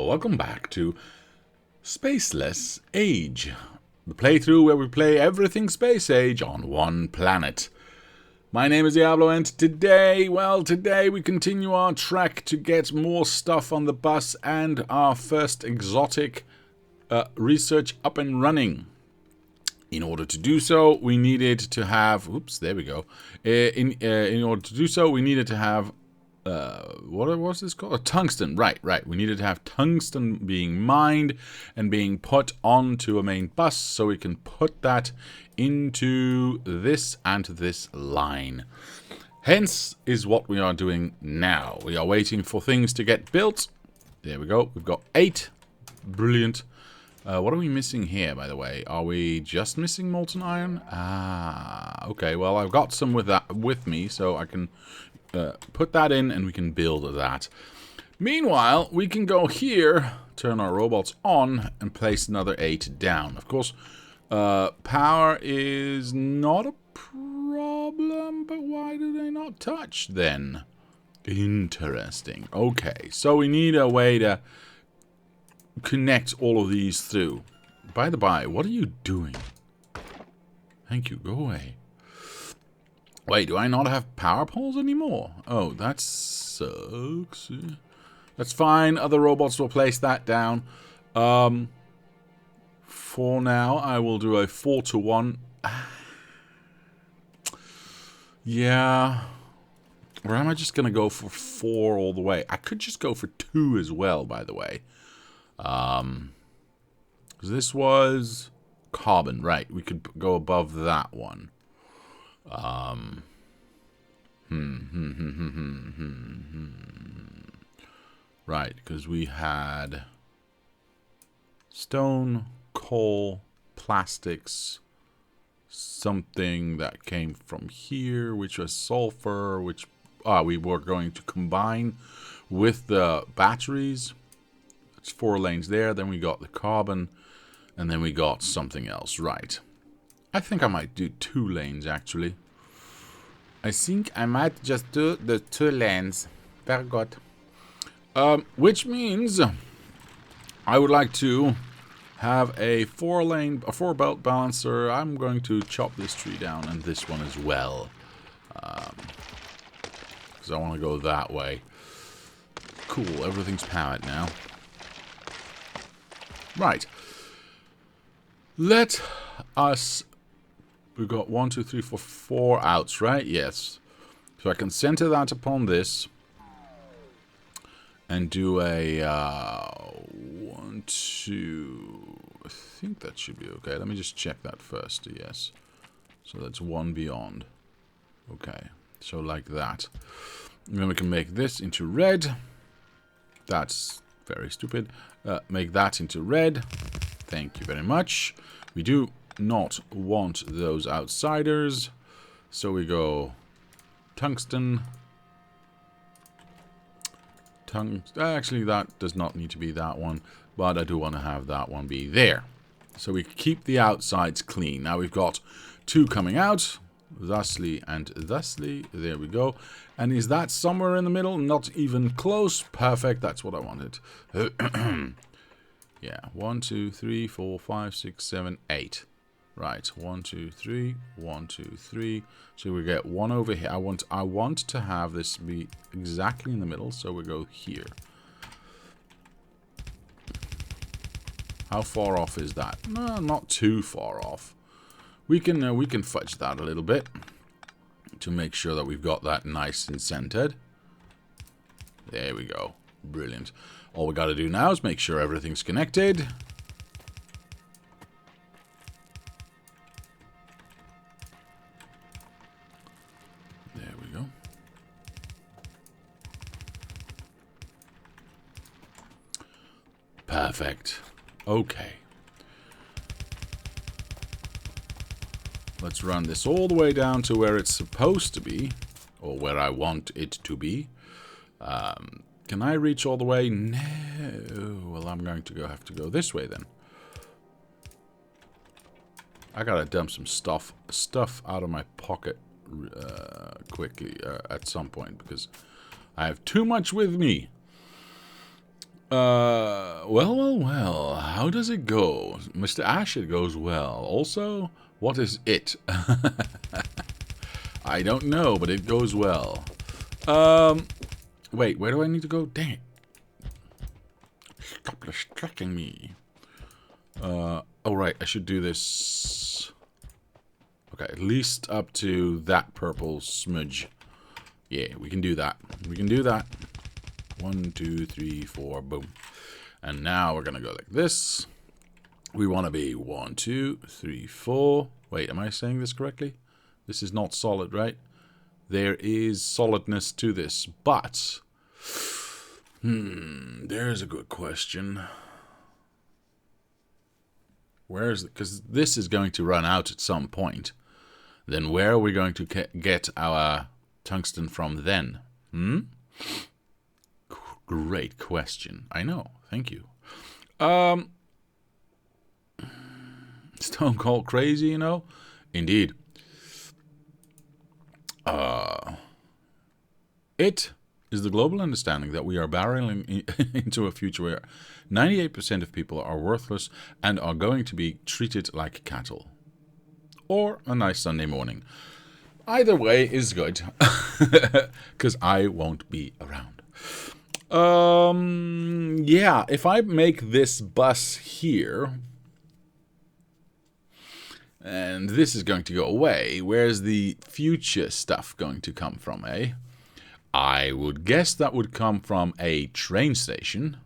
welcome back to Spaceless Age, the playthrough where we play everything Space Age on one planet. My name is Diablo, and today we continue our trek to get more stuff on the bus and our first exotic research up and running. In order to do so, we needed to have... Oops, there we go. In order to do so, we needed to have... what was this called? A tungsten. Right. We needed to have tungsten being mined and being put onto a main bus so we can put that into this and this line. Hence is what we are doing now. We are waiting for things to get built. There we go. We've got 8. Brilliant. What are we missing here, by the way? Are we just missing molten iron? Okay. Well, I've got some with me, so I can put that in and we can build that. Meanwhile, we can go here, turn our robots on, and place another 8 down. Of course, power is not a problem, but why do they not touch then? Interesting. Okay, so we need a way to connect all of these through. By the by, what are you doing? Thank you, go away. Wait, do I not have power poles anymore? Oh, that sucks. That's fine. Other robots will place that down. For now, I will do a 4-to-1. Yeah. Or am I just going to go for 4 all the way? I could just go for 2 as well, by the way. Because this was carbon. Right, we could go above that one. Right, because we had stone, coal, plastics, something that came from here, which was sulfur, which we were going to combine with the batteries. It's 4 lanes there, then we got the carbon, and then we got something else. Right. I think I might do 2 lanes, actually. I think I might just do the 2 lanes. Very good. Which means I would like to have a 4-belt balancer. I'm going to chop this tree down and this one as well. Because I want to go that way. Cool, everything's powered now. Right. Let us... We've got 1, 2, 3, 4 outs, right? Yes. So I can center that upon this. And do a 1, 2... I think that should be okay. Let me just check that first. Yes. So that's 1 beyond. Okay. So like that. And then we can make this into red. That's very stupid. Make that into red. Thank you very much. We do not want those outsiders, so we go tungsten. Actually, that does not need to be that one, but I do want to have that one be there, so we keep the outsides clean. Now we've got 2 coming out, thusly and thusly. There we go. And is that somewhere in the middle? Not even close. Perfect. That's what I wanted. Yeah. 1, 2, 3, 4, 5, 6, 7, 8. Right, 1, 2, 3, 1, 2, 3. So we get 1 over here. I want to have this be exactly in the middle, so we go here. How far off is that? No, not too far off. We can fudge that a little bit to make sure that we've got that nice and centered. There we go. Brilliant. All we got to do now is make sure everything's connected. Perfect. Okay. Let's run this all the way down to where it's supposed to be, or where I want it to be. Can I reach all the way? No. Well, I'm going to have to go this way then. I gotta dump some stuff out of my pocket quickly at some point because I have too much with me. Well. How does it go? Mr. Ash, it goes well. Also, what is it? I don't know, but it goes well. Wait, where do I need to go? Dang it. Stop distracting me. Oh, right, I should do this. Okay, at least up to that purple smudge. Yeah, we can do that. We can do that. 1, 2, 3, 4, boom. And now we're gonna go like this. We want to be 1, 2, 3, 4. Wait, am I saying this correctly? This is not solid, right? There is solidness to this, but there's a good question. Where is it? Because this is going to run out at some point. Then where are we going to get our tungsten from then? Great question. I know. Thank you. Stone cold crazy, you know? Indeed. It is the global understanding that we are barreling into a future where 98% of people are worthless and are going to be treated like cattle. Or a nice Sunday morning. Either way is good. Because I won't be around. Yeah, if I make this bus here, and this is going to go away, where's the future stuff going to come from, eh? I would guess that would come from a train station,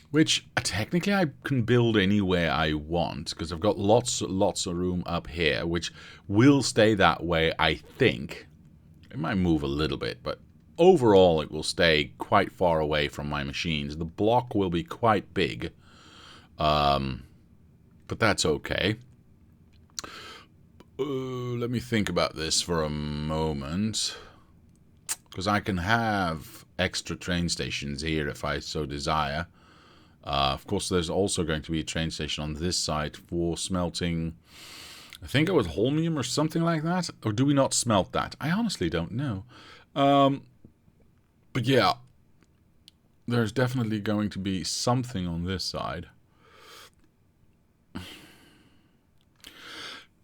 which technically I can build anywhere I want, because I've got lots of room up here, which will stay that way, I think. It might move a little bit, but overall it will stay quite far away from my machines. The block will be quite big, but that's okay. Let me think about this for a moment. Because I can have extra train stations here if I so desire. Of course, there's also going to be a train station on this side for smelting. I think it was holmium or something like that. Or do we not smelt that? I honestly don't know. But yeah, there's definitely going to be something on this side.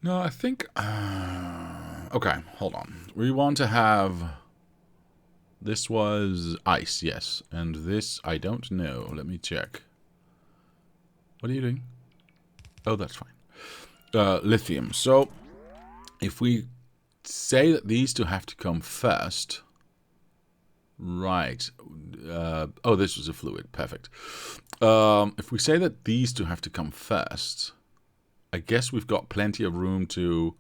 No, I think... okay, hold on. We want to have... This was ice, yes. And this, I don't know. Let me check. What are you doing? Oh, that's fine. Lithium. So, if we say that these two have to come first... Right. Oh, this was a fluid. Perfect. If we say that these two have to come first... I guess we've got plenty of room to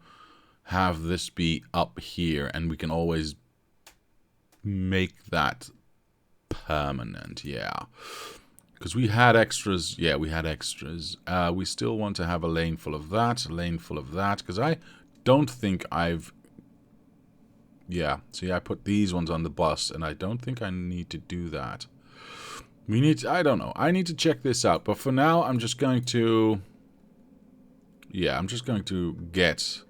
have this be up here, and we can always make that permanent, yeah. Because we had extras, yeah, we had extras. We still want to have a lane full of that, a lane full of that, because I don't think I've... Yeah, see, I put these ones on the bus, and I don't think I need to do that. We need to, I don't know, I need to check this out, but for now, I'm just going to... Yeah, I'm just going to get...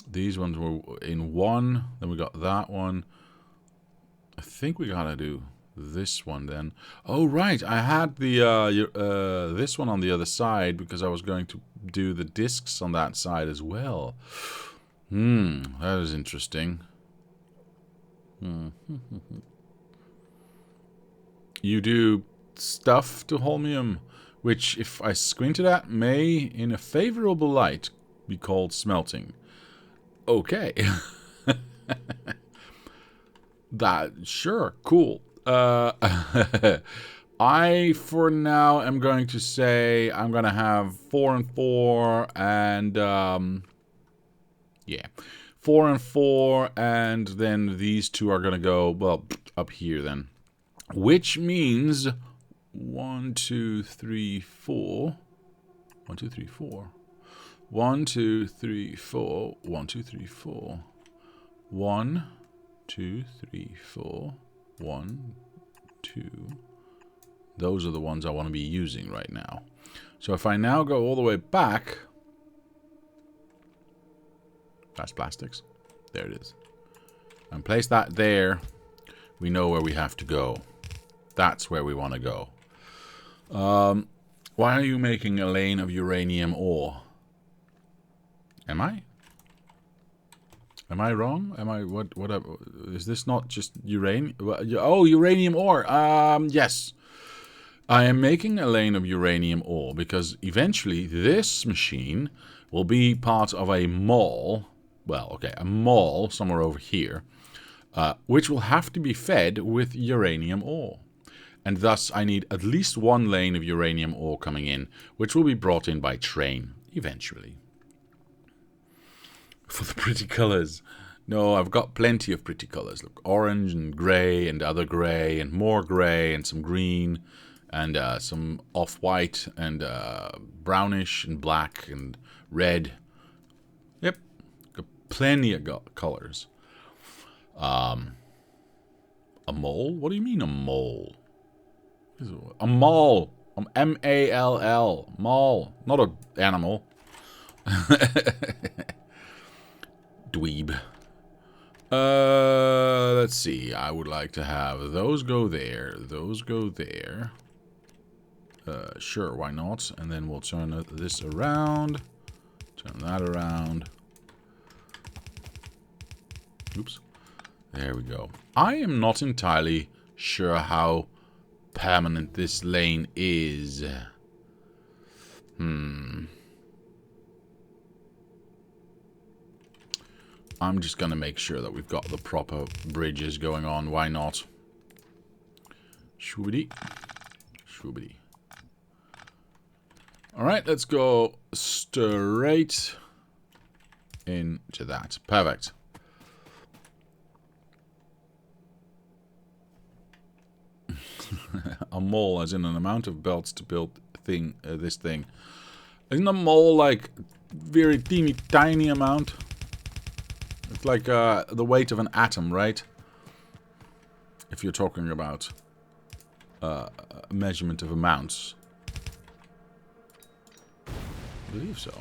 These ones were in one. Then we got that one. I think we gotta do this one then. Oh, right. I had the this one on the other side because I was going to do the discs on that side as well. That is interesting. You do... stuff to holmium, which, if I squinted at, may, in a favorable light, be called smelting. Okay. That, sure, cool. I, for now, am going to say I'm going to have 4 and 4, and, yeah. 4 and 4, and then these two are going to go, well, up here then. Which means... 1, 2, 3, 4. 1, 2, 3, 4. 1, 2, 3, 4. 1, 2, 3, 4. 1, 2, 3, 4. 1, 2. Those are the ones I want to be using right now. So if I now go all the way back... That's plastics. There it is. And place that there. we know where we have to go. That's where we want to go. Why are you making a lane of uranium ore? Am I? Am I wrong? Am I what is this not just uranium? Oh, uranium ore. Yes. I am making a lane of uranium ore because eventually this machine will be part of a mall. Well, okay, a mall somewhere over here, which will have to be fed with uranium ore. And thus I need at least one lane of uranium ore coming in, which will be brought in by train eventually. For the pretty colors. No, I've got plenty of pretty colors. Look, orange and gray and other gray and more gray and some green and some off-white and brownish and black and red. Yep, got plenty of colors. A mole? What do you mean a mole? A mall. M-A-L-L. Mall. Not an animal. Dweeb. Let's see. I would like to have those go there. Those go there. Sure, why not? And then we'll turn this around. Turn that around. Oops. There we go. I am not entirely sure how permanent this lane is. I'm just gonna make sure that we've got the proper bridges going on. Why not? Shoobity. Shoobity. Alright, let's go straight into that. Perfect. A mole, as in an amount of belts to build this thing. Isn't a mole like very teeny tiny amount? It's like the weight of an atom, right? If you're talking about a measurement of amounts. I believe so.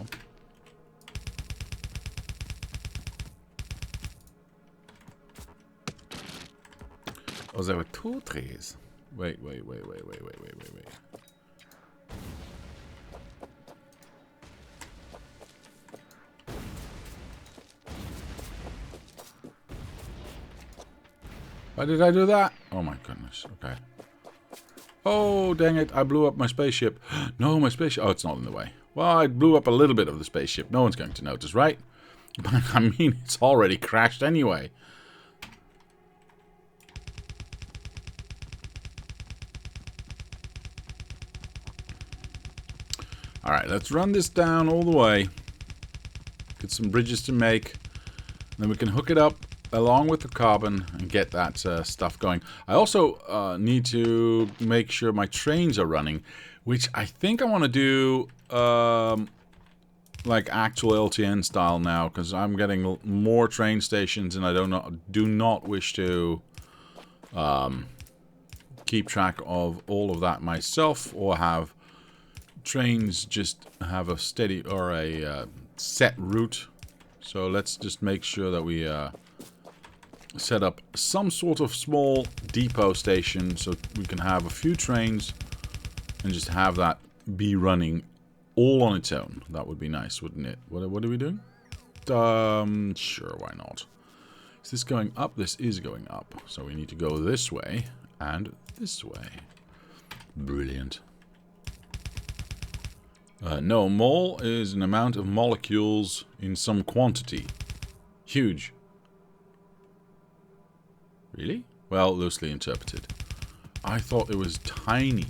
Oh, there were 2 trees. Wait. Why did I do that? Oh my goodness. Okay. Oh, dang it. I blew up my spaceship. No, my spaceship. Oh, it's not in the way. Well, I blew up a little bit of the spaceship. No one's going to notice, right? I mean, it's already crashed anyway. Alright, let's run this down all the way. Get some bridges to make. Then we can hook it up along with the carbon and get that stuff going. I also need to make sure my trains are running, which I think I want to do like actual LTN style now, because I'm getting more train stations and I do not wish to keep track of all of that myself, or have trains just have a steady or a set route. So let's just make sure that we set up some sort of small depot station so we can have a few trains and just have that be running all on its own. That would be nice, wouldn't it? What are we doing? Sure, why not? Is this going up? This is going up. So we need to go this way and this way. Brilliant. No, mole is an amount of molecules in some quantity. Huge. Really? Well, loosely interpreted. I thought it was tiny.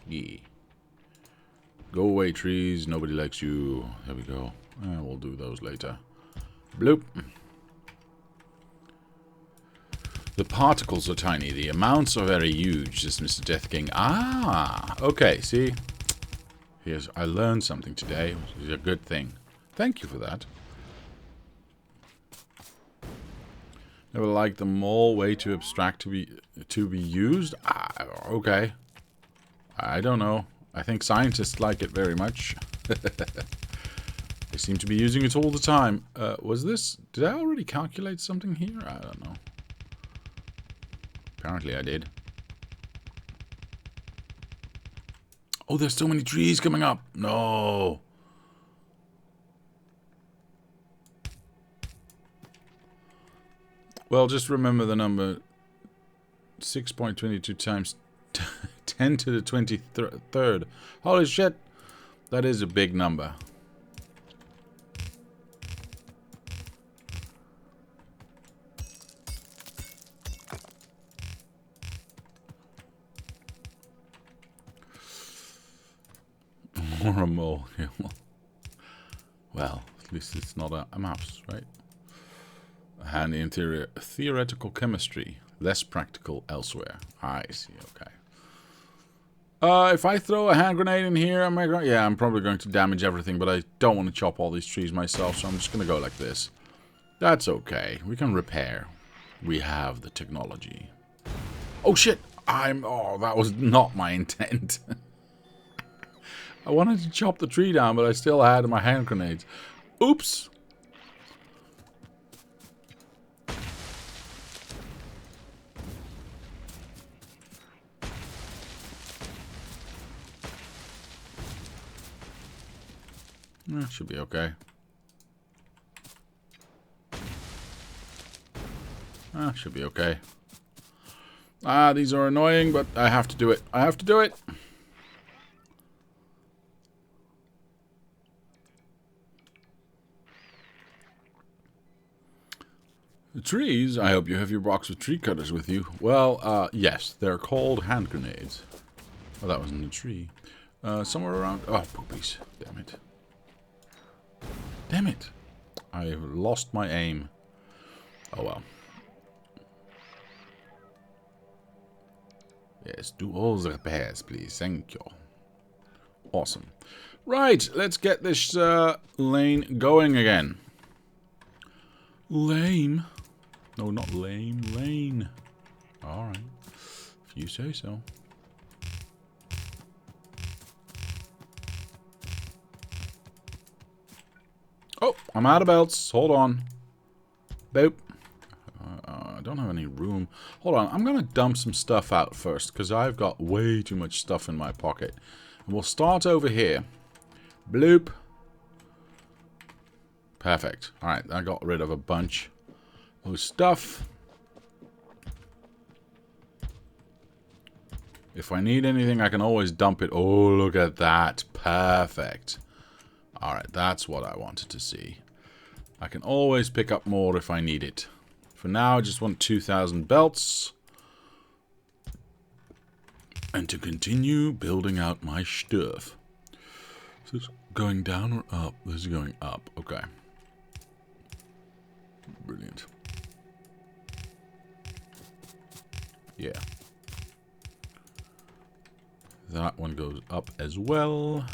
Yeah. Go away, trees. Nobody likes you. There we go. We'll do those later. Bloop. The particles are tiny. The amounts are very huge, says Mr. Death King. Ah, okay, see? Here's, I learned something today, which is a good thing. Thank you for that. Never liked the mole, way too abstract to be used. Ah, okay. I don't know. I think scientists like it very much. They seem to be using it all the time. Was this... Did I already calculate something here? I don't know. Apparently I did. Oh, there's so many trees coming up. No. Well, just remember the number 6.22 times 10 to the 23rd. Holy shit. That is a big number. Or a molehill. Well, at least it's not a mouse, right? A handy interior. Theoretical chemistry. Less practical elsewhere. I see, okay. If I throw a hand grenade in here, I'm probably going to damage everything, but I don't want to chop all these trees myself, so I'm just going to go like this. That's okay. We can repair. We have the technology. Oh, shit! Oh, that was not my intent. I wanted to chop the tree down, but I still had my hand grenades. Oops! Should be okay. Should be okay. These are annoying, but I have to do it. I have to do it! The trees? I hope you have your box of tree cutters with you. Well, yes, they're called hand grenades. Oh, that was in the tree. Somewhere around... Oh, poopies. Damn it. Damn it. I lost my aim. Oh, well. Yes, do all the repairs, please. Thank you. Awesome. Right, let's get this lane going again. Lame? No, not lame. Lane. Alright. If you say so. Oh, I'm out of belts. Hold on. Boop. I don't have any room. Hold on. I'm going to dump some stuff out first, because I've got way too much stuff in my pocket. And we'll start over here. Bloop. Perfect. Alright, I got rid of a bunch of stuff. If I need anything, I can always dump it. Oh, look at that. Perfect. Alright, that's what I wanted to see. I can always pick up more if I need it. For now, I just want 2,000 belts. And to continue building out my stuff. So it's going down or up? This is going up. Okay. Brilliant. Yeah. That one goes up as well.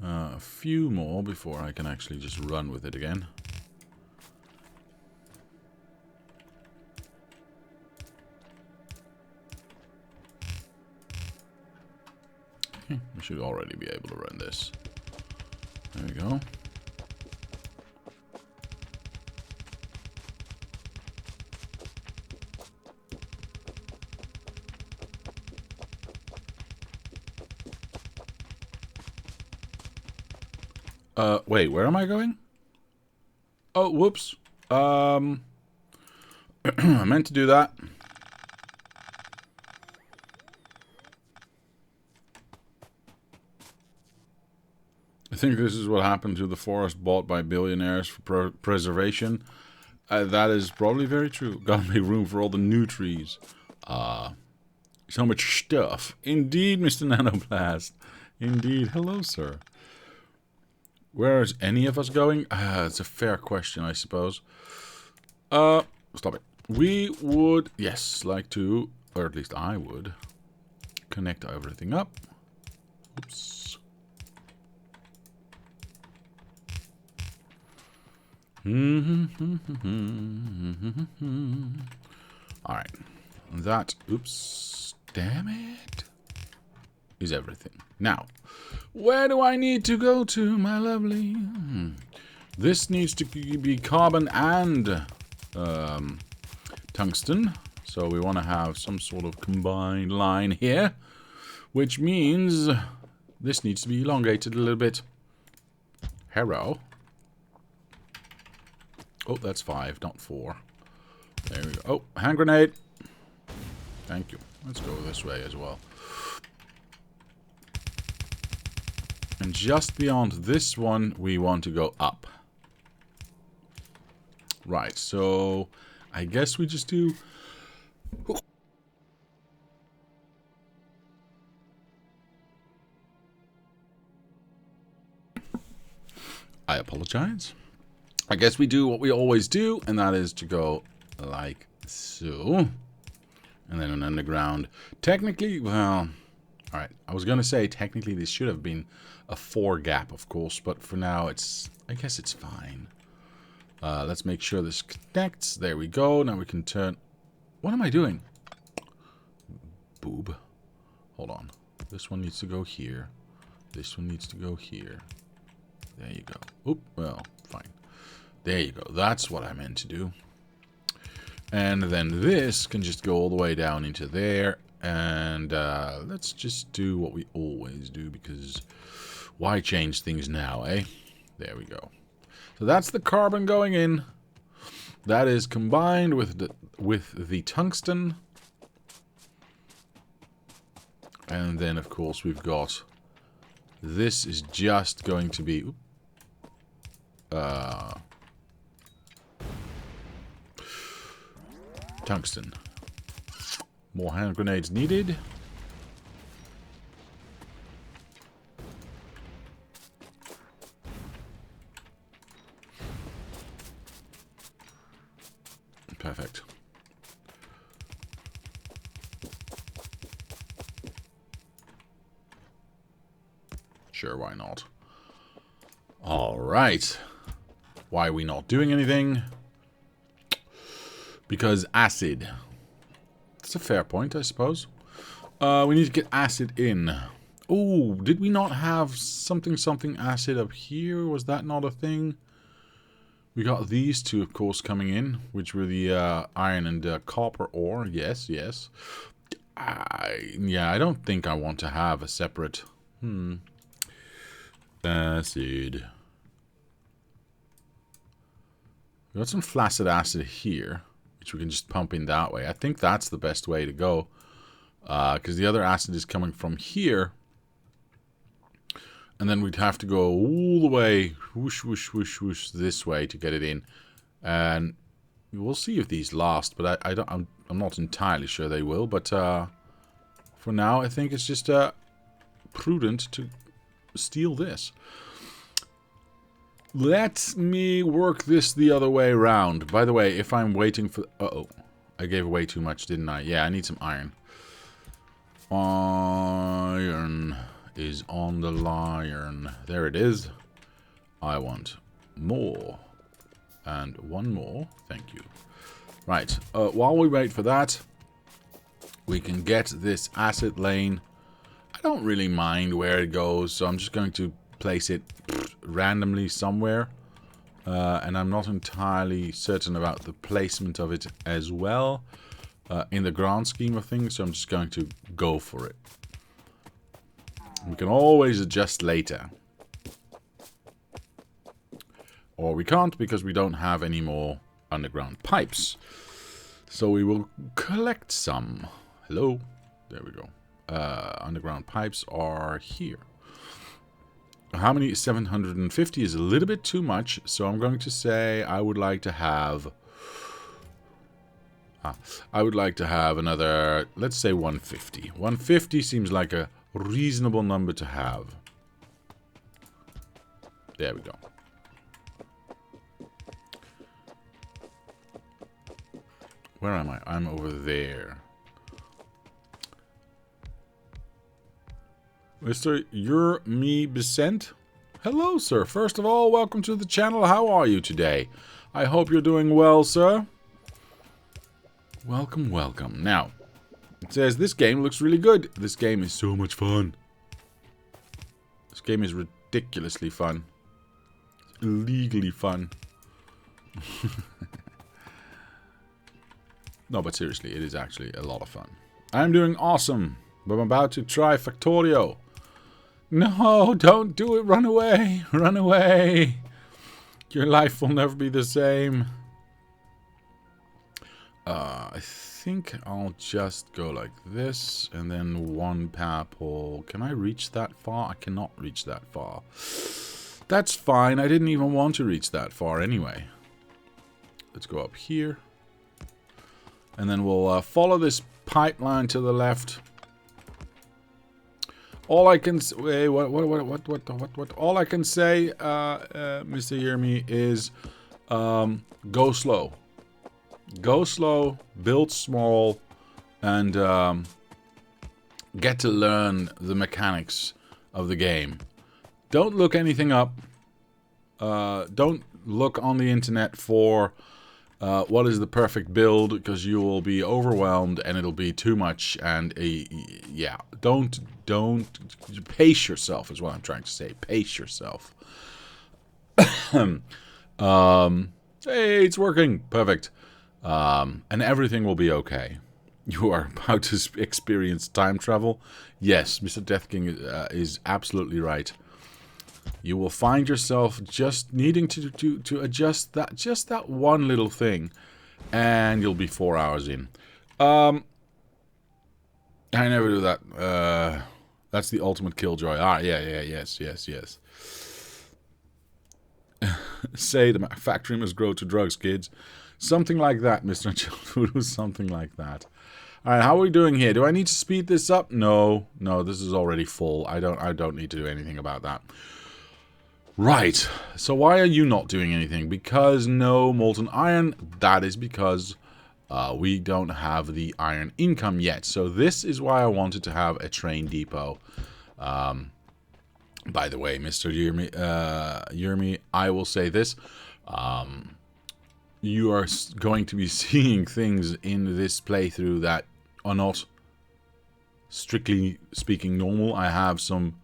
A few more before I can actually just run with it again. Okay, we should already be able to run this. There we go. Wait, where am I going? Oh, whoops. I meant to do that. I think this is what happened to the forest bought by billionaires for preservation. That is probably very true. Gotta make room for all the new trees. So much stuff. Indeed, Mr. Nanoblast. Indeed. Hello, sir. Where is any of us going? It's a fair question, I suppose. Stop it. We would, yes, like to, or at least I would, connect everything up. Oops. Alright. That, oops, damn it, is everything. Now, Where do I need to go to, my lovely? This needs to be carbon and tungsten. So we want to have some sort of combined line here. Which means this needs to be elongated a little bit. Hello. Oh, that's 5, not 4. There we go. Oh, hand grenade. Thank you. Let's go this way as well. And just beyond this one, we want to go up. Right, so I guess we just do... I apologize. I guess we do what we always do, and that is to go like so. And then an underground. Technically, well... Alright, I was going to say technically this should have been a 4 gap, of course, but for now it's... I guess it's fine. Let's make sure this connects. There we go. Now we can turn... What am I doing? Boob. Hold on. This one needs to go here. This one needs to go here. There you go. Oop, well, fine. There you go. That's what I meant to do. And then this can just go all the way down into there. And let's just do what we always do, because why change things now, eh? There we go. So that's the carbon going in. That is combined with the tungsten. And then, of course, we've got... This is just going to be... tungsten. More hand grenades needed. Perfect. Sure, why not? All right. Why are we not doing anything? Because acid. That's a fair point, I suppose. We need to get acid in. Oh, did we not have something acid up here? Was that not a thing? We got these two, of course, coming in, which were the iron and copper ore. Yes, yes. Yeah, I don't think I want to have a separate... Acid. We got some flaccid acid here, which we can just pump in that way. I think that's the best way to go. Because the other acid is coming from here. And then we'd have to go all the way, whoosh, whoosh, whoosh, whoosh, this way to get it in. And we'll see if these last, but I'm not entirely sure they will. But for now, I think it's just prudent to steal this. Let me work this the other way around. By the way, if I'm waiting for... Uh-oh. I gave away too much, didn't I? Yeah, I need some iron. Iron is on the line. There it is. I want more. And one more. Thank you. Right. While we wait for that, we can get this acid lane. I don't really mind where it goes, so I'm just going to place it randomly somewhere. And I'm not entirely certain about the placement of it as well in the grand scheme of things, so I'm just going to go for it. We can always adjust later. Or we can't, because we don't have any more underground pipes. So we will collect some. Hello? There we go. Underground pipes are here. How many? 750 is a little bit too much, so I'm going to say I would like to have... I would like to have another, let's say 150. 150 seems like a reasonable number to have. There we go. Where am I? I'm over there. Mr. Me Besent? Hello, sir. First of all, welcome to the channel. How are you today? I hope you're doing well, sir. Welcome, welcome. Now, it says this game looks really good. This game is so much fun. This game is ridiculously fun. Illegally fun. No, but seriously, it is actually a lot of fun. I'm doing awesome, but I'm about to try Factorio. No, don't do it. Run away. Run away. Your life will never be the same. I think I'll just go like this, and then one purple. Can I reach that far? I cannot reach that far. That's fine. I didn't even want to reach that far anyway. Let's go up here. And then we'll follow this pipeline to the left. All I can say, all I can say, Mr. Yermi, is go slow. Go slow, build small, and get to learn the mechanics of the game. Don't look anything up. Don't look on the internet for what is the perfect build, because you will be overwhelmed and it'll be too much. And yeah, don't pace yourself is what I'm trying to say. Pace yourself. Hey, it's working. Perfect. And everything will be okay. You are about to experience time travel. Yes, Mr. Death King is absolutely right. You will find yourself just needing to adjust that, just that one little thing, and you'll be 4 hours in. I never do that. That's the ultimate killjoy. Ah, yes. Say the factory must grow to drugs, kids. Something like that, Mr. Childhood, something like that. Alright, how are we doing here? Do I need to speed this up? No, this is already full. I don't need to do anything about that. Right, so why are you not doing anything? Because no molten iron. That is because we don't have the iron income yet. So this is why I wanted to have a train depot. By the way, Mr. Yermi, I will say this. You are going to be seeing things in this playthrough that are not, strictly speaking, normal. I have some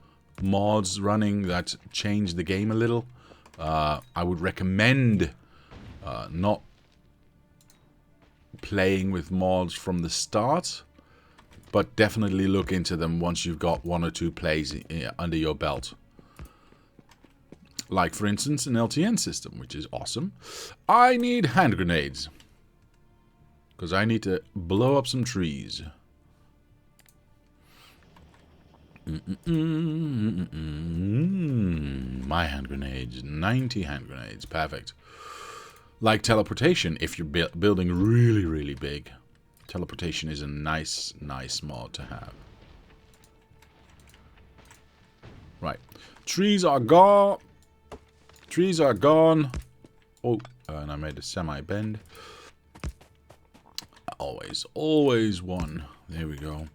mods running that change the game a little. I would recommend not playing with mods from the start, but definitely look into them once you've got 1 or 2 plays under your belt. Like, for instance, an LTN system, which is awesome. I need hand grenades, because I need to blow up some trees. My hand grenades. 90 hand grenades. Perfect. Like teleportation, if you're building really, really big. Teleportation is a nice mod to have. Right. Trees are gone. Trees are gone. Oh, and I made a semi-bend. Always one. There we go.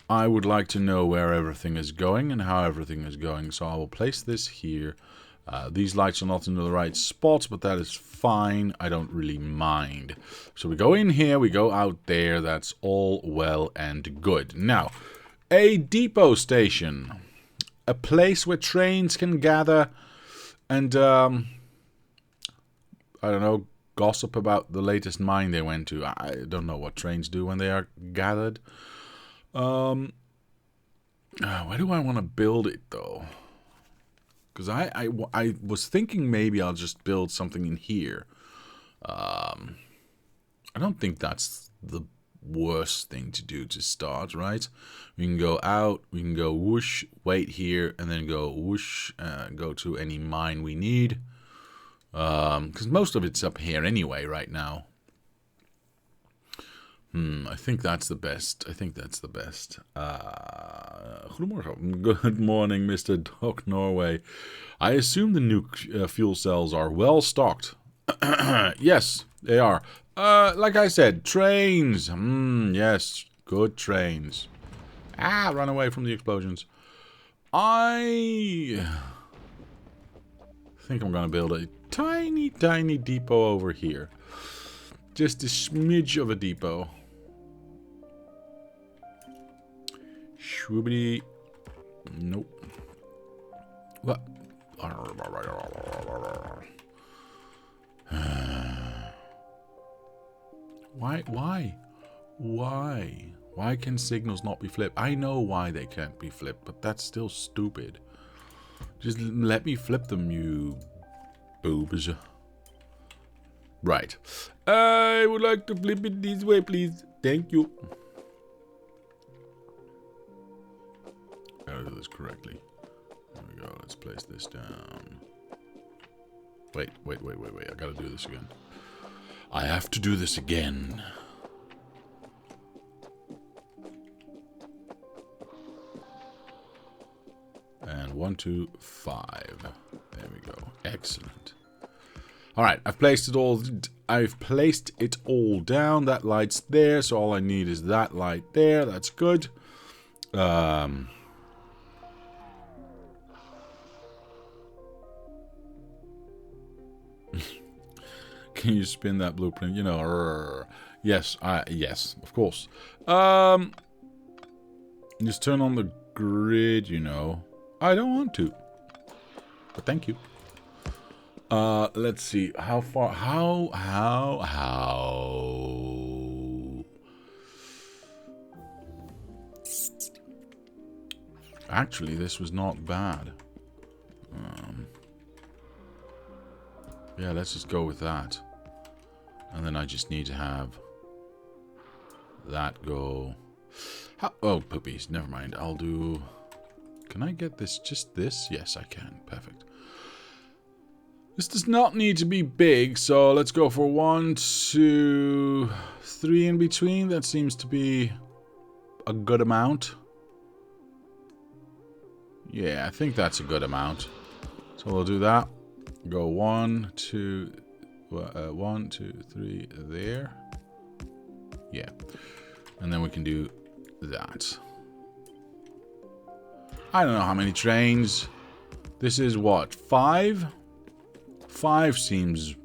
I would like to know where everything is going and how everything is going, so I will place this here. These lights are not in the right spots, but that is fine. I don't really mind. So we go in here, we go out there. That's all well and good. Now, a depot station. A place where trains can gather and, I don't know, gossip about the latest mine they went to. I don't know what trains do when they are gathered. Where do I want to build it, though? Because I was thinking maybe I'll just build something in here. I don't think that's the worst thing to do to start, right? We can go out, we can go whoosh, wait here, and then go whoosh, go to any mine we need. Because most of it's up here anyway right now. I think that's the best. Good morning, Mr. Doc Norway. I assume the nuke fuel cells are well stocked. Yes, they are. Like I said, trains. Yes, good trains. Run away from the explosions. I think I'm going to build a tiny depot over here. Just a smidge of a depot. Shwoobity. Nope. What? Why can signals not be flipped? I know why they can't be flipped, but that's still stupid. Just let me flip them, you boobs. Right. I would like to flip it this way, please. Thank you. Gotta do this correctly. There we go. Let's place this down. Wait. I gotta do this again. I have to do this again. And 1, 2, 5. There we go. Excellent. All right, I've placed it all. Down. That light's there, so all I need is that light there. That's good. Can you spin that blueprint? You know, yes, yes, of course. Just turn on the grid. You know, I don't want to, but thank you. Let's see. How far? How? Actually, this was not bad. Yeah, let's just go with that. And then I just need to have that go. Oh, poopies. Never mind. I'll do... Can I get this? Just this? Yes, I can. Perfect. This does not need to be big, so let's go for 1, 2, 3 in between. That seems to be a good amount. Yeah, I think that's a good amount. So we'll do that. Go 1, 2, 1, 2, 3 there. Yeah. And then we can do that. I don't know how many trains. This is what, 5? 5 seems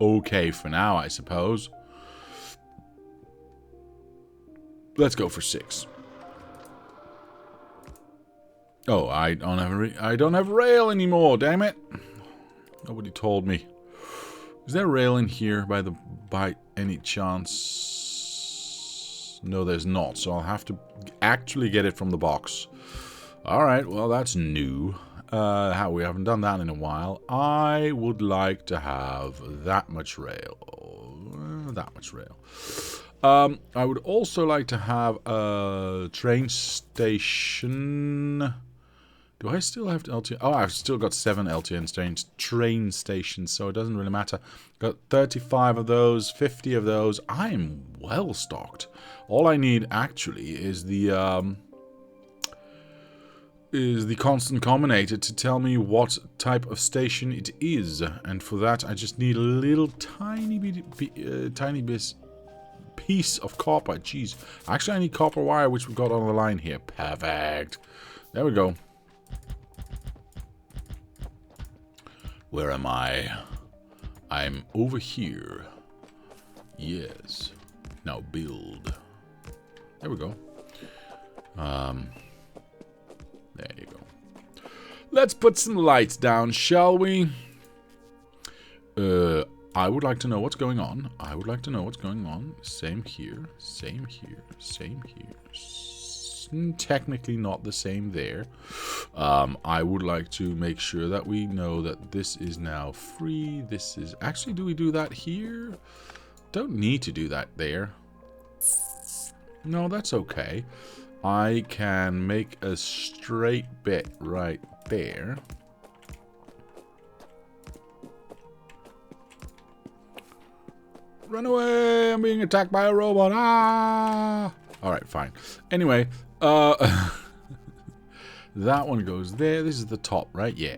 okay for now, I suppose. Let's go for 6. Oh, I don't have a rail anymore, damn it. Nobody told me. Is there a rail in here by any chance? No, there's not, so I'll have to actually get it from the box. Alright, well that's new. We haven't done that in a while. I would like to have that much rail. That much rail. I would also like to have a train station. Do I still have LTN? Oh, I've still got 7 LTN train stations, so it doesn't really matter. Got 35 of those, 50 of those. I'm well stocked. All I need actually is the constant combinator to tell me what type of station it is, and for that I just need a little tiny piece of copper. Jeez, actually I need copper wire, which we've got on the line here. Perfect. There we go. Where am I? I'm over here. Yes. Now build. There we go. There you go. Let's put some lights down, shall we? I would like to know what's going on. Same here. Same here. Same here. Technically not the same there. I would like to make sure that we know that this is now free. This is... Actually, do we do that here? Don't need to do that there. No, that's okay. I can make a straight bit right there. Run away! I'm being attacked by a robot. Ah! Alright, fine. Anyway, that one goes there. This is the top, right? Yeah.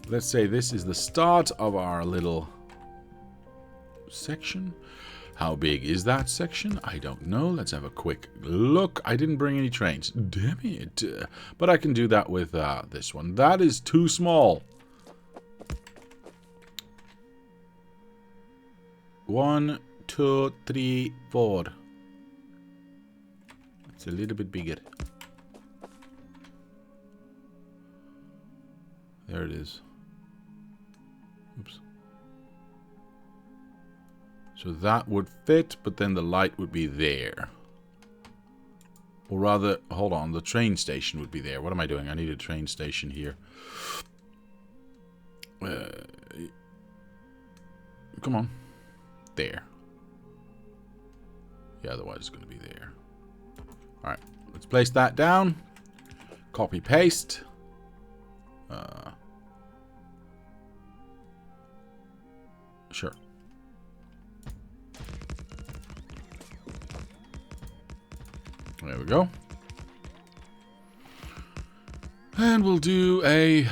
Let's say this is the start of our little section. How big is that section? I don't know. Let's have a quick look. I didn't bring any trains. Damn it. But I can do that with this one. That is too small. 1, 2, 3, 4. It's a little bit bigger. There it is. Oops. So that would fit, but then the light would be there. Or rather, hold on, the train station would be there. What am I doing? I need a train station here. Come on. There. Yeah, otherwise it's going to be there. Alright, let's place that down. Copy, paste. Sure. There we go. And we'll do a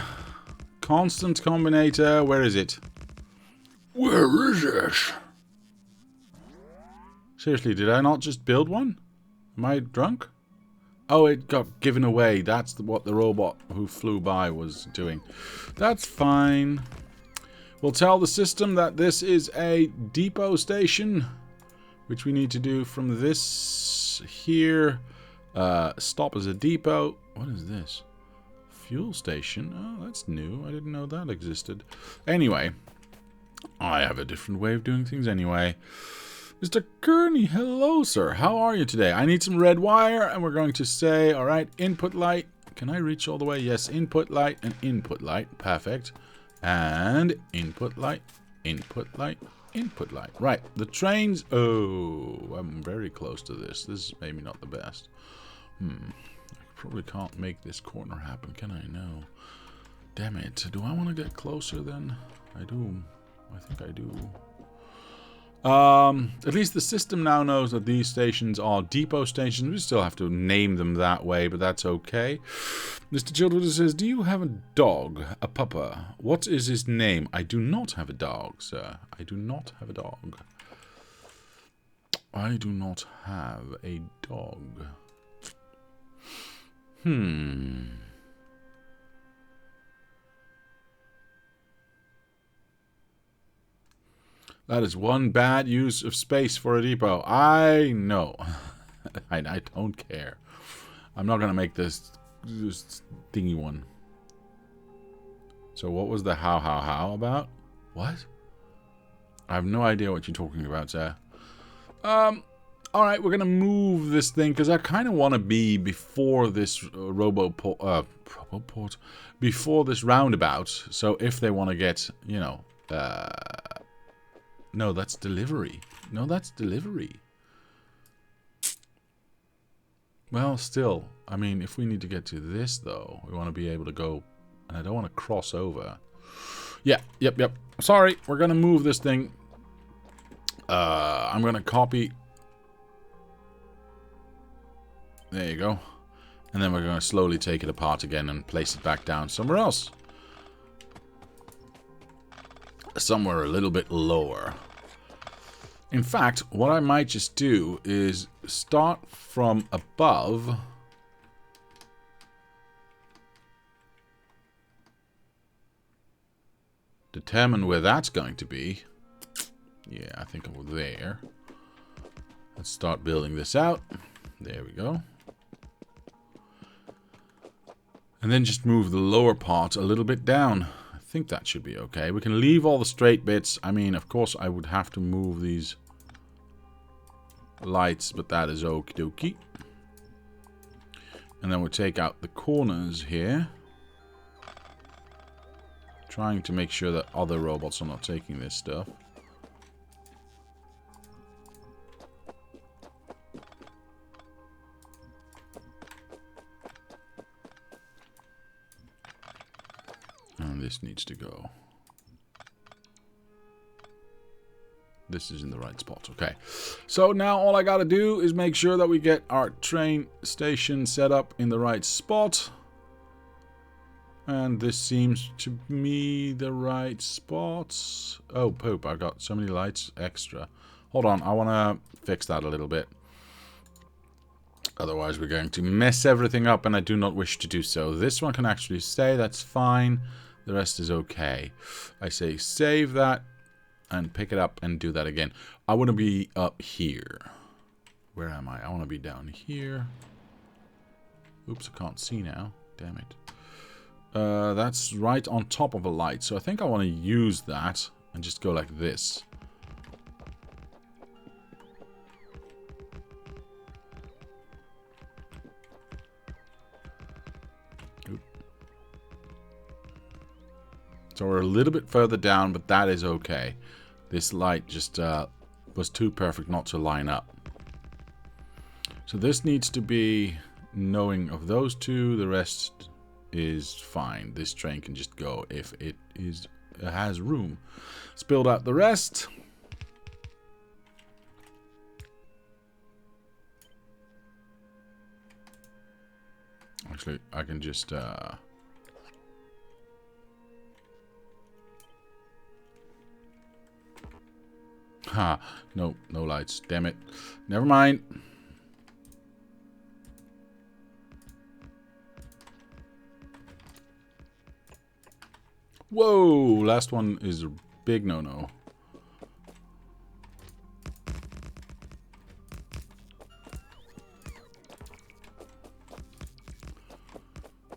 constant combinator. Where is it? Where is it? Seriously, did I not just build one? Am I drunk? Oh, it got given away. That's what the robot who flew by was doing. That's fine. We'll tell the system that this is a depot station, which we need to do from this here. Stop as a depot. What is this? Fuel station? Oh, that's new. I didn't know that existed. Anyway, I have a different way of doing things anyway. Mr. Kearney, hello, sir. How are you today? I need some red wire, and we're going to say, all right, input light. Can I reach all the way? Yes, input light and input light. Perfect. And input light, input light, input light. Right, the trains. Oh, I'm very close to this. This is maybe not the best. I probably can't make this corner happen, can I? No. Damn it. Do I want to get closer then? I do. I think I do. At least the system now knows that these stations are depot stations. We still have to name them that way, but that's okay. Mr. Childwood says, do you have a dog? A puppa? What is his name? I do not have a dog, sir. I do not have a dog. I do not have a dog. That is one bad use of space for a depot. I know. I don't care. I'm not going to make this thingy one. So what was the how about? What? I have no idea what you're talking about, sir. Alright, we're going to move this thing, because I kind of want to be before this roboport, before this roundabout. So if they want to get, you know, no, that's delivery. No, that's delivery. Well, still, I mean, if we need to get to this, though, we want to be able to go, and I don't want to cross over. Yeah, yep. Sorry, we're going to move this thing. I'm going to copy. There you go. And then we're going to slowly take it apart again and place it back down somewhere else. Somewhere a little bit lower. In fact, what I might just do is start from above. Determine where that's going to be. Yeah, I think over there. Let's start building this out. There we go. And then just move the lower part a little bit down. I think that should be okay. We can leave all the straight bits. I mean, of course, I would have to move these lights, but that is okie dokie. And then we'll take out the corners here. Trying to make sure that other robots are not taking this stuff. And this needs to go. This is in the right spot. Okay. So now all I gotta do is make sure that we get our train station set up in the right spot. And this seems to me the right spot. Oh, poop. I got so many lights extra. Hold on. I want to fix that a little bit. Otherwise, we're going to mess everything up, and I do not wish to do so. This one can actually stay. That's fine. The rest is okay. I say save that and pick it up and do that again. I want to be up here. Where am I? I want to be down here. Oops, I can't see now. Damn it. That's right on top of a light. So I think I want to use that and just go like this. So we're a little bit further down, but that is okay. This light just was too perfect not to line up. So this needs to be knowing of those two. The rest is fine. This train can just go if it has room. Let's build out the rest. Actually, I can just... Ha, no lights. Damn it. Never mind. Whoa, last one is a big no-no.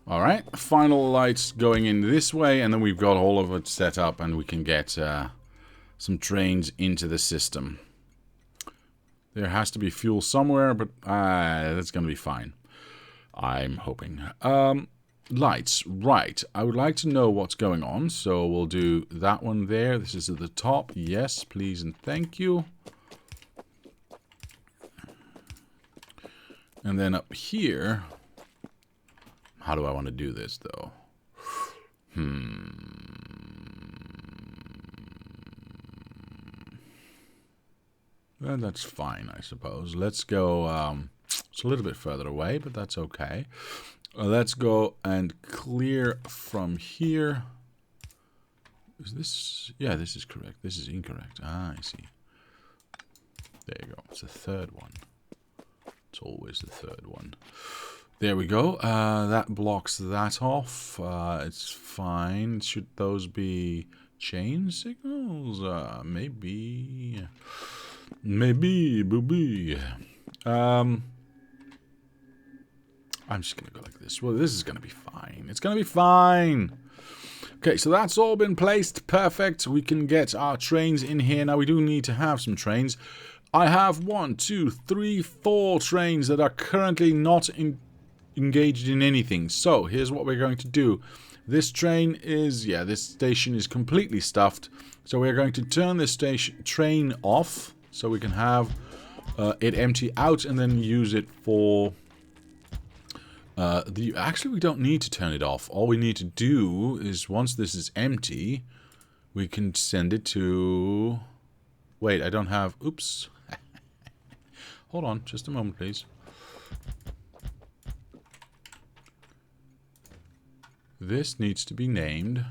Alright, final lights going in this way, and then we've got all of it set up, and we can get some trains into the system. There has to be fuel somewhere, but that's going to be fine. I'm hoping. Lights, right. I would like to know what's going on, so we'll do that one there. This is at the top. Yes, please and thank you. And then up here... How do I want to do this, though? Well, that's fine, I suppose. Let's go... it's a little bit further away, but that's okay. Let's go and clear from here. Is this... Yeah, this is correct. This is incorrect. Ah, I see. There you go. It's the third one. It's always the third one. There we go. That blocks that off. It's fine. Should those be chain signals? Maybe. Maybe, booby. I'm just going to go like this. Well, this is going to be fine. It's going to be fine. Okay, so that's all been placed. Perfect. We can get our trains in here. Now, we do need to have some trains. I have 1, 2, 3, 4 trains that are currently not engaged in anything. So, here's what we're going to do. This train is, yeah, this station is completely stuffed. So, we're going to turn this train off so we can have it empty out and then use it for... actually, we don't need to turn it off. All we need to do is, once this is empty, we can send it to... Wait, I don't have... Oops. Hold on, just a moment, please. This needs to be named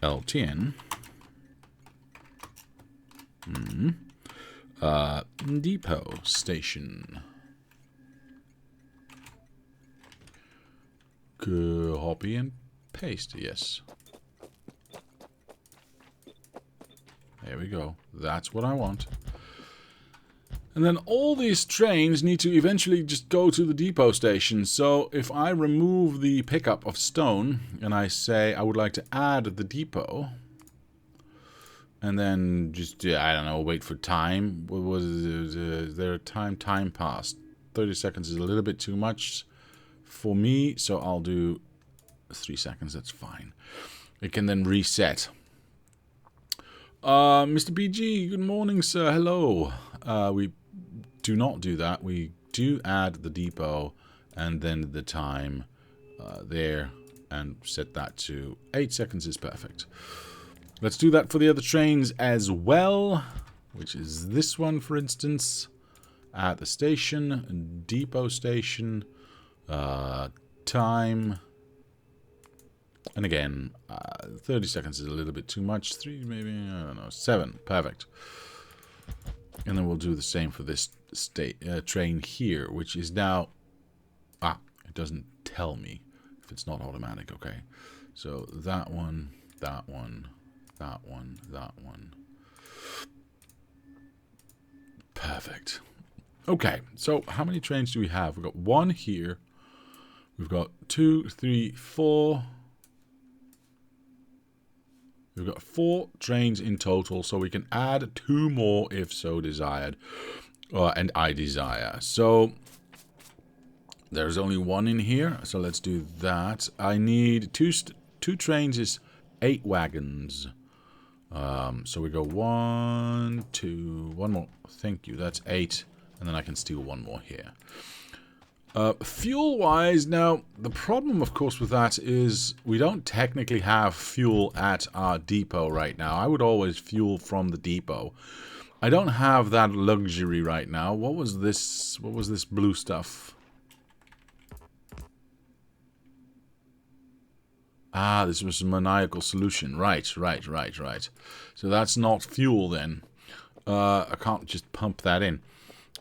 LTN. Depot Station. Copy and paste, yes. There we go. That's what I want. And then all these trains need to eventually just go to the depot station. So if I remove the pickup of stone and I say I would like to add the depot, and then just, I don't know, wait for time. What was there time? Time passed. 30 seconds is a little bit too much for me, so I'll do 3 seconds. That's fine. It can then reset. Mr. BG, good morning, sir. Hello. We do not do that. We do add the depot and then the time there and set that to 8 seconds is perfect. Let's do that for the other trains as well, which is this one, for instance. At the station, depot station, time, and again, 30 seconds is a little bit too much. 3, maybe, I don't know, 7, perfect. And then we'll do the same for this train here, which is now... it doesn't tell me if it's not automatic, okay. So that one, that one, that one, that one. Perfect. Okay, so how many trains do we have? We've got 1 here. We've got 2, 3, 4. We've got 4 trains in total, so we can add 2 more if so desired. And I desire. So there's only 1 in here, so let's do that. I need 2 trains is 8 wagons. So we go 1, 2, 1 more. Thank you, that's 8. And then I can steal 1 more here. Fuel-wise, now, the problem, of course, with that is we don't technically have fuel at our depot right now. I would always fuel from the depot. I don't have that luxury right now. What was this? What was this blue stuff? Ah, this was a maniacal solution. Right. So that's not fuel then. I can't just pump that in.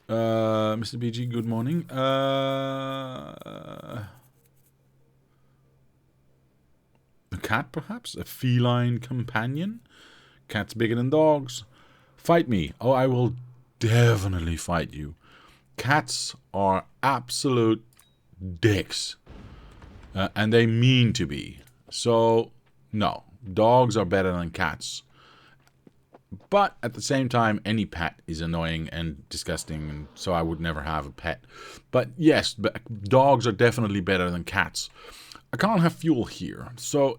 Mr. BG, good morning. A cat, perhaps? A feline companion? Cats bigger than dogs. Fight me. Oh, I will definitely fight you. Cats are absolute dicks. And they mean to be. So, no. Dogs are better than cats. But at the same time, any pet is annoying and disgusting, and so I would never have a pet. But yes, dogs are definitely better than cats. I can't have fuel here, so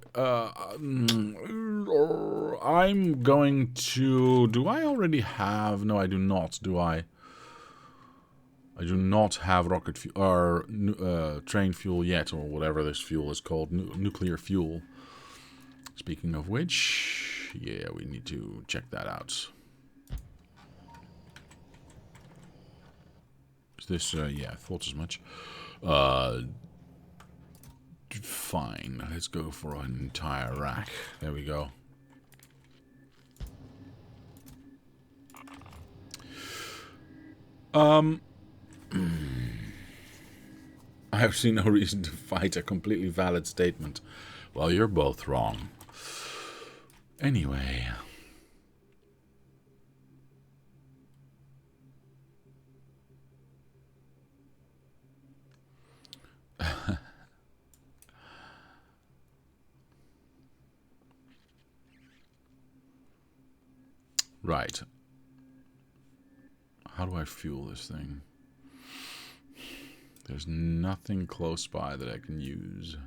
I'm going to... Do I already have... No, I do not, do I? I do not have rocket fuel, or train fuel yet, or whatever this fuel is called, nuclear fuel. Speaking of which... Yeah, we need to check that out. Is this, yeah, I thought as much. Fine, let's go for an entire rack. There we go. I have seen no reason to fight, a completely valid statement. Well, you're both wrong. Anyway. Right. How do I fuel this thing? There's nothing close by that I can use.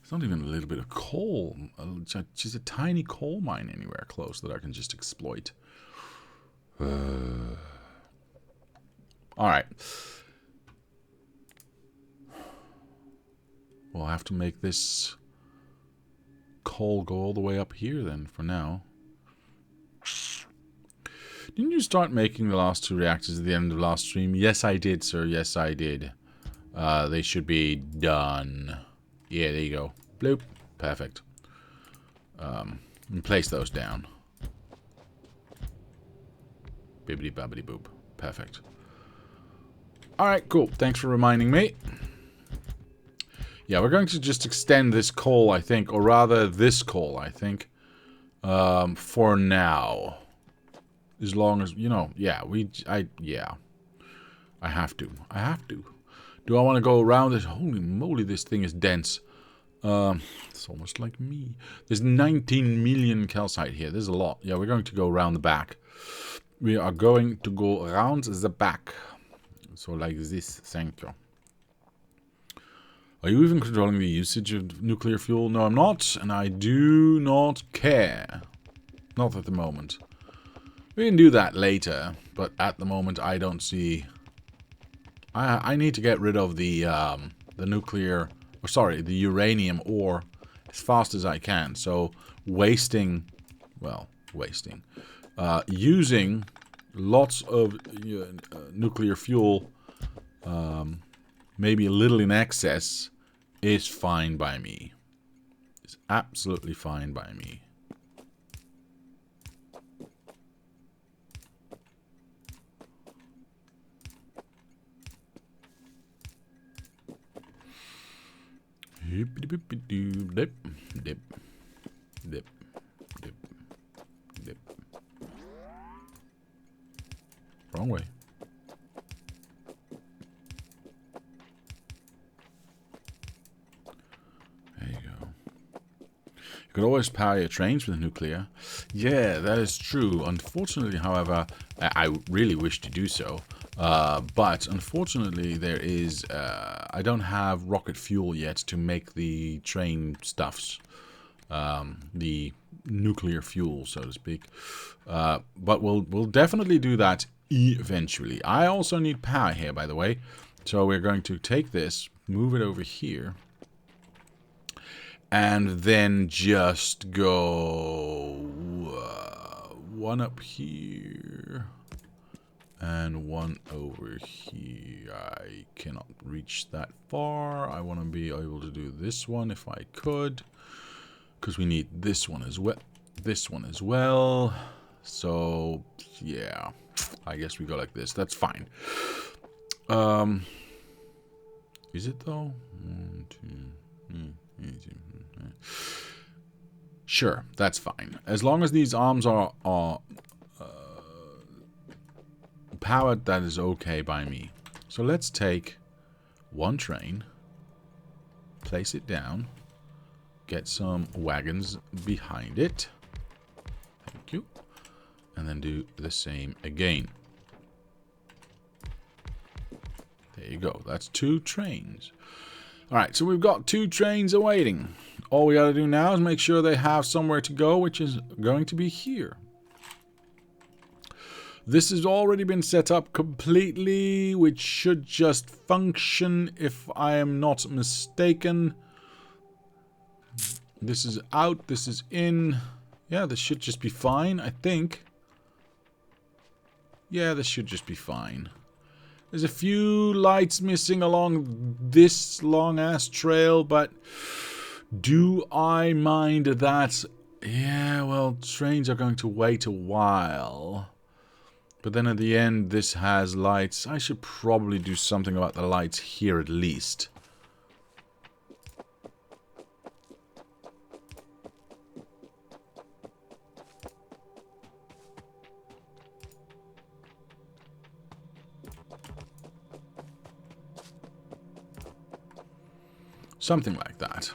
There's not even a little bit of coal. Just a tiny coal mine anywhere close that I can just exploit. Alright. We'll have to make this coal go all the way up here then for now. Didn't you start making the last 2 reactors at the end of last stream? Yes, I did, sir. Yes, I did. They should be done. Yeah, there you go. Bloop. Perfect. And place those down. Bibbidi bobbidi boop. Perfect. Alright, cool. Thanks for reminding me. Yeah, we're going to just extend this coal, I think. Or rather, this coal, I think. For now. As long as, you know, yeah, yeah. I have to. I have to. Do I want to go around it? Holy moly, this thing is dense. It's almost like me. There's 19 million calcite here. There's a lot. Yeah, we're going to go around the back. We are going to go around the back. So like this. Thank you. Are you even controlling the usage of nuclear fuel? No, I'm not. And I do not care. Not at the moment. We can do that later. But at the moment, I don't see... I need to get rid of the nuclear... Or sorry, the uranium ore as fast as I can. So wasting... Well, wasting. Using lots of nuclear fuel, maybe a little in excess, is fine by me. It's absolutely fine by me. Dip, dip, dip, dip, dip. Wrong way. You could always power your trains with nuclear. Yeah, that is true. Unfortunately, however, I really wish to do so. But unfortunately, there is... I don't have rocket fuel yet to make the train stuffs. The nuclear fuel, so to speak. But we'll definitely do that eventually. I also need power here, by the way. So we're going to take this, move it over here, and then just go one up here and one over here. I cannot reach that far. I want to be able to do this one if I could, because we need this one as well. This one as well. So yeah, I guess we go like this. That's fine. Is it though? 1, 2, 3. Sure, that's fine. As long as these arms are powered, that is okay by me. So let's take one train, place it down, get some wagons behind it. Thank you. And then do the same again. There you go. That's 2 trains. Alright, so we've got 2 trains awaiting. All we gotta do now is make sure they have somewhere to go, which is going to be here. This has already been set up completely, which should just function if I am not mistaken. This is out, this is in. Yeah, this should just be fine, I think. Yeah, this should just be fine. There's a few lights missing along this long-ass trail, but do I mind that? Yeah, well, trains are going to wait a while. But then at the end, this has lights. I should probably do something about the lights here at least. Something like that.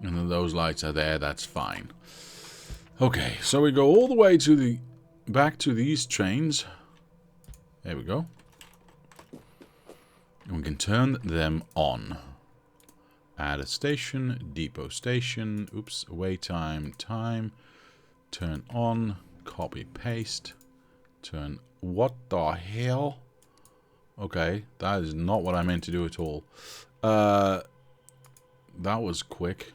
And then those lights are there, that's fine. Okay, so we go all the way to the... back to these trains. There we go. And we can turn them on. Add a station, depot station. Oops, wait time, time. Turn on, copy, paste. Turn... What the hell? Okay, that is not what I meant to do at all. That was quick.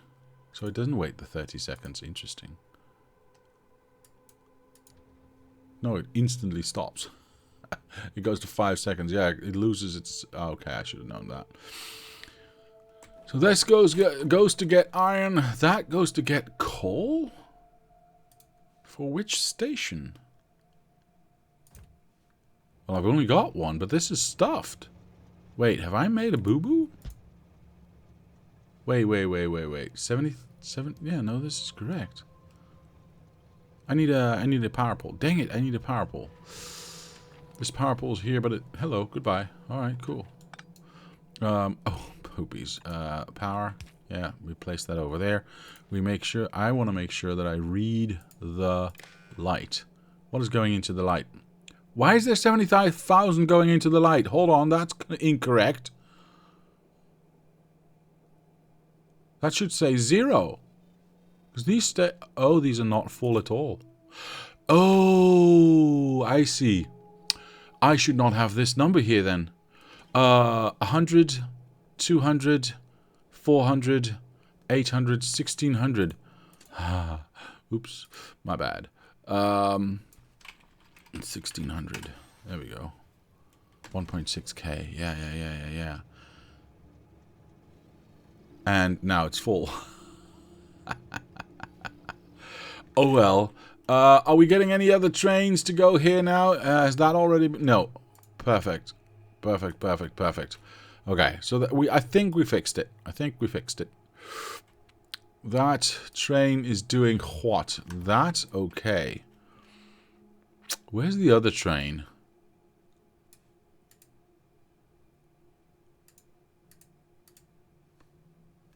So it doesn't wait the 30 seconds. Interesting. No, it instantly stops. It goes to 5 seconds. Yeah, it loses its... Okay, I should have known that. So this goes to get iron. That goes to get coal? For which station? Well, I've only got one, but this is stuffed. Wait, have I made a boo-boo? Wait. 77? Yeah, no, this is correct. I need a power pole. Dang it, I need a power pole. This power pole's here, but it... Hello, goodbye. Alright, cool. Oh, poopies. Power. Yeah, we place that over there. We make sure... I want to make sure that I read the light. What is going into the light? Why is there 75,000 going into the light? Hold on, that's incorrect. That should say 0. Because these oh, these are not full at all. Oh, I see. I should not have this number here then. 100, 200, 400, 800, 1600. Oops, my bad. 1600. There we go. 1.6k. Yeah. And now it's full. Oh well. Are we getting any other trains to go here now? Has that already been... No. Perfect. Okay, so I think we fixed it. That train is doing what? That? Okay. Where's the other train?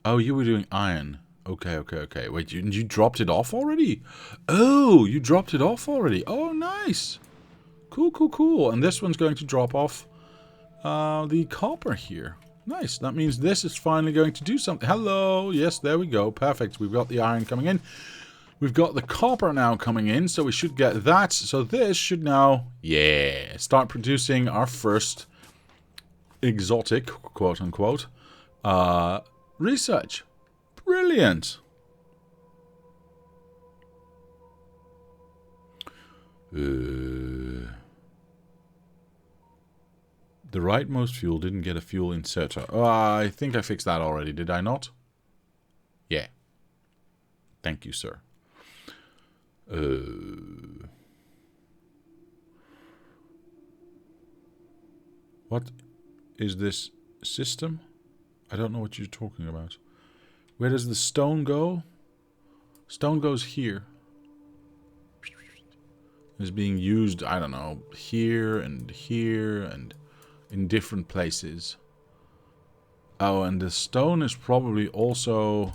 Oh, you were doing iron. Okay. Wait, you dropped it off already? Oh, you dropped it off already. Oh, nice. Cool. And this one's going to drop off the copper here. Nice. That means this is finally going to do something. Hello. Yes, there we go. Perfect. We've got the iron coming in. We've got the copper now coming in, so we should get that. So this should now, yeah, start producing our first exotic, quote-unquote, research. Brilliant. The rightmost fuel didn't get a fuel inserter. Oh, I think I fixed that already, did I not? Yeah. Thank you, sir. What is this system? I don't know what you're talking about. Where does the stone go? Stone goes here. It's being used, I don't know, here and in different places. Oh, and the stone is probably also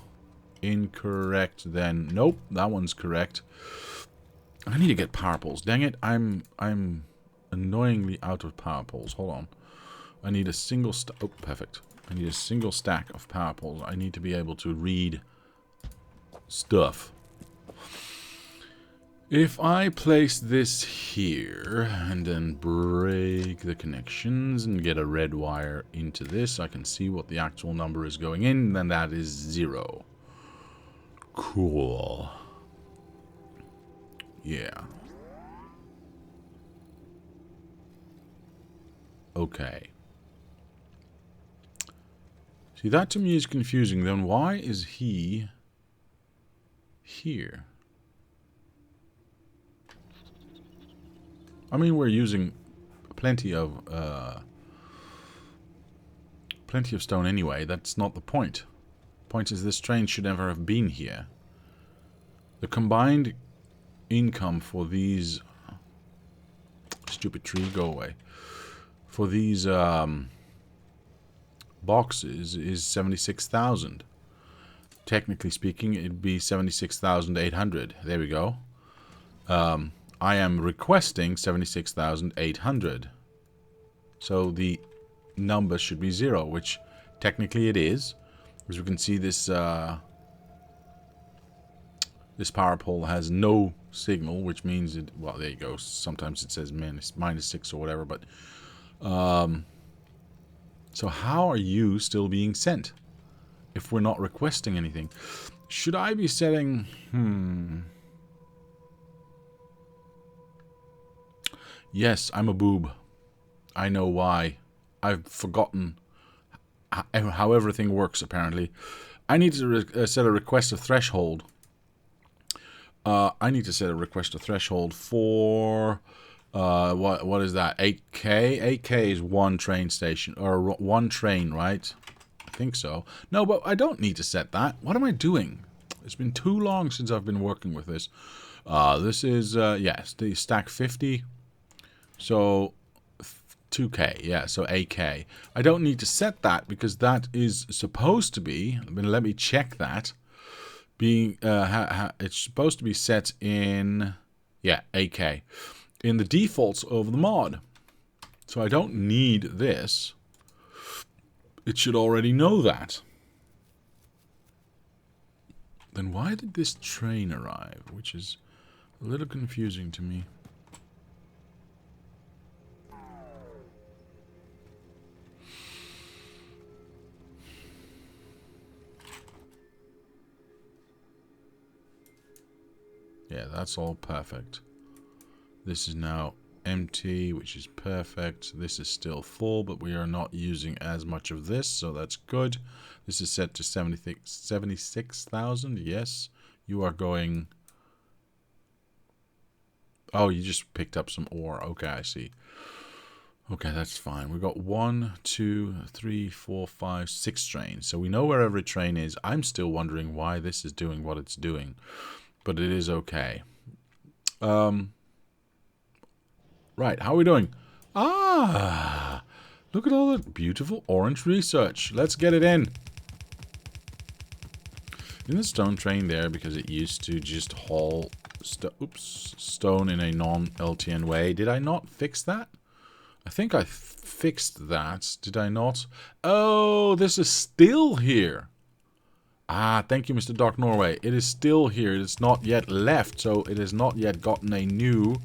incorrect then. Nope, that one's correct. I need to get power poles. Dang it, I'm annoyingly out of power poles. Hold on. I need a single stack. Oh, perfect. I need a single stack of power poles. I need to be able to read stuff. If I place this here and then break the connections and get a red wire into this, I can see what the actual number is going in, then that is 0. Cool. Yeah. Okay. See, that to me is confusing. Then why is he here? I mean, we're using plenty of stone anyway. That's not the point. The point is this train should never have been here. The combined income for these... Stupid tree, go away. For these boxes is 76,000. Technically speaking, it'd be 76,800. There we go. I am requesting 76,800. So the number should be 0, which technically it is. As we can see, this this power pole has no signal, which means it, well, there you go. Sometimes it says -6 or whatever, but so how are you still being sent if we're not requesting anything? Should I be setting Yes, I'm a boob. I know why. I've forgotten how everything works, apparently. I need to set a request a threshold. I need to set a request a threshold for... what is that? 8K? 8K is one train station. Or one train, right? I think so. No, but I don't need to set that. What am I doing? It's been too long since I've been working with this. This is, yes, the stack 50. So 2K, yeah, so 8K. I don't need to set that because that is supposed to be, let me check that, being, it's supposed to be set in, yeah, 8K, in the defaults of the mod. So I don't need this. It should already know that. Then why did this train arrive, which is a little confusing to me. Yeah, that's all perfect. This is now empty, which is perfect. This is still full, but we are not using as much of this, so that's good. This is set to 76,000. Yes, you are going... Oh, you just picked up some ore. Okay, I see. Okay, that's fine. We've got 1, 2, 3, 4, 5, 6 trains. So we know where every train is. I'm still wondering why this is doing what it's doing. But it is okay. Right, how are we doing? Ah! Look at all that beautiful orange research. Let's get it in. In the stone train there, because it used to just haul stone in a non-LTN way. Did I not fix that? I think I fixed that. Did I not? Oh, this is still here. Ah, thank you, Mr. Dark Norway. It is still here. It's not yet left, so it has not yet gotten a new...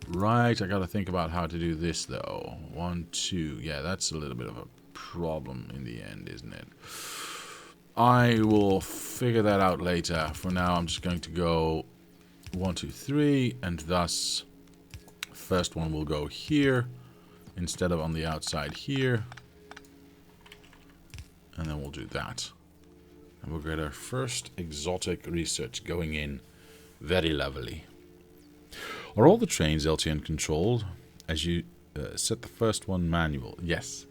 Right, I gotta think about how to do this, though. 1, 2. Yeah, that's a little bit of a problem in the end, isn't it? I will figure that out later. For now, I'm just going to go 1, 2, 3, and thus first one will go here instead of on the outside here. And then we'll do that. And we'll get our first exotic research going in. Very lovely. Are all the trains LTN controlled? As you set the first one manual. Yes.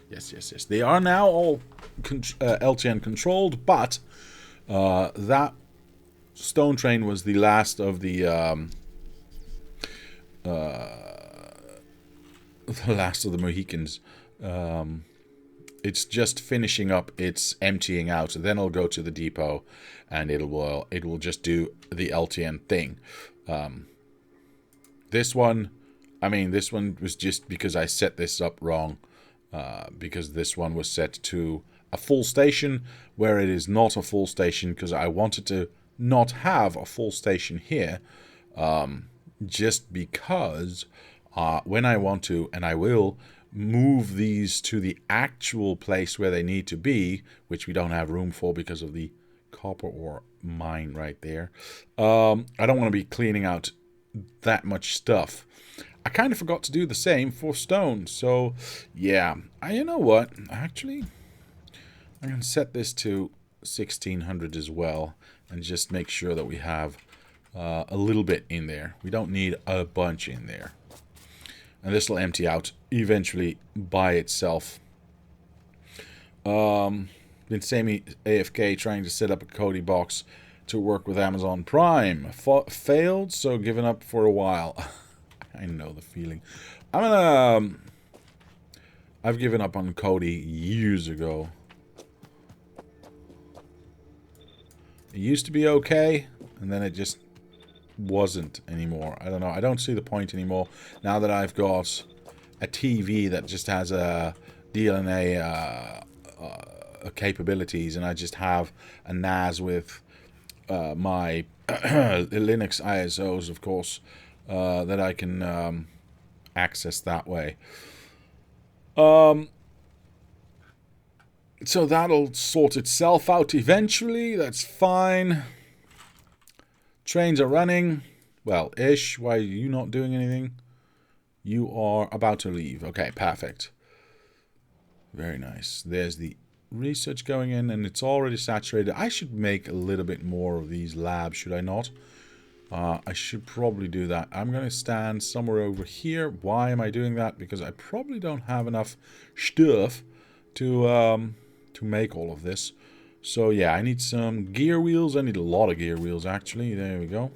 They are now all LTN controlled, but that stone train was the last of the Mohicans. It's just finishing up its emptying out. Then it'll go to the depot, and it will just do the LTN thing. This one was just because I set this up wrong. Because this one was set to a full station, where it is not a full station, because I wanted to not have a full station here. Just because when I want to, and I will, move these to the actual place where they need to be, which we don't have room for because of the copper ore mine right there. I don't want to be cleaning out that much stuff. I kind of forgot to do the same for stone, so yeah. You know what? Actually, I'm going to set this to 1600 as well, and just make sure that we have a little bit in there. We don't need a bunch in there. And this will empty out eventually by itself. Been semi-AFK trying to set up a Cody box to work with Amazon Prime. Failed, so given up for a while. I know the feeling. I've given up on Cody years ago. It used to be okay, and then it just wasn't anymore. I don't know. I don't see the point anymore now that I've got a TV that just has a DNA capabilities, and I just have a NAS with my Linux ISOs, of course, that I can access that way. So that'll sort itself out eventually. That's fine. Trains are running. Well, ish. Why are you not doing anything? You are about to leave. Okay, perfect. Very nice. There's the research going in, and it's already saturated. I should make a little bit more of these labs, should I not? I should probably do that. I'm going to stand somewhere over here. Why am I doing that? Because I probably don't have enough stuff to make all of this. So yeah, I need some gear wheels. I need a lot of gear wheels, actually. There we go.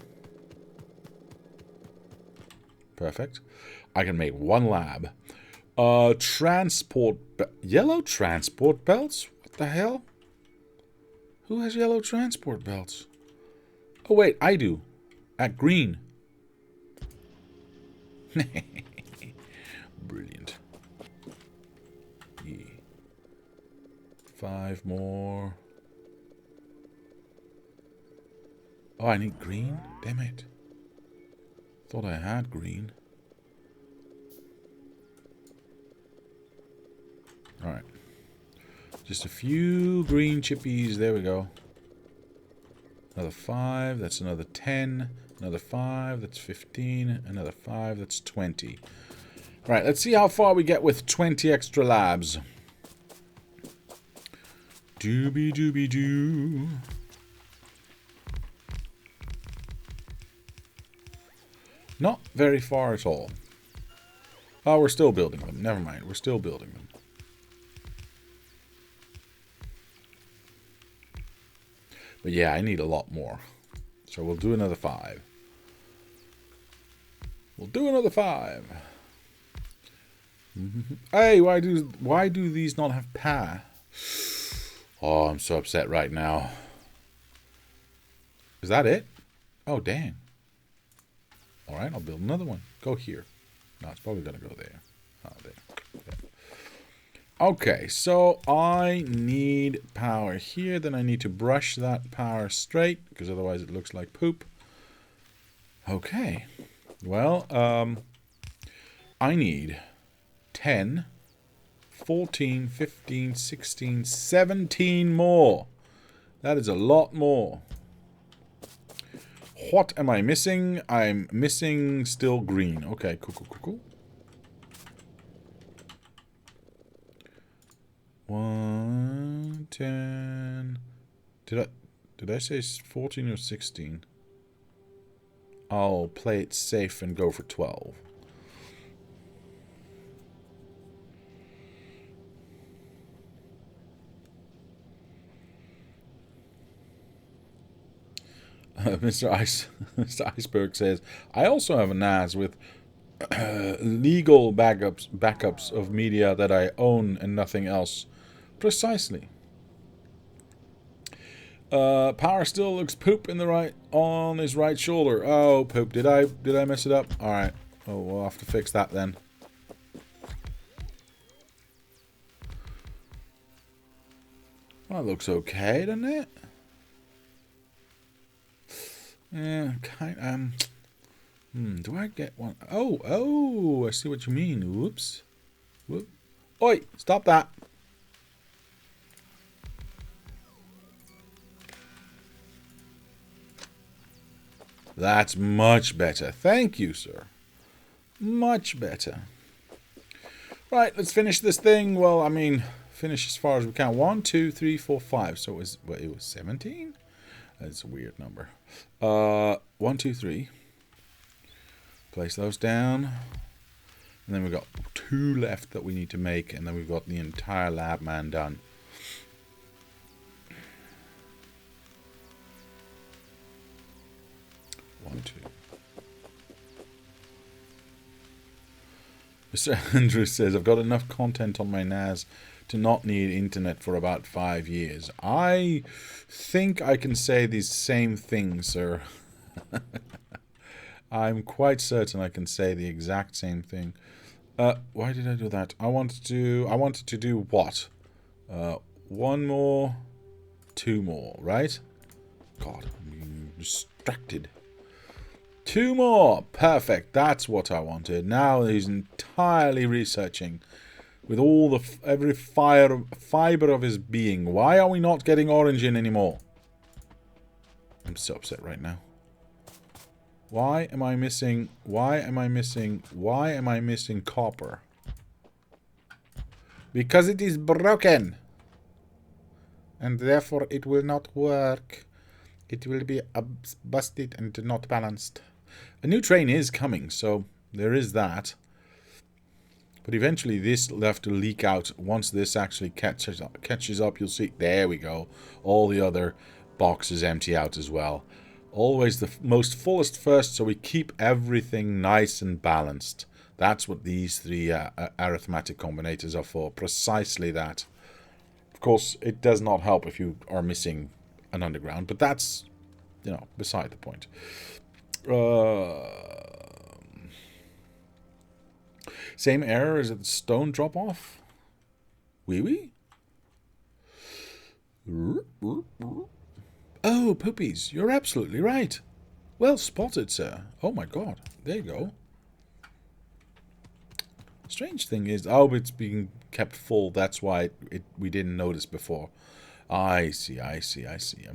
Perfect. I can make one lab. Yellow transport belts? What the hell? Who has yellow transport belts? Oh wait, I do. At green. Brilliant. Yeah. 5 more. Oh, I need green? Damn it. Thought I had green. Alright. Just a few green chippies. There we go. Another 5. That's another 10. Another 5. That's 15. Another 5. That's 20. Alright, let's see how far we get with 20 extra labs. Doobie doobie doo. Not very far at all. Oh, we're still building them. Never mind. We're still building them. But yeah, I need a lot more. So we'll do another 5. We'll do another 5. Hey, why do these not have power? Oh, I'm so upset right now. Is that it? Oh, dang. Alright, I'll build another one. Go here. No, it's probably going to go there. Oh, there. Okay, so I need power here. Then I need to brush that power straight, because otherwise it looks like poop. Okay. Well, I need 10, 14, 15, 16, 17 more. That is a lot more. What am I missing? I'm missing still green. Okay, cool. 1, 10. Did I say 14 or 16? I'll play it safe and go for 12. Mr. Iceberg says, I also have a NAS with legal backups of media that I own and nothing else. Precisely. Power still looks poop in the right on his right shoulder. Oh, poop. Did I mess it up? Alright. Oh, we'll have to fix that then. Well, that looks okay, doesn't it? Yeah, do I get one? Oh, I see what you mean. Whoops. Whoop. Oi, stop that. That's much better. Thank you, sir. Much better. Right, let's finish this thing. Well, I mean, finish as far as we can. 1, 2, 3, 4, 5. So it was 17? That's a weird number. 1, 2, 3. Place those down. And then we've got 2 left that we need to make. And then we've got the entire lab man done. Mr. Andrews says, I've got enough content on my NAS to not need internet for about 5 years. I think I can say these same things, sir. I'm quite certain I can say the exact same thing. Why did I do that? I wanted to do what? 1 more, 2 more, right? God, I'm distracted. 2 more. Perfect. That's what I wanted. Now he's entirely researching with all the every fiber of his being. Why are we not getting orange in anymore? I'm so upset right now. Why am I missing copper? Because it is broken. And therefore it will not work. It will be busted and not balanced. A new train is coming, so there is that. But eventually this will have to leak out. Once this actually catches up, you'll see. There we go. All the other boxes empty out as well. Always the most fullest first, so we keep everything nice and balanced. That's what these 3 arithmetic combinators are for. Precisely that. Of course, it does not help if you are missing an underground, but that's, beside the point. Same error as at the stone drop-off? Wee? Oh, poopies, you're absolutely right. Well spotted, sir. Oh my god, there you go. Strange thing is, it's being kept full. That's why we didn't notice before. I see. I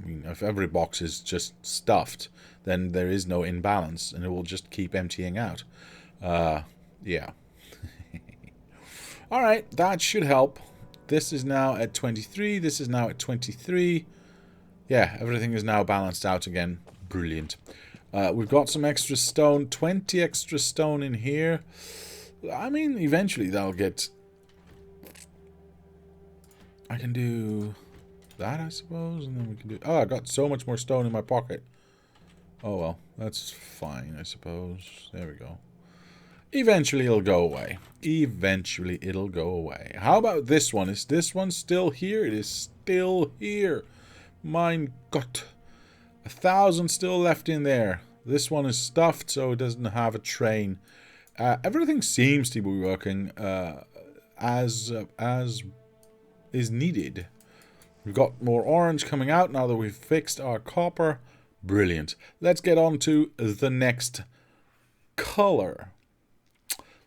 mean, if every box is just stuffed, then there is no imbalance, and it will just keep emptying out. Yeah. Alright, that should help. This is now at 23. This is now at 23. Yeah, everything is now balanced out again. Brilliant. We've got some extra stone. 20 extra stone in here. I mean, eventually that'll get... I can do... that, I suppose, and then we can do... Oh, I got so much more stone in my pocket. Oh, well, that's fine, I suppose. There we go. Eventually it'll go away. Eventually it'll go away. How about this one? Is this one still here? It is still here. Mein Gott. 1,000 still left in there. This one is stuffed, so it doesn't have a train. Everything seems to be working as is needed. We've got more orange coming out now that we've fixed our copper. Brilliant. Let's get on to the next color.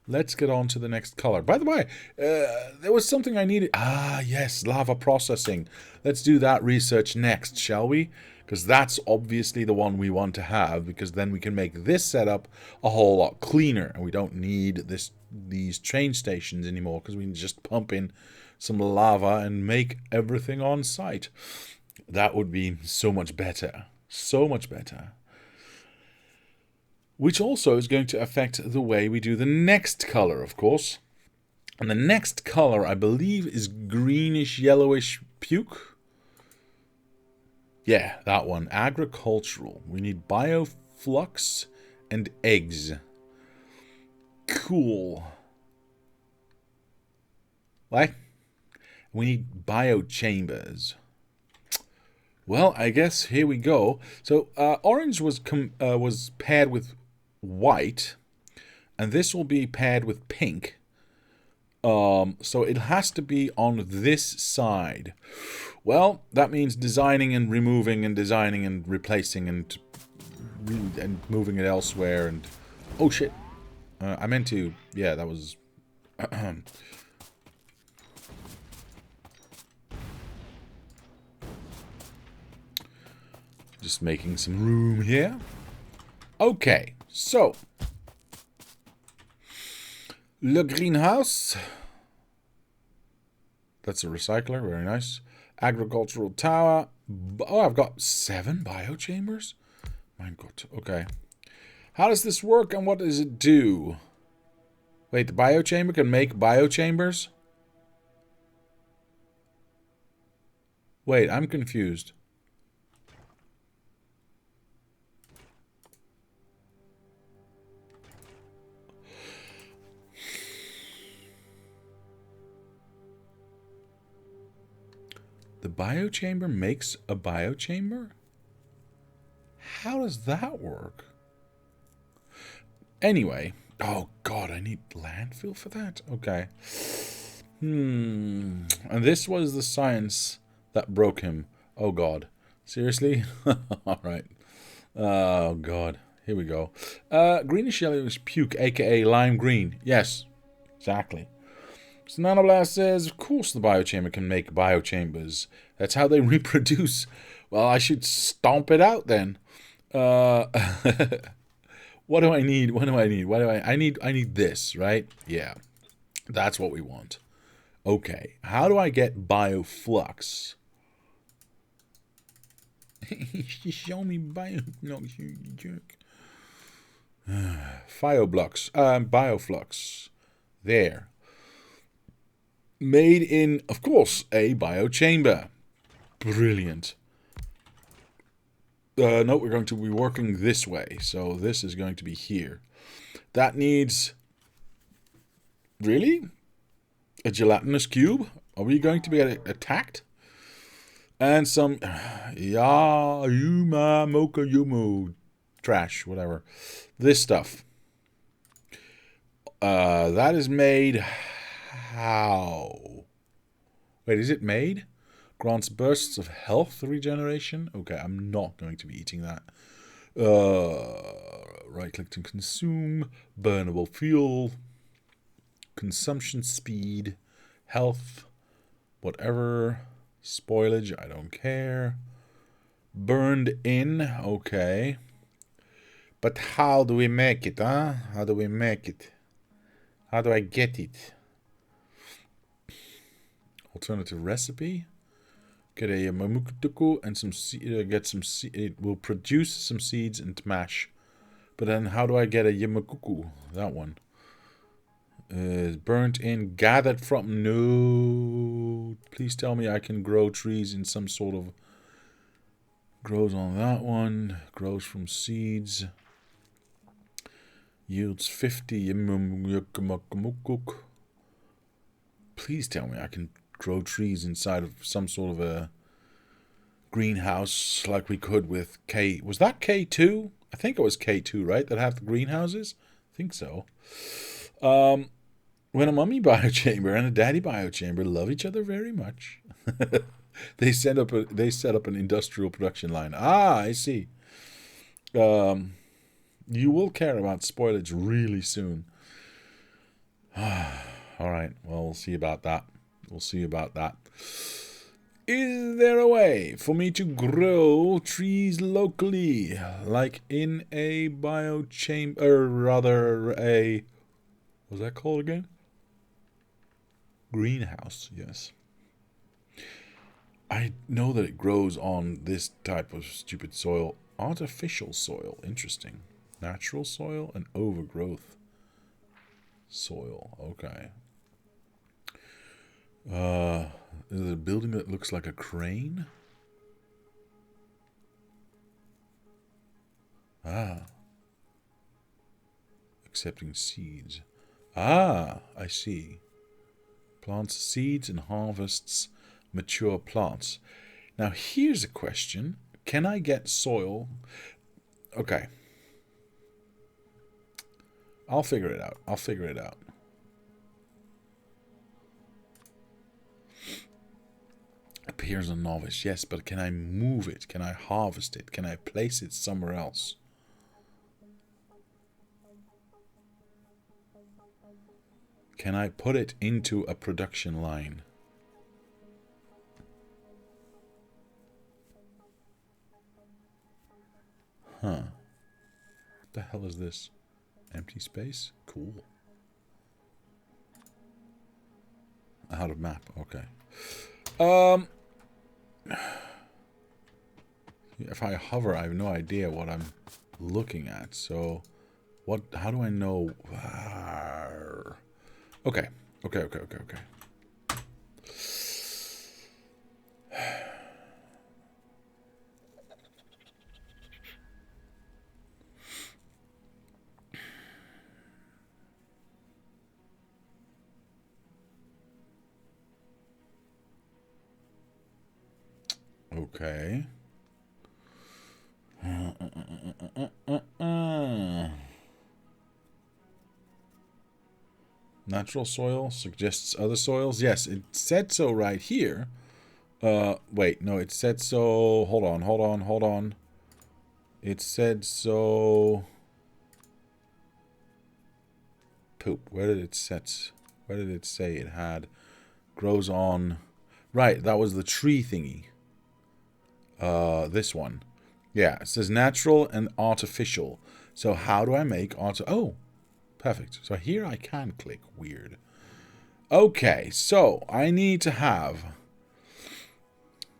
Let's get on to the next color. By the way, there was something I needed. Ah, yes, lava processing. Let's do that research next, shall we? Because that's obviously the one we want to have, because then we can make this setup a whole lot cleaner. And we don't need these train stations anymore, because we can just pump in some lava and make everything on site. That would be so much better. So much better. Which also is going to affect the way we do the next color, of course. And the next color, I believe, is greenish, yellowish puke. Yeah, that one. Agricultural. We need bioflux and eggs. Cool. What? We need biochambers. Well, I guess here we go. So orange was paired with white, and this will be paired with pink. So it has to be on this side. Well, that means designing and removing and designing and replacing and moving it elsewhere. And oh shit, I meant to. Yeah, that was. Just making some room here. Okay, so le greenhouse. That's a recycler, very nice. Agricultural tower. Oh, I've got 7 biochambers. My God, okay. How does this work and what does it do? Wait, the biochamber can make biochambers? Wait, I'm confused. The biochamber makes a biochamber? How does that work? Anyway. Oh, God, I need landfill for that? Okay. And this was the science that broke him. Oh, God. Seriously? Alright. Oh, God. Here we go. Greenish yellowish puke, a.k.a. lime green. Yes. Exactly. So Nanoblast says, of course the biochamber can make biochambers. That's how they reproduce. Well, I should stomp it out then. What do I need? What do I need? I need this, right? Yeah. That's what we want. Okay. How do I get bioflux? Show me bioflux, you jerk. Bioflux. There. Made in, of course, a biochamber. Brilliant. No, we're going to be working this way. So this is going to be here. That needs... Really? A gelatinous cube? Are we going to be attacked? And some... Yuma Mocha Yumu. Trash, whatever. This stuff. That is made... How? Wait, is it made? Grants bursts of health regeneration? Okay, I'm not going to be eating that. Right-click to consume. Burnable fuel. Consumption speed. Health. Whatever. Spoilage, I don't care. Burned in. Okay. But how do we make it, huh? How do we make it? How do I get it? Alternative recipe. Get a mamukutuku and some get some it will produce some seeds and mash. But then how do I get a yamakuku? That one. Burnt in, gathered from. No. Please tell me I can grow trees in some sort of. Grows on that one. Grows from seeds. Yields 50. Please tell me I can grow trees inside of some sort of a greenhouse like we could with K. Was that K2? I think it was K2, right? That have the greenhouses? I think so. When a mummy biochamber and a daddy biochamber love each other very much, they set up an industrial production line. Ah, I see. You will care about spoilage really soon. All right. Well, we'll see about that. We'll see about that. Is there a way for me to grow trees locally, like in a biochamber, or rather a, what's that called again? Greenhouse, yes. I know that it grows on this type of stupid soil. Artificial soil, interesting. Natural soil and overgrowth soil, okay. Is it a building that looks like a crane? Ah. Accepting seeds. Ah, I see. Plants seeds and harvests mature plants. Now here's a question. Can I get soil? Okay. I'll figure it out. I'll figure it out. Appears a novice. Yes, but can I move it? Can I harvest it? Can I place it somewhere else? Can I put it into a production line? Huh. What the hell is this? Empty space? Cool. Out of map. Okay. If I hover, I have no idea what I'm looking at. So, what? How do I know? Okay. Okay. Okay. Natural soil suggests other soils. Yes, it said so right here. Wait, no, it said so. Hold on. It said so. Poop. Where did it set? Where did it say it had? Grows on. Right, that was the tree thingy. This one. Yeah, it says natural and artificial. So how do I make oh, perfect. So here I can click. Weird. Okay, so I need to have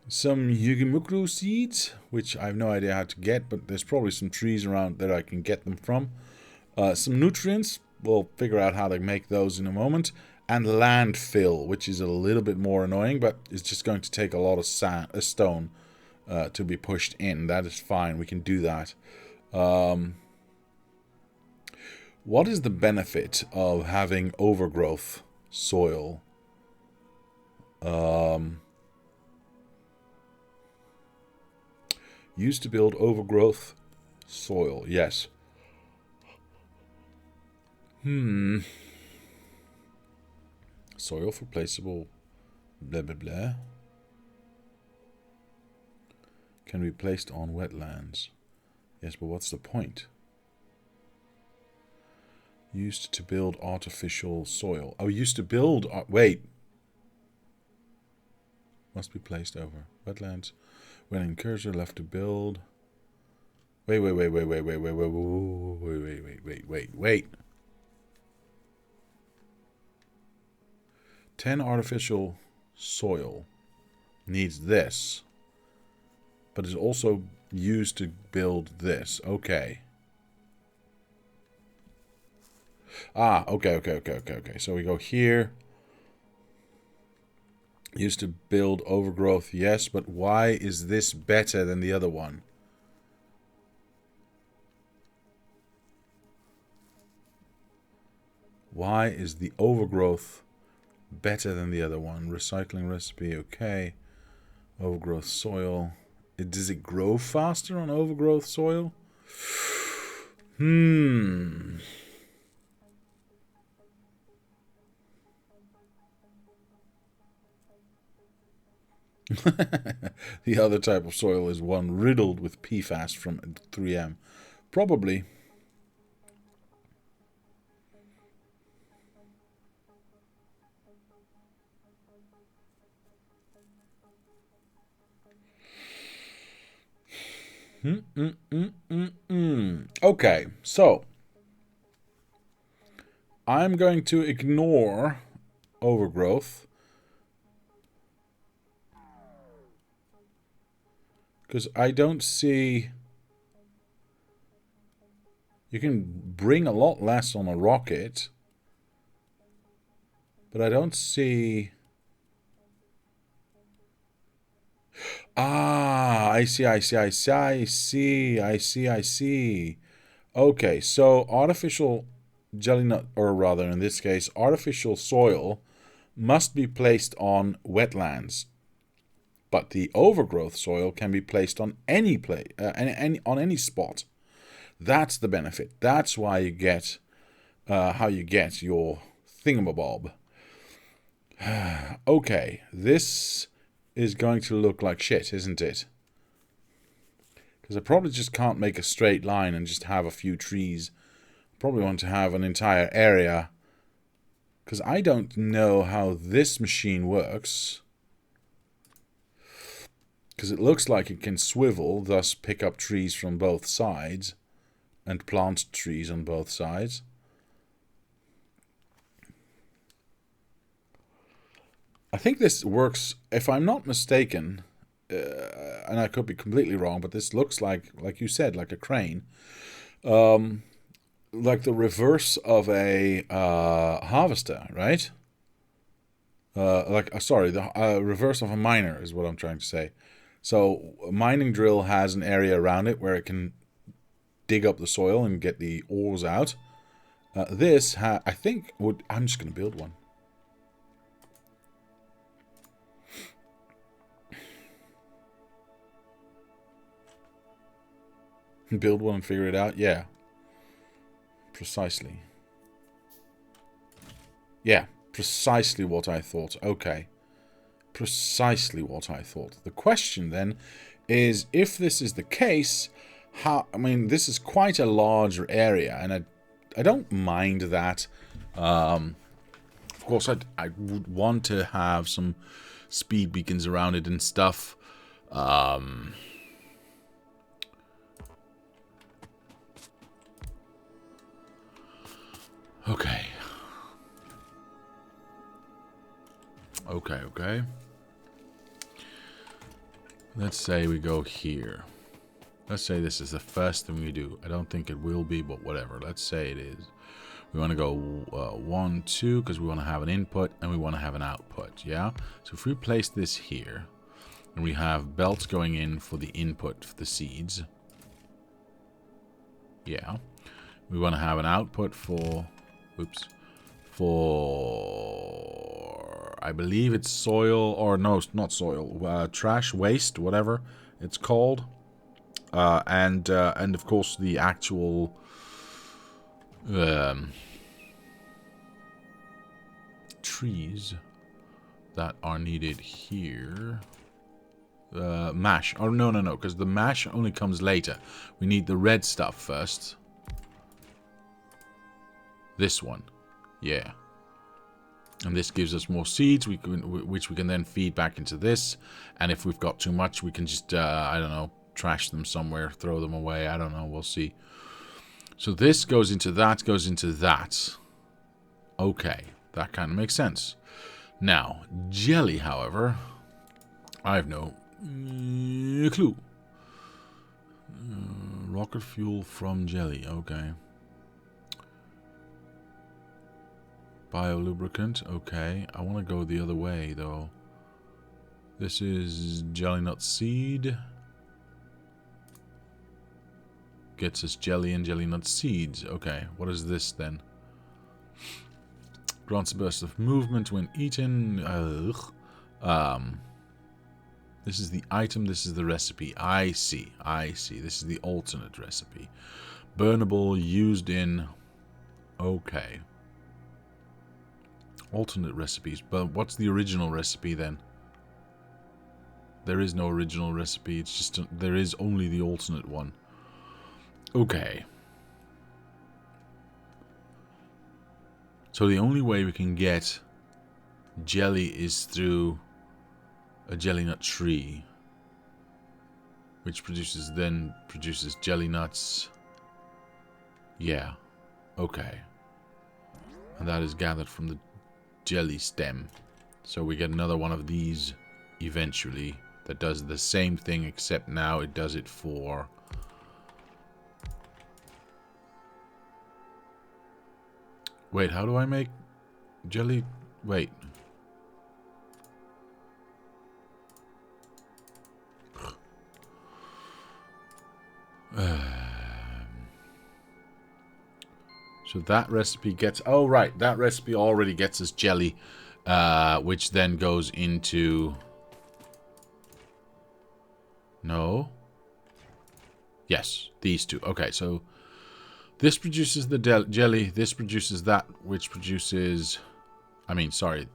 some Yugimukru seeds, which I have no idea how to get, but there's probably some trees around that I can get them from. Some nutrients. We'll figure out how to make those in a moment. And landfill, which is a little bit more annoying, but it's just going to take a lot of stone to be pushed in. That is fine. We can do that. What is the benefit of having overgrowth soil? Used to build overgrowth soil. Yes. Soil for placeable blah blah blah. Can be placed on wetlands. Yes, but what's the point? Used to build artificial soil. Oh, used to build... wait. Must be placed over. Wetlands. When in cursor left to build... Wait. 10 artificial soil needs this. But is also used to build this. Okay. Ah, okay. So we go here. Used to build overgrowth, yes, but why is this better than the other one? Why is the overgrowth better than the other one? Recycling recipe, okay. Overgrowth soil. Does it grow faster on overgrowth soil? The other type of soil is one riddled with PFAS from 3M. Probably. Okay, so I'm going to ignore overgrowth because I don't see... You can bring a lot less on a rocket, but I don't see... Ah, I see. Okay, so artificial jelly nut, or rather in this case, artificial soil must be placed on wetlands. But the overgrowth soil can be placed on any on any spot. That's the benefit. That's why you get how you get your thingamabob. Okay, this is going to look like shit, isn't it? Because I probably just can't make a straight line and just have a few trees. Probably want to have an entire area. Because I don't know how this machine works. Because it looks like it can swivel, thus pick up trees from both sides. And plant trees on both sides. I think this works, if I'm not mistaken, and I could be completely wrong, but this looks like you said, like a crane. Like the reverse of a harvester, right? The reverse of a miner is what I'm trying to say. So a mining drill has an area around it where it can dig up the soil and get the ores out. I think, I'm just going to build one. Build one and figure it out? Yeah. Precisely. Yeah, precisely what I thought. Okay. Precisely what I thought. The question then is, if this is the case, this is quite a large area, and I don't mind that. Of course, I would want to have some speed beacons around it and stuff. Okay. Let's say we go here. Let's say this is the first thing we do. I don't think it will be, but whatever. Let's say it is. We want to go 1, 2, because we want to have an input and we want to have an output, yeah? So if we place this here, and we have belts going in for the input for the seeds, yeah. We want to have an output for, I believe it's soil, or no, it's not soil, trash, waste, whatever it's called. And of course the actual trees that are needed here. Mash. Oh, no, because the mash only comes later. We need the red stuff first. This one. Yeah. And this gives us more seeds, which we can then feed back into this. And if we've got too much, we can just, I don't know, trash them somewhere, throw them away. I don't know, we'll see. So this goes into that, goes into that. Okay, that kind of makes sense. Now, jelly, however, I have no clue. Rocket fuel from jelly, okay. Biolubricant, okay. I want to go the other way, though. This is jelly nut seed. Gets us jelly and jelly nut seeds. Okay, what is this then? Grants a burst of movement when eaten. This is the item, this is the recipe. I see, I see. This is the alternate recipe. Burnable, used in... Okay. Alternate recipes. But what's the original recipe then? There is no original recipe. It's just... there is only the alternate one. Okay. So the only way we can get jelly is through a jelly nut tree, which then produces jelly nuts. Yeah. Okay. And that is gathered from the jelly stem. So we get another one of these eventually that does the same thing, except now it does it for... Wait, how do I make jelly? Wait. So that recipe gets... Oh, right. That recipe already gets us jelly, which then goes into... No. Yes, these two. Okay, so this produces the jelly. This produces that, which produces... I mean, sorry.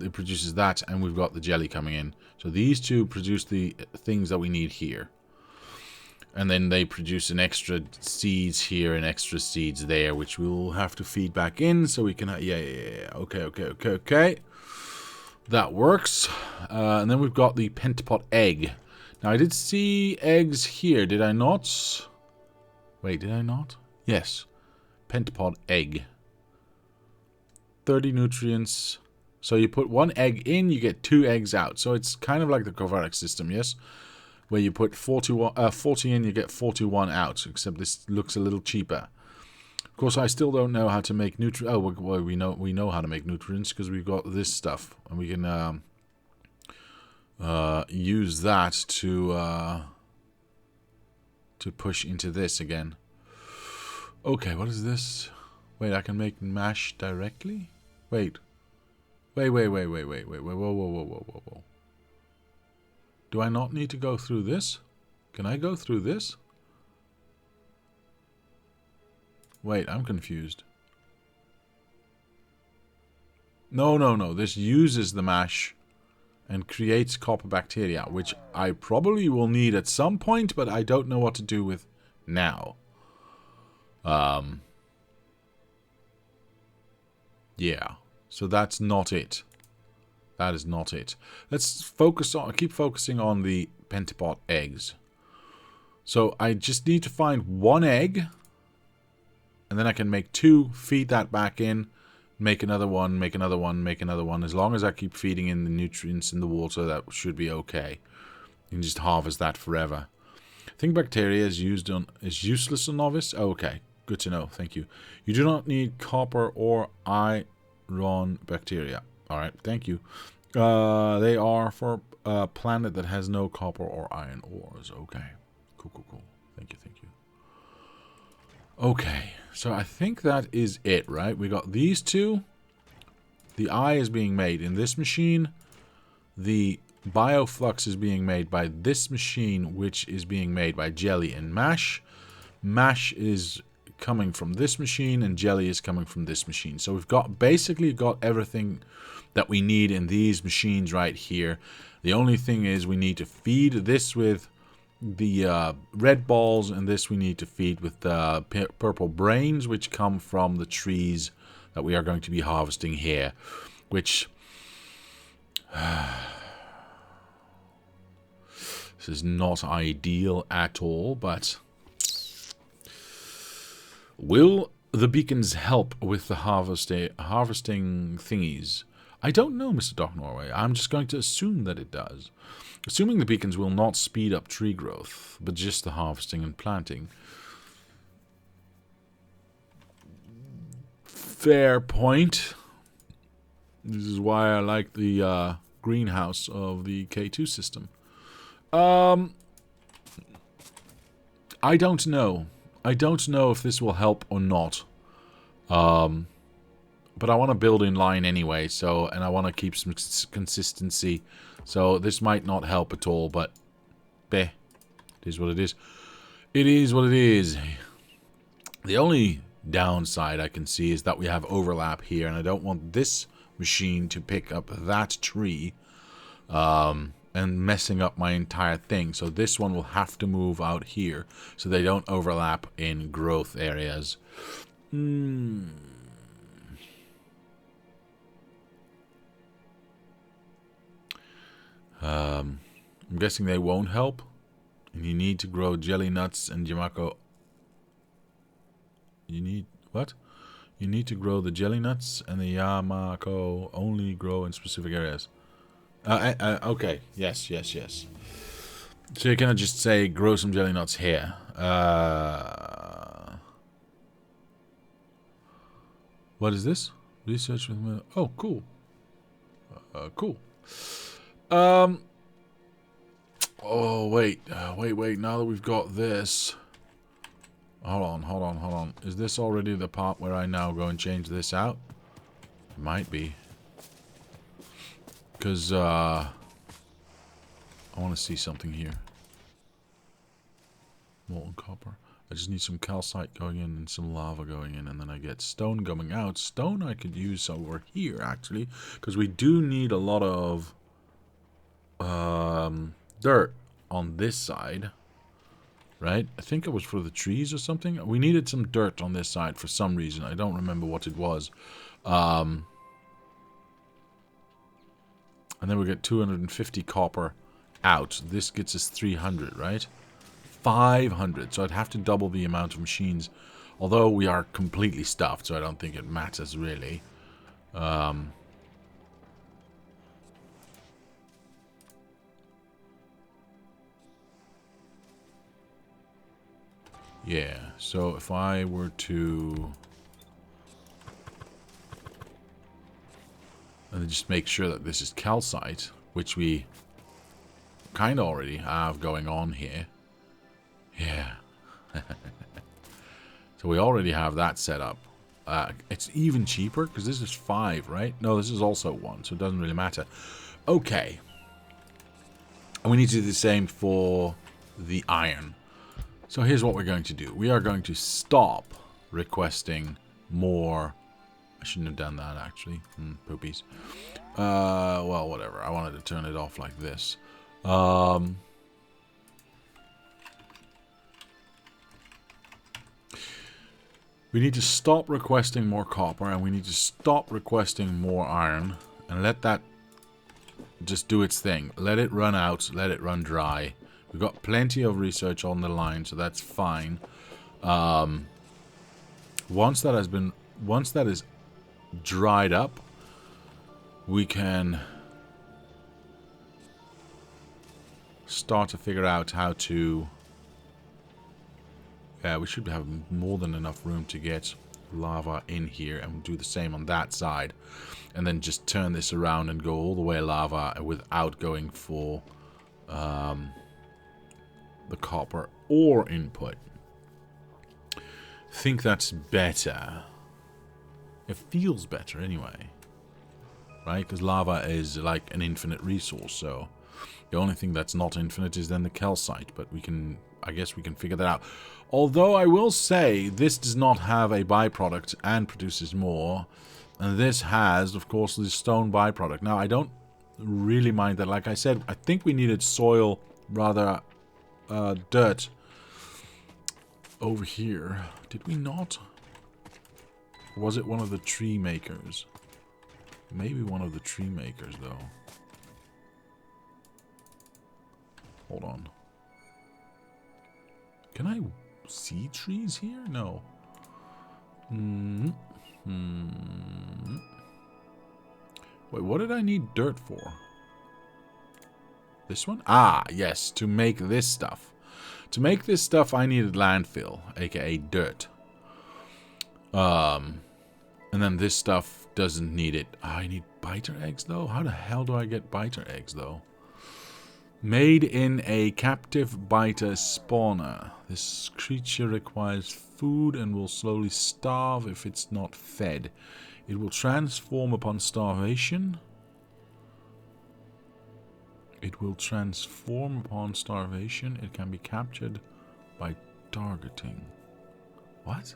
It produces that, and we've got the jelly coming in. So these two produce the things that we need here. And then they produce an extra seeds here and extra seeds there, which we'll have to feed back in so we can... Yeah. Okay. That works. And then we've got the pentapot egg. Now, I did see eggs here, did I not? Wait, did I not? Yes. Pentapot egg. 30 nutrients. So you put one egg in, you get 2 eggs out. So it's kind of like the Kovarex system, yes? Where you put 40 in, you get 41 out. Except this looks a little cheaper. Of course, I still don't know how to make nutrients. Oh, well, we know how to make nutrients because we've got this stuff, and we can use that to push into this again. Okay, what is this? Wait, I can make mash directly. Wait. Whoa. Do I not need to go through this? Can I go through this? Wait, I'm confused. No. This uses the mash and creates copper bacteria, which I probably will need at some point, but I don't know what to do with now. Yeah. So that's not it. That is not it. Let's keep focusing on the pentapot eggs. So I just need to find 1 egg, and then I can make 2, feed that back in, make another one, make another one, make another one. As long as I keep feeding in the nutrients in the water, that should be okay. You can just harvest that forever. I think bacteria is useless on novice. Oh, okay, good to know. Thank you. You do not need copper or iron bacteria. All right, thank you. They are for a planet that has no copper or iron ores. Okay, cool. Thank you. Okay, so I think that is it, right? We got these two. The eye is being made in this machine. The bioflux is being made by this machine, which is being made by jelly and mash. Mash is coming from this machine, and jelly is coming from this machine. So we've basically got everything that we need in these machines right here. The only thing is we need to feed this with the red balls, and this we need to feed with the purple brains, which come from the trees that we are going to be harvesting here, which this is not ideal at all, but will the beacons help with the harvesting thingies? I don't know, Mr. Doc Norway. I'm just going to assume that it does. Assuming the beacons will not speed up tree growth, but just the harvesting and planting. Fair point. This is why I like the greenhouse of the K2 system. I don't know. I don't know if this will help or not. But But I want to build in line anyway, so, and I want to keep some consistency. So this might not help at all, but it is what it is. It is what it is. The only downside I can see is that we have overlap here, and I don't want this machine to pick up that tree and messing up my entire thing. So this one will have to move out here so they don't overlap in growth areas. I'm guessing they won't help. And you need to grow jelly nuts and Yamako. You need what? You need to grow the jelly nuts and the Yamako only grow in specific areas. Okay. Yes. So you cannot just say grow some jelly nuts here. What is this? Research with... Oh, cool. Cool. Oh, wait. Wait. Now that we've got this... Hold on. Is this already the part where I now go and change this out? It might be. Because, I want to see something here. Molten copper. I just need some calcite going in and some lava going in, and then I get stone coming out. Stone I could use over here, actually, because we do need a lot of dirt on this side, right? I think it was for the trees or something. We needed some dirt on this side for some reason. I don't remember what it was. And then we get 250 copper out. This gets us 300, right? 500. So I'd have to double the amount of machines. Although we are completely stuffed, so I don't think it matters really. Yeah, so if I were to... And just make sure that this is calcite, which we kind of already have going on here. Yeah. So we already have that set up. It's even cheaper, because this is 5, right? No, this is also 1, so it doesn't really matter. Okay. And we need to do the same for the iron. So here's what we're going to do. We are going to stop requesting more... I shouldn't have done that, actually. Poopies. Well, whatever. I wanted to turn it off like this. We need to stop requesting more copper, and we need to stop requesting more iron, and let that just do its thing. Let it run out. Let it run dry. We've got plenty of research on the line, so that's fine. Once that is dried up, we can start to figure out how to... Yeah, we should have more than enough room to get lava in here, and we'll do the same on that side. And then just turn this around and go all the way lava without going for the copper ore input. Think that's better. It feels better anyway, right? Because lava is like an infinite resource, so the only thing that's not infinite is then the calcite, but we can, I guess we can figure that out. Although I will say this does not have a byproduct and produces more, and this has, of course, the stone byproduct. Now, I don't really mind that. Like I said, I think we needed soil, rather dirt over here. Did we not? Or was it one of the tree makers? Maybe one of the tree makers, though. Hold on. Can I see trees here? No. Wait, what did I need dirt for? This one? Ah, yes, to make this stuff. To make this stuff, I needed landfill, aka dirt. And then this stuff doesn't need it. Oh, I need biter eggs, though? How the hell do I get biter eggs, though? Made in a captive biter spawner. This creature requires food and will slowly starve if it's not fed. It will transform upon starvation. It will transform upon starvation. It can be captured by targeting. What?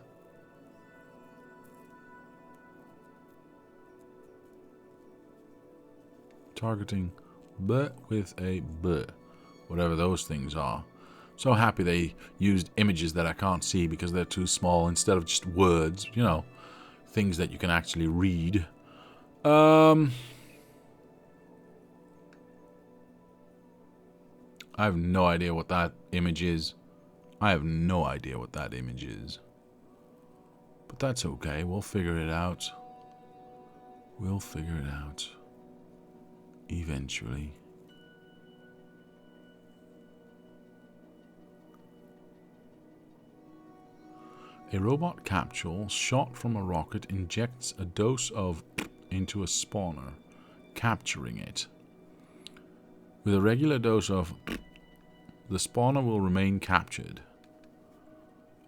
Targeting B with a B. Whatever those things are. So happy they used images that I can't see because they're too small instead of just words, you know, things that you can actually read. I have no idea what that image is. I have no idea what that image is. But that's okay. We'll figure it out. We'll figure it out. Eventually. A robot capsule shot from a rocket injects a dose of into a spawner, capturing it. With a regular dose of the spawner will remain captured.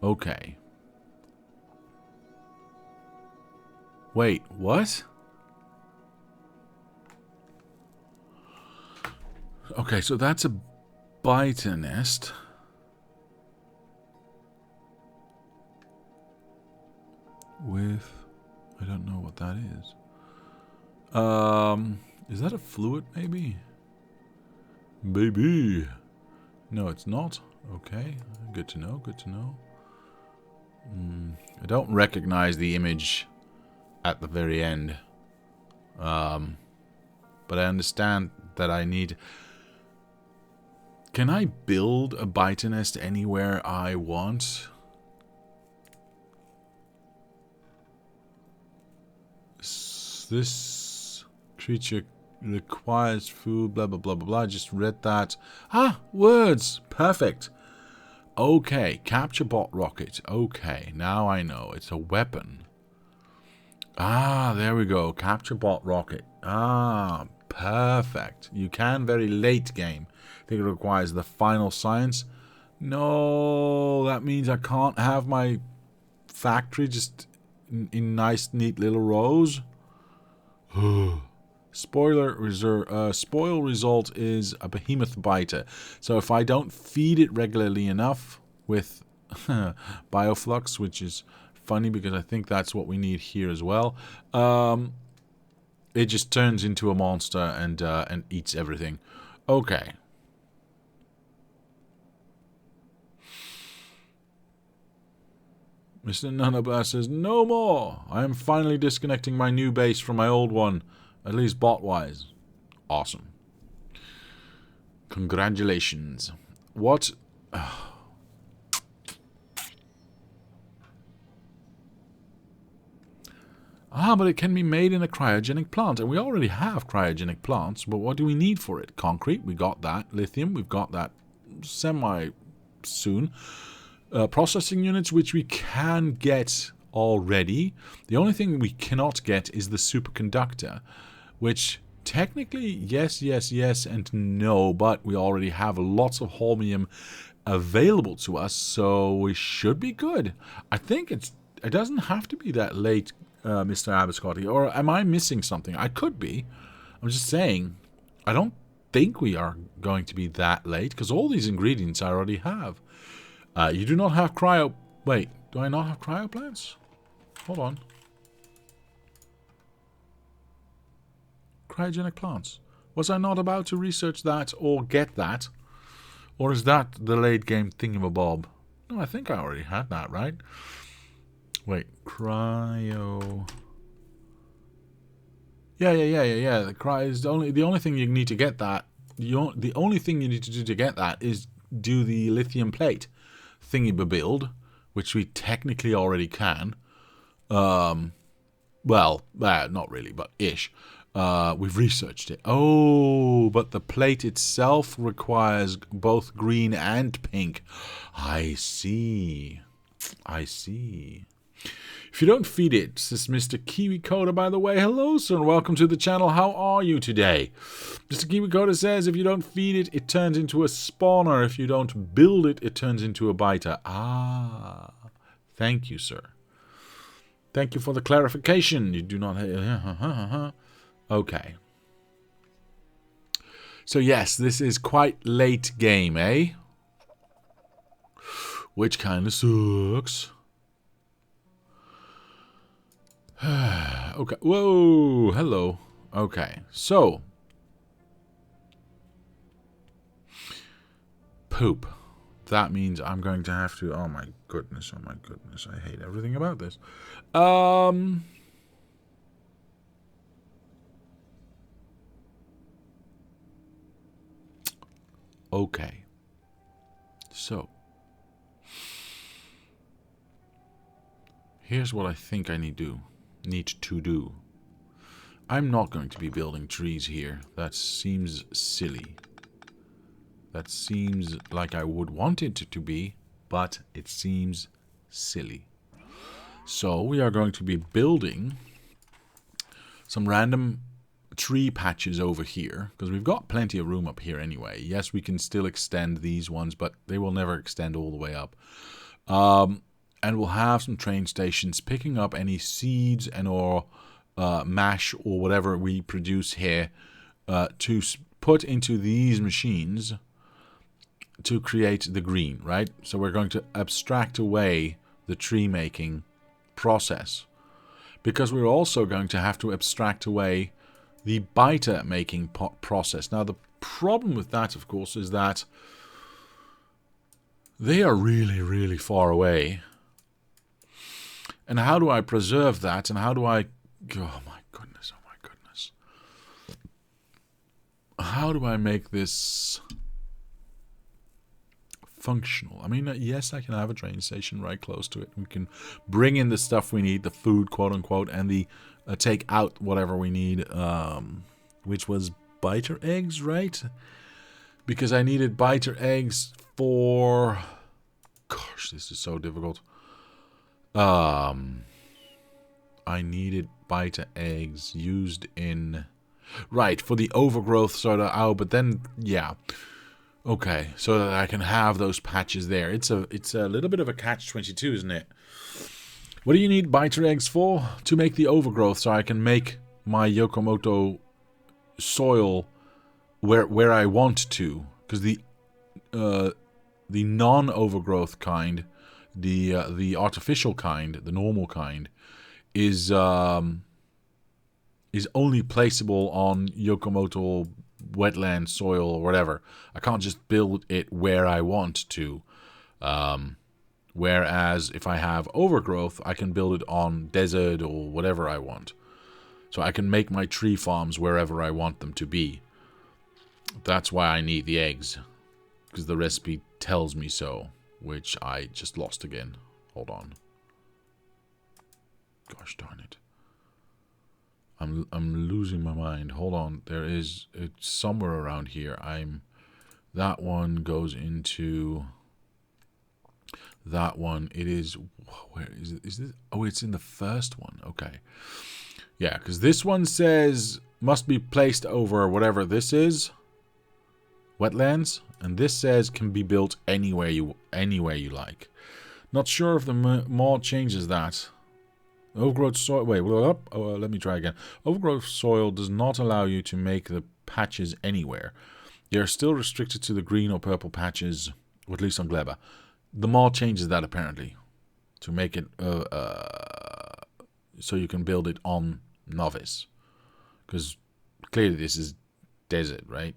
Okay. Wait, what? Okay, so that's a biter nest. With, I don't know what that is that a fluid maybe? Baby. No, it's not. Okay, good to know, good to know. I don't recognize the image at the very end. But I understand that I need... Can I build a biter nest anywhere I want? This creature requires food, blah, blah, blah, blah, blah. I just read that. Ah, words. Perfect. Okay, capture bot rocket. Okay, now I know. It's a weapon. Ah, there we go. Capture bot rocket. Ah, perfect. You can very late game. I think it requires the final science. No, that means I can't have my factory just in nice, neat little rows. Spoil result is a behemoth biter. So if I don't feed it regularly enough with bioflux, which is funny because I think that's what we need here as well, it just turns into a monster and eats everything. Okay. Mr. Nanoblast says, no more! I am finally disconnecting my new base from my old one, at least bot-wise. Awesome. Congratulations. What? Ah, but it can be made in a cryogenic plant, and we already have cryogenic plants, but what do we need for it? Concrete, we got that. Lithium, we've got that semi-soon. Processing units, which we can get already. The only thing we cannot get is the superconductor, which technically, yes, and no, but we already have lots of holmium available to us, so we should be good. I think it doesn't have to be that late, Mr. Abiscotti, or am I missing something? I could be. I'm just saying, I don't think we are going to be that late, because all these ingredients I already have. You do not have cryo... Wait, do I not have cryo plants? Hold on. Cryogenic plants. Was I not about to research that or get that? Or is that the late game thingamabob? No, I think I already had that, right? Wait, cryo... Yeah. The cryo is the only thing you need to get that. The only thing you need to do to get that is do the lithium plate thingy-build, which we technically already can. Well, not really, but ish. We've researched it. Oh, but the plate itself requires both green and pink. I see. If you don't feed it, this is Mr. Kiwi Coda, by the way. Hello, sir, and welcome to the channel. How are you today? Mr. Kiwi Coda says if you don't feed it, it turns into a spawner. If you don't build it, it turns into a biter. Ah, thank you, sir. Thank you for the clarification. You do not... Okay. So yes, this is quite late game, eh? Which kind of sucks. Okay. Whoa. Hello. Okay. So. Poop. That means I'm going to have to... Oh my goodness. Oh my goodness. I hate everything about this. Okay. So. Here's what I think I need to do. I'm not going to be building trees here. That seems silly. That seems like I would want it to be, but it seems silly. So we are going to be building some random tree patches over here, because we've got plenty of room up here anyway. Yes, we can still extend these ones, but they will never extend all the way up. And we'll have some train stations picking up any seeds and or mash or whatever we produce here to put into these machines to create the green, right? So we're going to abstract away the tree making process, because we're also going to have to abstract away the biter making process. Now the problem with that, of course, is that they are really, really far away. And how do I preserve that? And how do I... Oh my goodness, oh my goodness. How do I make this functional? I mean, yes, I can have a train station right close to it. We can bring in the stuff we need, the food, quote unquote, and the take out whatever we need, which was biter eggs, right? Because I needed biter eggs for... Gosh, this is so difficult. I needed biter eggs used in... Right, for the overgrowth sort of... Oh, but then, yeah. Okay, so that I can have those patches there. It's a little bit of a catch-22, isn't it? What do you need biter eggs for? To make the overgrowth, so I can make my Yokomoto soil where I want to. Because the non-overgrowth kind... The artificial kind, the normal kind, is only placeable on Yokomoto wetland soil or whatever. I can't just build it where I want to. Whereas if I have overgrowth, I can build it on desert or whatever I want. So I can make my tree farms wherever I want them to be. That's why I need the eggs, because the recipe tells me so. Which I just lost again. Hold on. Gosh darn it. I'm losing my mind. Hold on. It's somewhere around here. That one goes into that one. It is... Where is it? Is this? Oh, it's in the first one. Okay. Yeah, because this one says must be placed over whatever this is. Wetlands. And this says can be built anywhere you like. Not sure if the mod changes that. Overgrowth soil... Wait, let me try again. Overgrowth soil does not allow you to make the patches anywhere. They are still restricted to the green or purple patches, or at least on Gleba. The mod changes that apparently to make it so you can build it on Novice. Because clearly this is desert, right?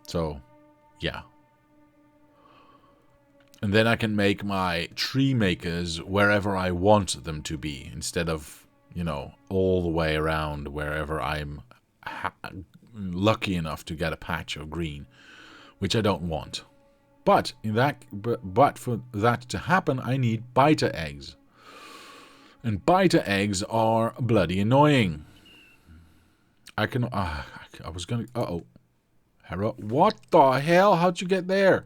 So, yeah. And then I can make my tree makers wherever I want them to be, instead of, you know, all the way around wherever I'm lucky enough to get a patch of green, which I don't want. But for that to happen, I need biter eggs. And biter eggs are bloody annoying. I can... I was gonna... Uh-oh. What the hell? How'd you get there?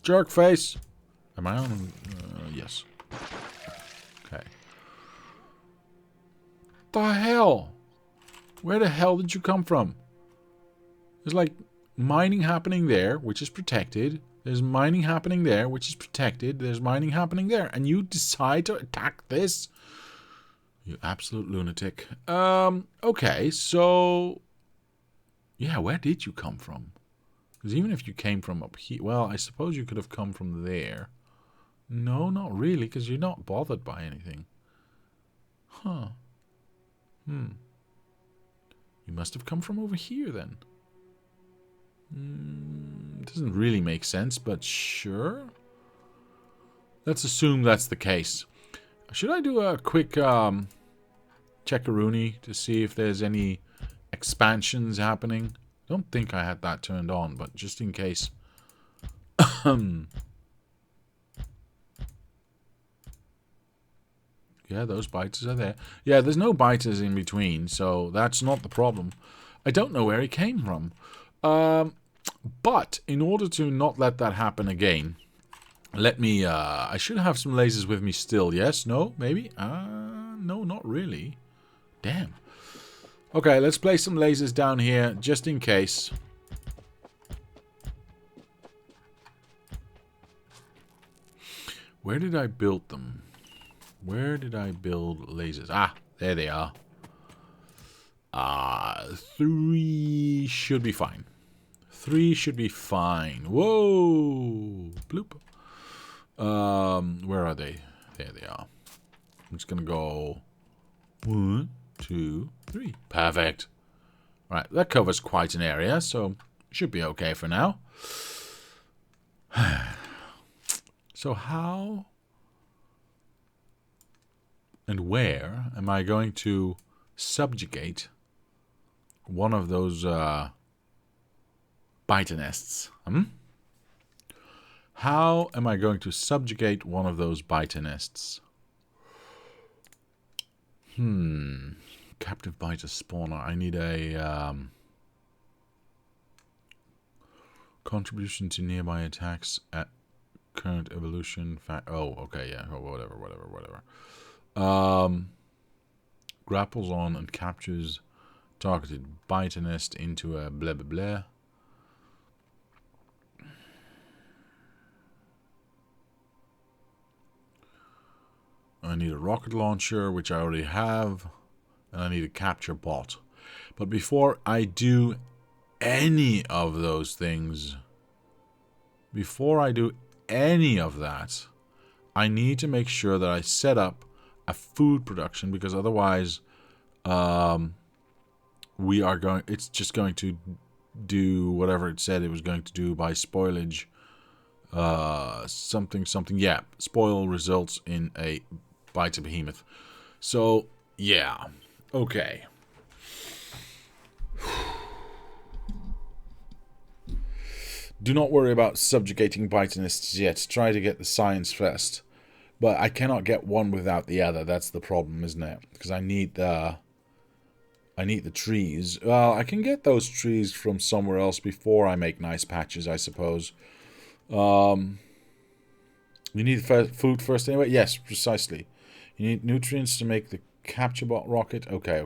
Jerk face. Am I on? Yes. Okay. The hell? Where the hell did you come from? There's like mining happening there, which is protected. There's mining happening there, which is protected. There's mining happening there. And you decide to attack this? You absolute lunatic. Okay, so... Yeah, where did you come from? Because even if you came from up here... Well, I suppose you could have come from there. No, not really, because you're not bothered by anything. Huh. You must have come from over here, then. Doesn't really make sense, but sure. Let's assume that's the case. Should I do a quick checkaroonie to see if there's any expansions happening? I don't think I had that turned on, but just in case. Yeah, those biters are there. Yeah, there's no biters in between, so that's not the problem. I don't know where he came from. But in order to not let that happen again, let me, I should have some lasers with me still. Yes? No? Maybe? No, not really. Damn. Okay, let's place some lasers down here, just in case. Where did I build them? Where did I build lasers? Ah, there they are. 3 should be fine. 3 should be fine. Whoa! Bloop. Where are they? There they are. I'm just gonna go 1, 2, 3. Perfect. Right, that covers quite an area, so should be okay for now. So how and where am I going to subjugate one of those biter nests? How am I going to subjugate one of those biter nests? Captive biter spawner. I need a contribution to nearby attacks at current evolution. Oh, okay, yeah. Oh, whatever. Grapples on and captures targeted biter nest into a blah blah blah. I need a rocket launcher, which I already have, and I need a capture bot. But before I do any of those things, before I do any of that, I need to make sure that I set up a food production, because otherwise we are going, it's just going to do whatever it said it was going to do by spoilage. Something, yeah, spoil results in a biter behemoth. So yeah, okay. Do not worry about subjugating biter nests yet. Try to get the science first. But I cannot get one without the other. That's the problem, isn't it? Because I need the trees. Well, I can get those trees from somewhere else before I make nice patches, I suppose. You need food first anyway? Yes, precisely. You need nutrients to make the capture bot rocket. Okay.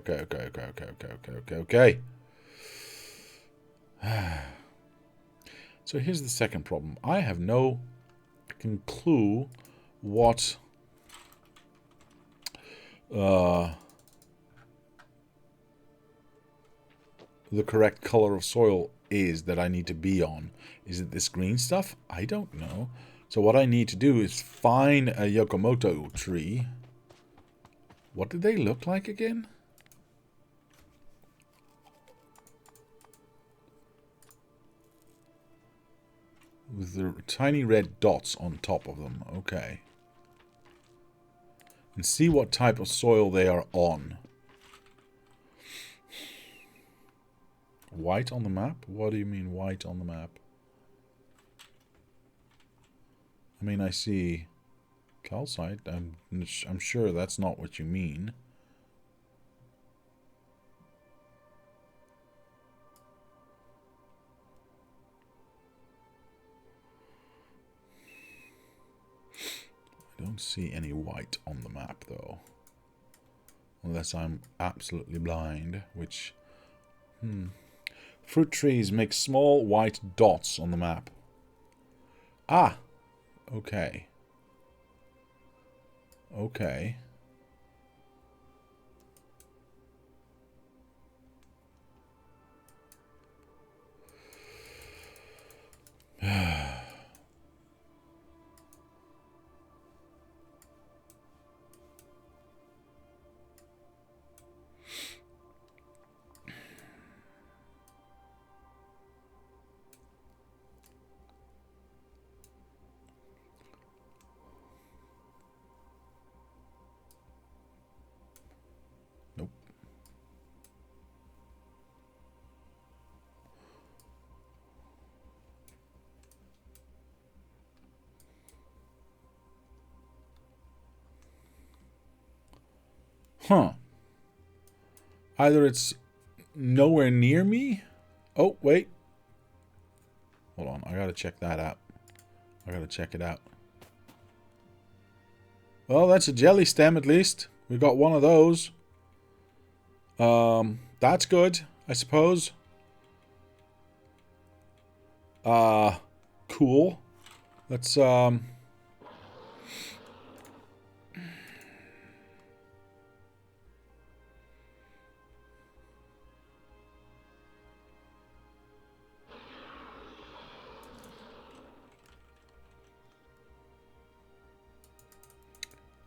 So here's the second problem. I have no clue what the correct color of soil is that I need to be on. Is it this green stuff? I don't know. So what I need to do is find a Yokomoto tree. What did they look like again? With the tiny red dots on top of them. Okay. And see what type of soil they are on. White on the map? What do you mean white on the map? I mean, I see calcite. I'm sure that's not what you mean. I don't see any white on the map, though. Unless I'm absolutely blind, which... Fruit trees make small white dots on the map. Ah. Okay. Okay. Nope. Huh. Either it's nowhere near me. Oh, wait. Hold on. I gotta check that out. I gotta check it out. Well, that's a jelly stem at least. We got one of those. That's good, I suppose. Cool. Let's,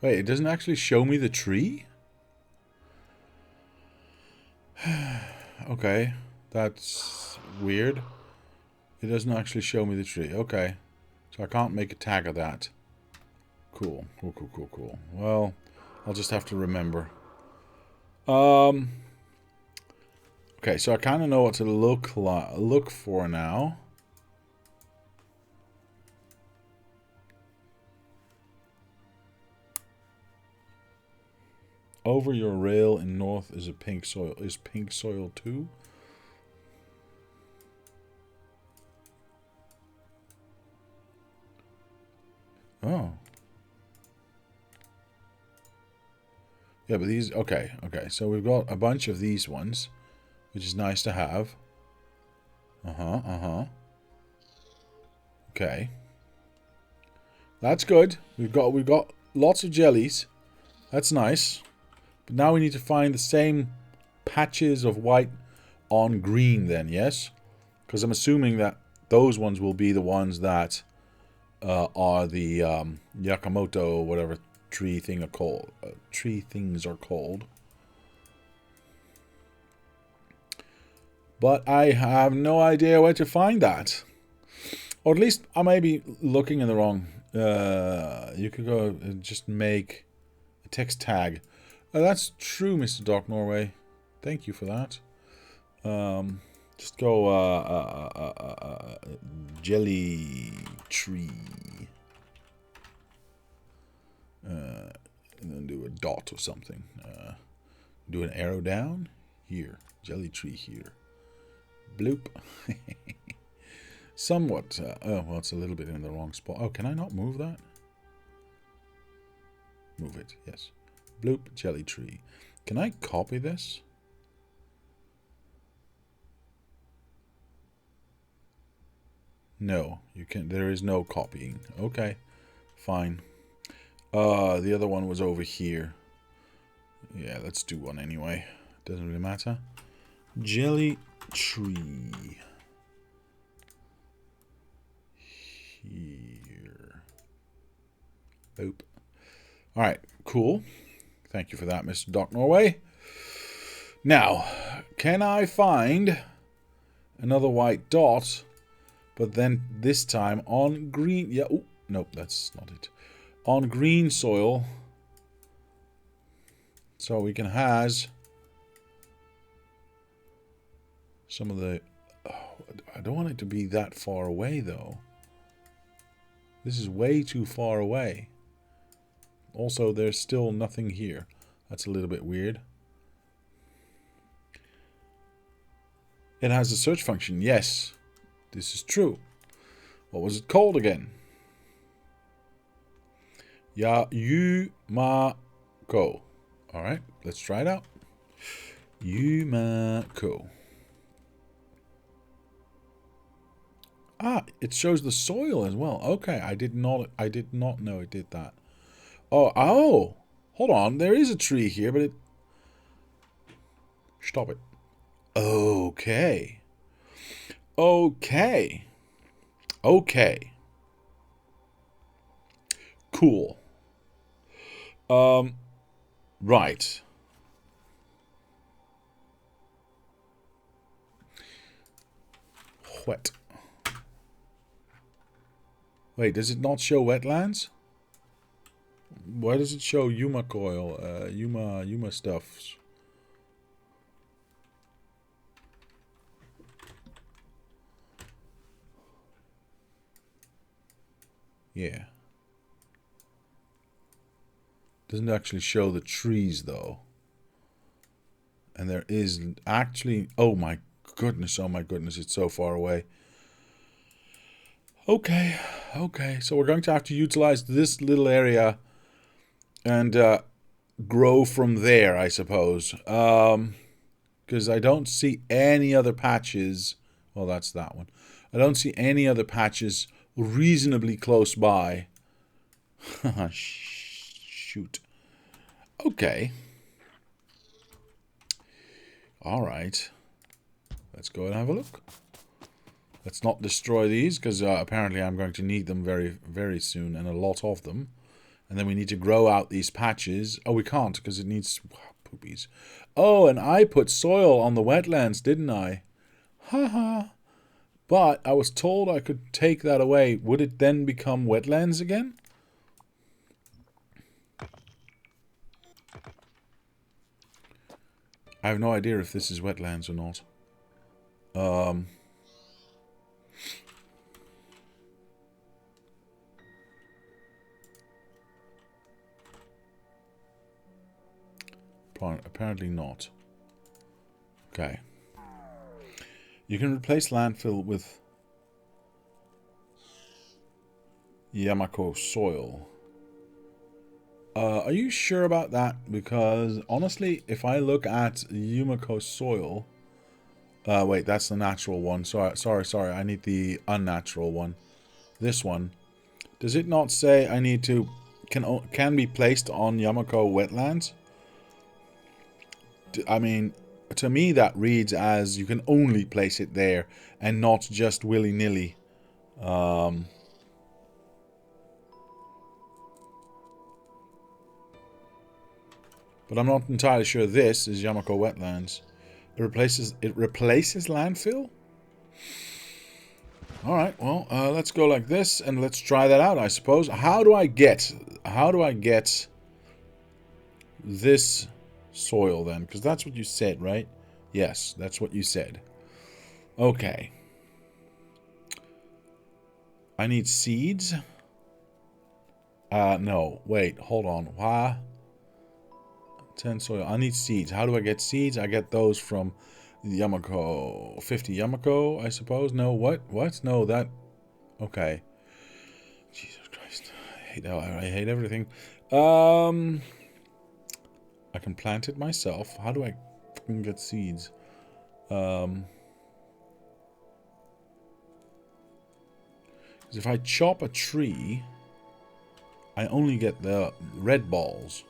wait, it doesn't actually show me the tree? Okay, that's weird. It doesn't actually show me the tree. Okay, so I can't make a tag of that. Cool, cool, cool, cool, cool. Well, I'll just have to remember. Okay, so I kind of know what to look for now. Over your rail in north is a pink soil. Is pink soil too? Oh. Yeah, but these... Okay, okay. So we've got a bunch of these ones, which is nice to have. Uh-huh, uh-huh. Okay. That's good. We've got lots of jellies. That's nice. But now we need to find the same patches of white on green then, yes? Because I'm assuming that those ones will be the ones that are the Yakamoto, whatever tree thing are called. Tree things are called. But I have no idea where to find that. Or at least I may be looking in the wrong. You could go and just make a text tag. That's true, Mr. Doc Norway. Thank you for that. Just go jelly tree. And then do a dot or something. Do an arrow down. Here. Jelly tree here. Bloop. Somewhat. Oh, well, it's a little bit in the wrong spot. Oh, can I not move that? Move it, yes. Bloop, jelly tree. Can I copy this? No, you can. There is no copying. Okay, fine. The other one was over here. Yeah, let's do one anyway. Doesn't really matter. Jelly tree. Here. Boop. Alright, cool. Thank you for that, Mr. Doc Norway. Now, can I find another white dot, but then this time on green... Yeah, oh, nope, that's not it. On green soil, so we can has some of the... Oh, I don't want it to be that far away, though. This is way too far away. Also, there's still nothing here. That's a little bit weird. It has a search function. Yes, this is true. What was it called again? Yumako. Alright, let's try it out. Yumako. Ah, it shows the soil as well. Okay, I did not know it did that. Oh, hold on. There is a tree here, but it... Stop it. Okay. Okay. Okay. Cool. Right. Wet. Wait, does it not show wetlands? Why does it show Yuma coil, Yuma stuff? Yeah. Doesn't actually show the trees though. And there is actually, oh my goodness, it's so far away. Okay, okay, so we're going to have to utilize this little area and grow from there, I suppose. Because I don't see any other patches. Well, that's that one. I don't see any other patches reasonably close by. Shoot. Okay. All right. Let's go and have a look. Let's not destroy these, because apparently I'm going to need them very, very soon, and a lot of them. And then we need to grow out these patches. Oh, we can't, because it needs... Poopies. Oh, and I put soil on the wetlands, didn't I? Haha. But I was told I could take that away. Would it then become wetlands again? I have no idea if this is wetlands or not. Apparently not. Okay. You can replace landfill with Yamako soil. Are you sure about that? Because honestly, if I look at Yumiko soil... wait, that's the natural one. Sorry. I need the unnatural one. This one. Does it not say I need to... Can be placed on Yamako wetlands? I mean, to me that reads as you can only place it there and not just willy-nilly. But I'm not entirely sure this is Yamako wetlands. It replaces landfill? Alright, well, let's go like this and let's try that out, I suppose. How do I get this soil then? Because that's what you said, right? Yes, that's what you said. Okay. I need seeds. No. Wait, hold on. Why? 10 soil. I need seeds. How do I get seeds? I get those from Yamako. 50 Yamako, I suppose. No, what? What? No, that... Okay. Jesus Christ. I hate everything. I can plant it myself. How do I fucking get seeds? Because if I chop a tree, I only get the red balls,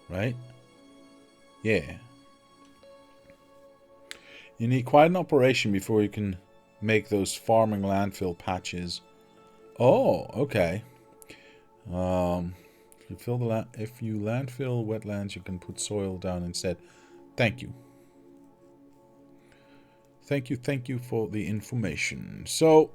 right? Yeah. You need quite an operation before you can make those farming landfill patches. Oh, okay. If you landfill wetlands, you can put soil down instead. Thank you. Thank you for the information. So,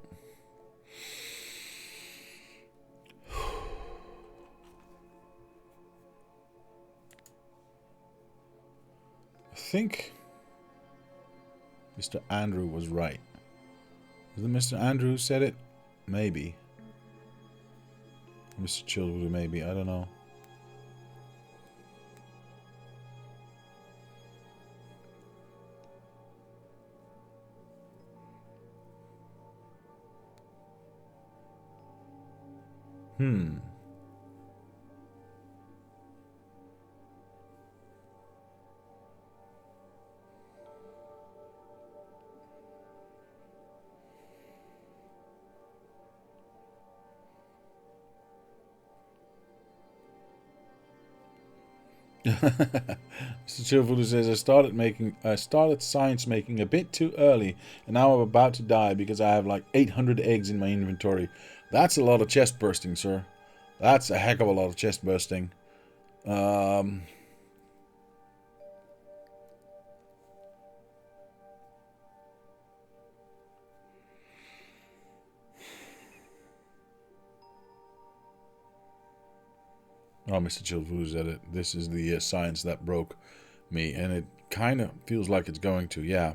I think Mr. Andrew was right. Is it Mr. Andrew who said it? Maybe. Mr. Chilwood, maybe. I don't know. Mr. Chillfood says, I started science making a bit too early, and now I'm about to die because I have like 800 eggs in my inventory. That's a lot of chest bursting, sir. That's a heck of a lot of chest bursting. Oh, Mr. Chillfood said it. This is the science that broke me, and it kind of feels like it's going to, yeah.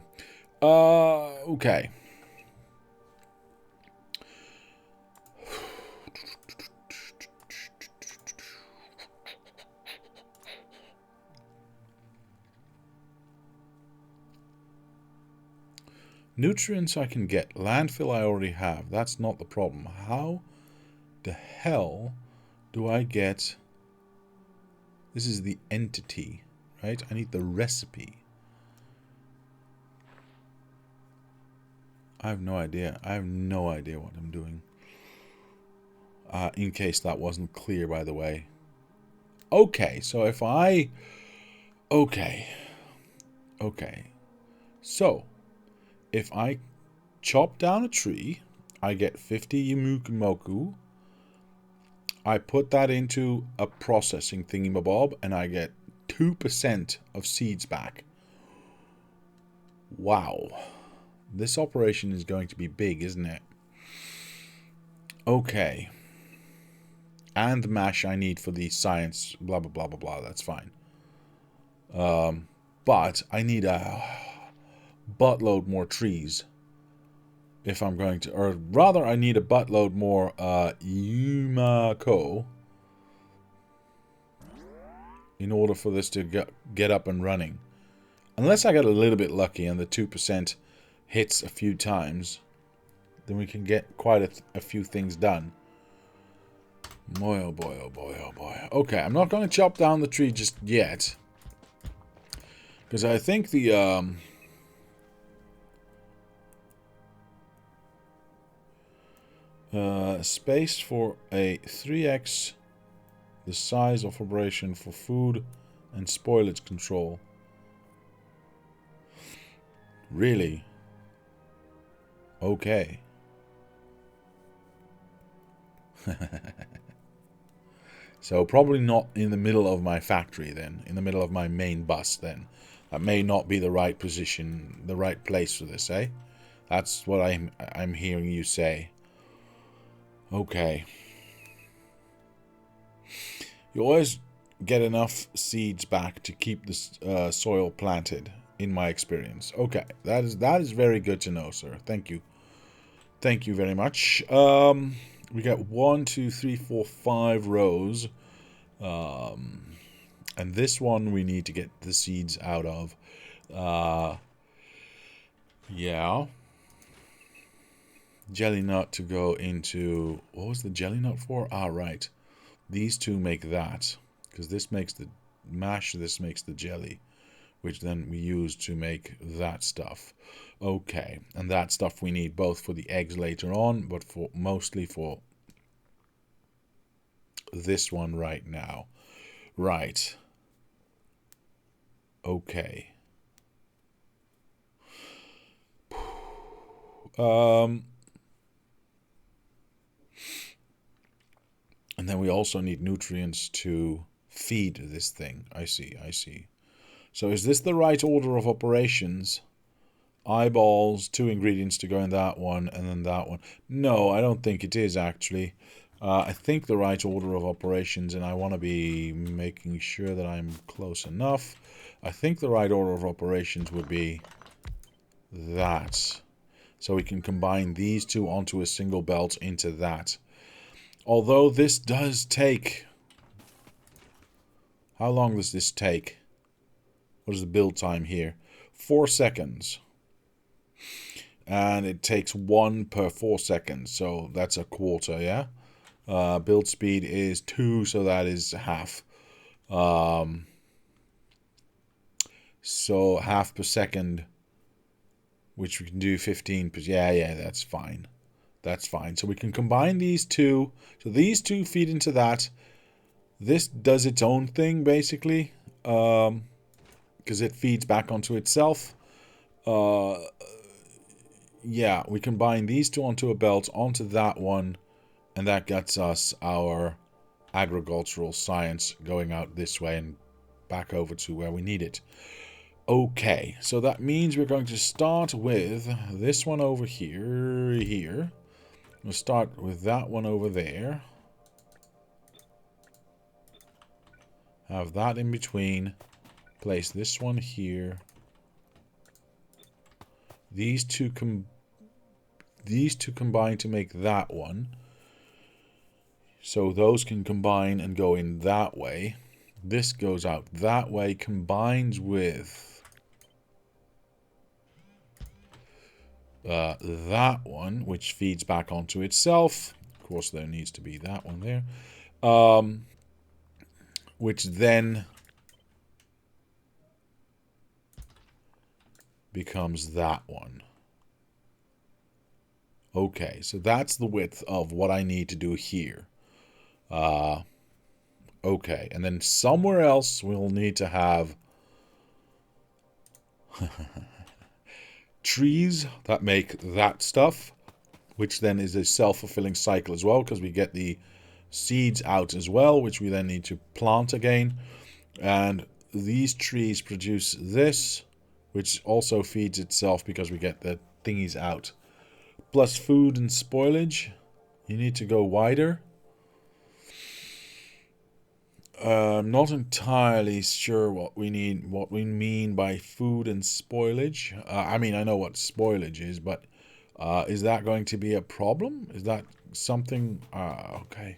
Okay. Nutrients I can get. Landfill I already have. That's not the problem. How the hell do I get... This is the entity, right? I need the recipe. I have no idea. I have no idea what I'm doing. In case that wasn't clear, by the way. Okay, so if I... Okay. So, if I chop down a tree, I get 50 Yumukimoku. I put that into a processing thingy-mabob, and I get 2% of seeds back. Wow. This operation is going to be big, isn't it? Okay. And the mash I need for the science, blah, blah, blah, blah, blah. That's fine. But I need a buttload more trees. If I'm going to... Or rather, I need a buttload more Yumako in order for this to get up and running. Unless I get a little bit lucky and the 2% hits a few times, then we can get quite a few things done. Boy, oh boy, oh boy, oh boy. Okay, I'm not going to chop down the tree just yet. Because I think the... space for a 3x the size of operation for food and spoilage control. Really? Okay. So probably not in the middle of my factory then, in the middle of my main bus then. That may not be the right position, the right place for this, eh? That's what I'm hearing you say. Okay. You always get enough seeds back to keep the soil planted, in my experience. Okay, that is very good to know, sir. Thank you. Thank you very much. We got 1, 2, 3, 4, 5 rows. And this one we need to get the seeds out of. Yeah. Jelly nut to go into... What was the jelly nut for? Ah, right. These two make that. Because this makes the mash, this makes the jelly. Which then we use to make that stuff. Okay. And that stuff we need both for the eggs later on, but mostly for this one right now. Right. Okay. And then we also need nutrients to feed this thing. I see. So is this the right order of operations? Eyeballs, 2 ingredients to go in that one, and then that one. No, I don't think it is, actually. I think the right order of operations, and I want to be making sure that I'm close enough. I think the right order of operations would be that. So we can combine these two onto a single belt into that. Although this does take... How long does this take? What is the build time here? 4 seconds. And it takes 1 per 4 seconds. So that's a quarter, yeah? Build speed is 2, so that is half. So half per second, which we can do 15 per... Yeah, that's fine. That's fine. So we can combine these two. So these two feed into that. This does its own thing, basically. because it feeds back onto itself. Yeah, we combine these two onto a belt, onto that one, and that gets us our agricultural science going out this way and back over to where we need it. Okay, so that means we're going to start with this one over here. We'll start with that one over there. Have that in between. Place this one here. These two combine to make that one. So those can combine and go in that way. This goes out that way, combines with that one, which feeds back onto itself. Of course, there needs to be that one there. Which then becomes that one. Okay, so that's the width of what I need to do here. Okay, and then somewhere else we'll need to have trees that make that stuff, which then is a self-fulfilling cycle as well, because we get the seeds out as well, which we then need to plant again. And these trees produce this, which also feeds itself because we get the thingies out. Plus food and spoilage. You need to go wider. I'm not entirely sure what we mean by food and spoilage. I mean, I know what spoilage is, but is that going to be a problem? Is that something? Okay.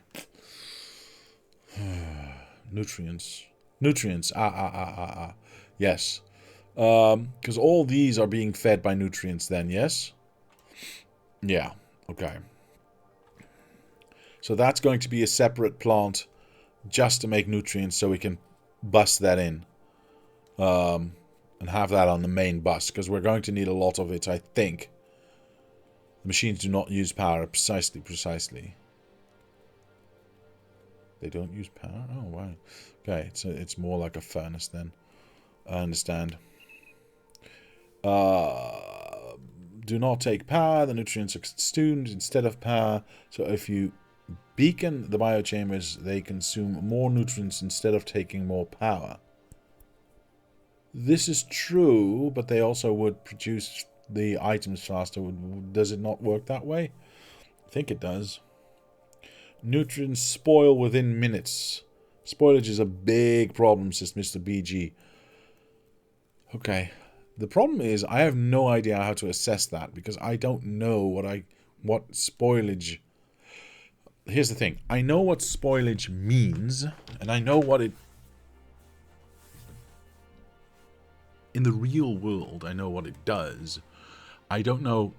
Nutrients. Yes. Because all these are being fed by nutrients then, yes? Yeah, okay. So that's going to be a separate plant just to make nutrients, so we can bus that in. And have that on the main bus, because we're going to need a lot of it, I think. The machines do not use power. Precisely. They don't use power? Oh, right. Okay, so it's more like a furnace then. I understand. Do not take power. The nutrients are consumed instead of power. So if you beacon the biochambers, they consume more nutrients instead of taking more power. This is true, but they also would produce the items faster. Does it not work that way? I think it does. Nutrients spoil within minutes. Spoilage is a big problem, says Mr. BG. Okay. The problem is I have no idea how to assess that, because I don't know what spoilage. Here's the thing. I know what spoilage means, and I know what it... In the real world, I know what it does. I don't know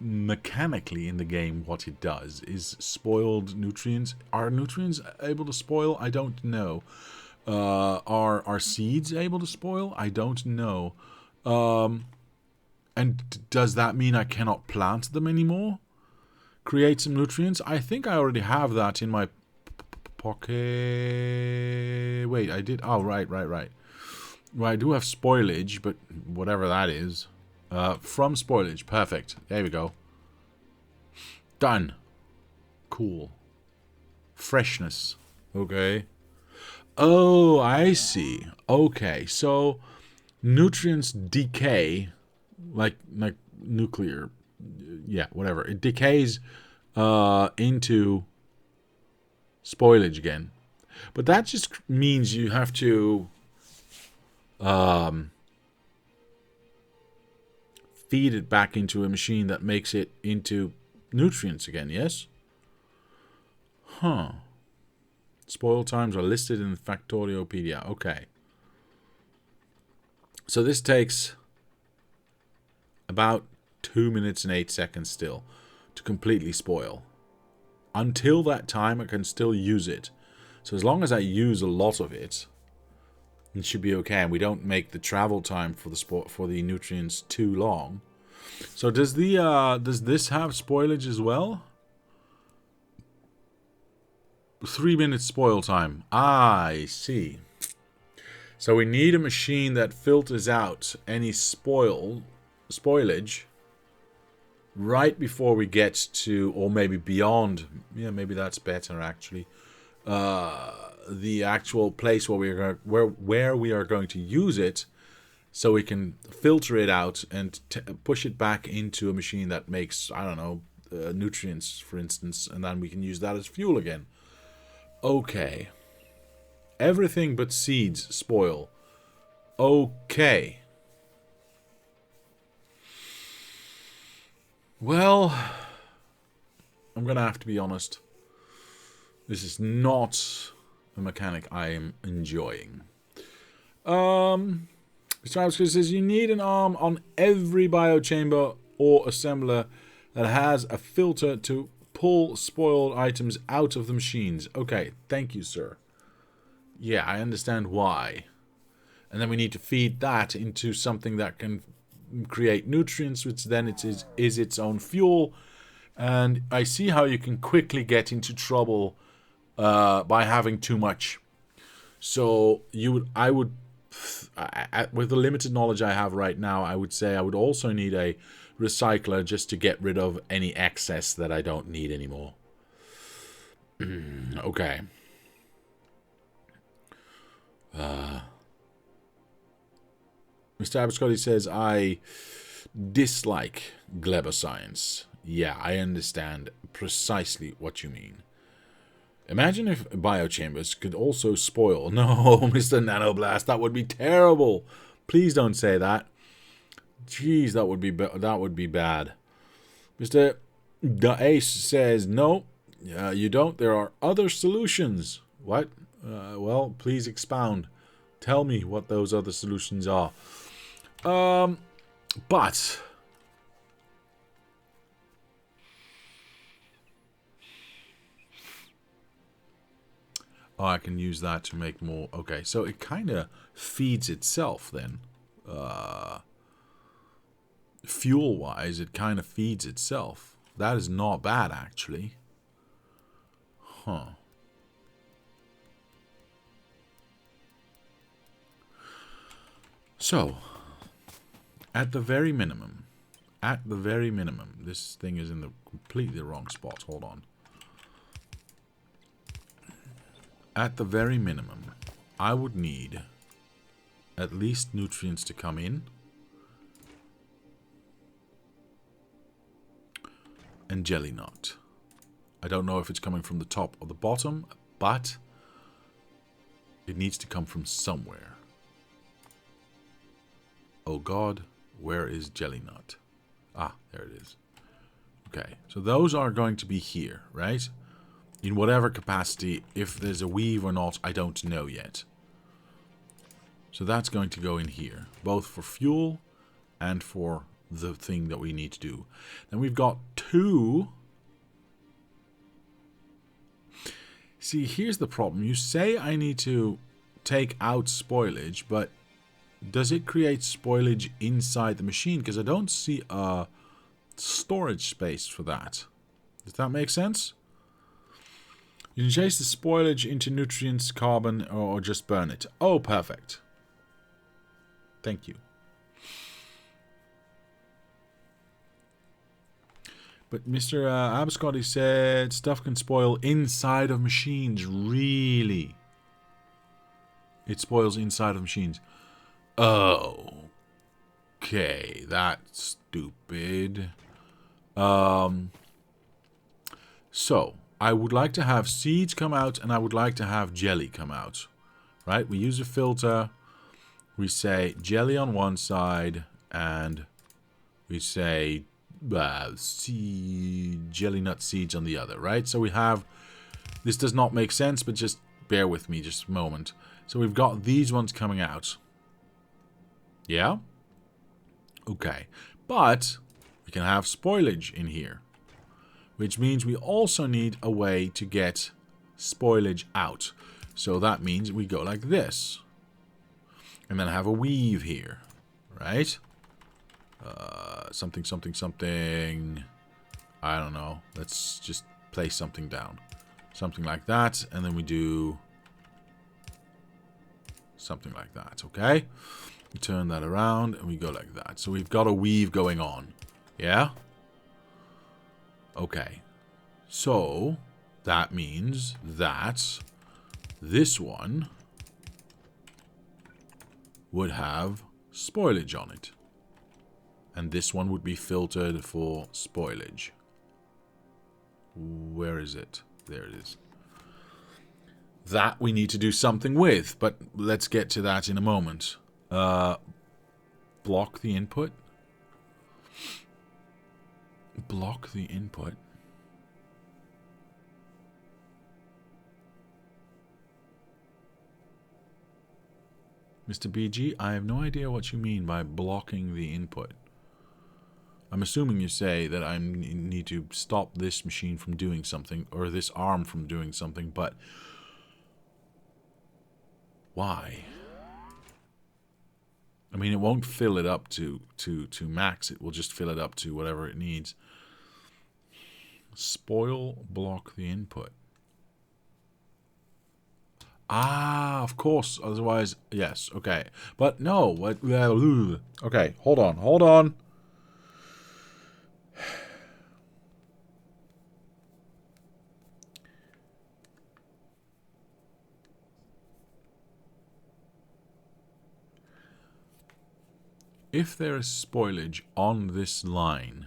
mechanically in the game what it does. Is spoiled nutrients... Are nutrients able to spoil? I don't know. Are seeds able to spoil? I don't know. And does that mean I cannot plant them anymore? Create some nutrients? I think I already have that in my pocket. Wait, I did. Oh, right. Well, I do have spoilage, but whatever that is. From spoilage. Perfect. There we go. Done. Cool. Freshness. Okay. Oh, I see. Okay, so nutrients decay like nuclear. Yeah, whatever. It decays into spoilage again. But that just means you have to feed it back into a machine that makes it into nutrients again, yes? Huh. Spoil times are listed in the Factoriopedia. Okay. So this takes about 2 minutes and 8 seconds still to completely spoil. Until that time, I can still use it. So as long as I use a lot of it, it should be okay, and we don't make the travel time for the nutrients too long. So does this have spoilage as well? 3 minutes spoil time. I see. So we need a machine that filters out any spoilage right before we get to, or maybe beyond. Yeah, maybe that's better actually. The actual place where we are going to use it, so we can filter it out and push it back into a machine that makes, I don't know, nutrients, for instance, and then we can use that as fuel again. Okay. Everything but seeds spoil. Okay. Well, I'm going to have to be honest. This is not a mechanic I am enjoying. Mr. Abscott says you need an arm on every biochamber or assembler that has a filter to pull spoiled items out of the machines. Okay, thank you, sir. Yeah, I understand why. And then we need to feed that into something that can create nutrients, which then is its own fuel. And I see how you can quickly get into trouble by having too much. So with the limited knowledge I have right now, I would say I would also need a recycler just to get rid of any excess that I don't need anymore. Okay. Mr. Abscotty says, I dislike Gleber science. Yeah, I understand precisely what you mean. Imagine if biochambers could also spoil. No, Mr. Nanoblast, that would be terrible. Please don't say that. Jeez, that would be bad. Mr. The Ace says, no, you don't. There are other solutions. What? Well, please expound. Tell me what those other solutions are. But oh, I can use that to make more. Okay, so it kind of feeds itself then. Fuel-wise, it kind of feeds itself. That is not bad, actually. Huh. So, at the very minimum, this thing is in the completely wrong spot. Hold on. At the very minimum, I would need at least nutrients to come in. And jelly nut. I don't know if it's coming from the top or the bottom, but it needs to come from somewhere. Oh God, where is jelly nut? Ah, there it is. Okay, so those are going to be here, right? In whatever capacity. If there's a weave or not, I don't know yet. So that's going to go in here, both for fuel and for the thing that we need to do. Then we've got 2. See, here's the problem. You say I need to take out spoilage, but does it create spoilage inside the machine? Because I don't see a storage space for that. Does that make sense? You can chase the spoilage into nutrients, carbon, or just burn it. Oh, perfect. Thank you. But Mr. Abscotty said stuff can spoil inside of machines. Really? It spoils inside of machines. Oh. Okay, that's stupid. So, I would like to have seeds come out and I would like to have jelly come out. Right? We use a filter. We say jelly on one side and we say jelly nut seeds on the other, right? So we have, this does not make sense, but just bear with me just a moment. So we've got these ones coming out. Yeah? Okay. But we can have spoilage in here, which means we also need a way to get spoilage out. So that means we go like this. And then have a weave here, right? Something. I don't know. Let's just place something down. Something like that. And then we do Something like that, okay? We turn that around and we go like that. So we've got a weave going on. Yeah? Okay. So that means that this one would have spoilage on it. And this one would be filtered for spoilage. Where is it? There it is. That we need to do something with, but let's get to that in a moment. Block the input. Block the input. Mr. BG, I have no idea what you mean by blocking the input. I'm assuming you say that I need to stop this machine from doing something, or this arm from doing something, but why? I mean, it won't fill it up to max. It will just fill it up to whatever it needs. Spoil, block the input. Ah, of course. Otherwise, yes. Okay. But no. What? Okay. Hold on. Hold on. If there is spoilage on this line,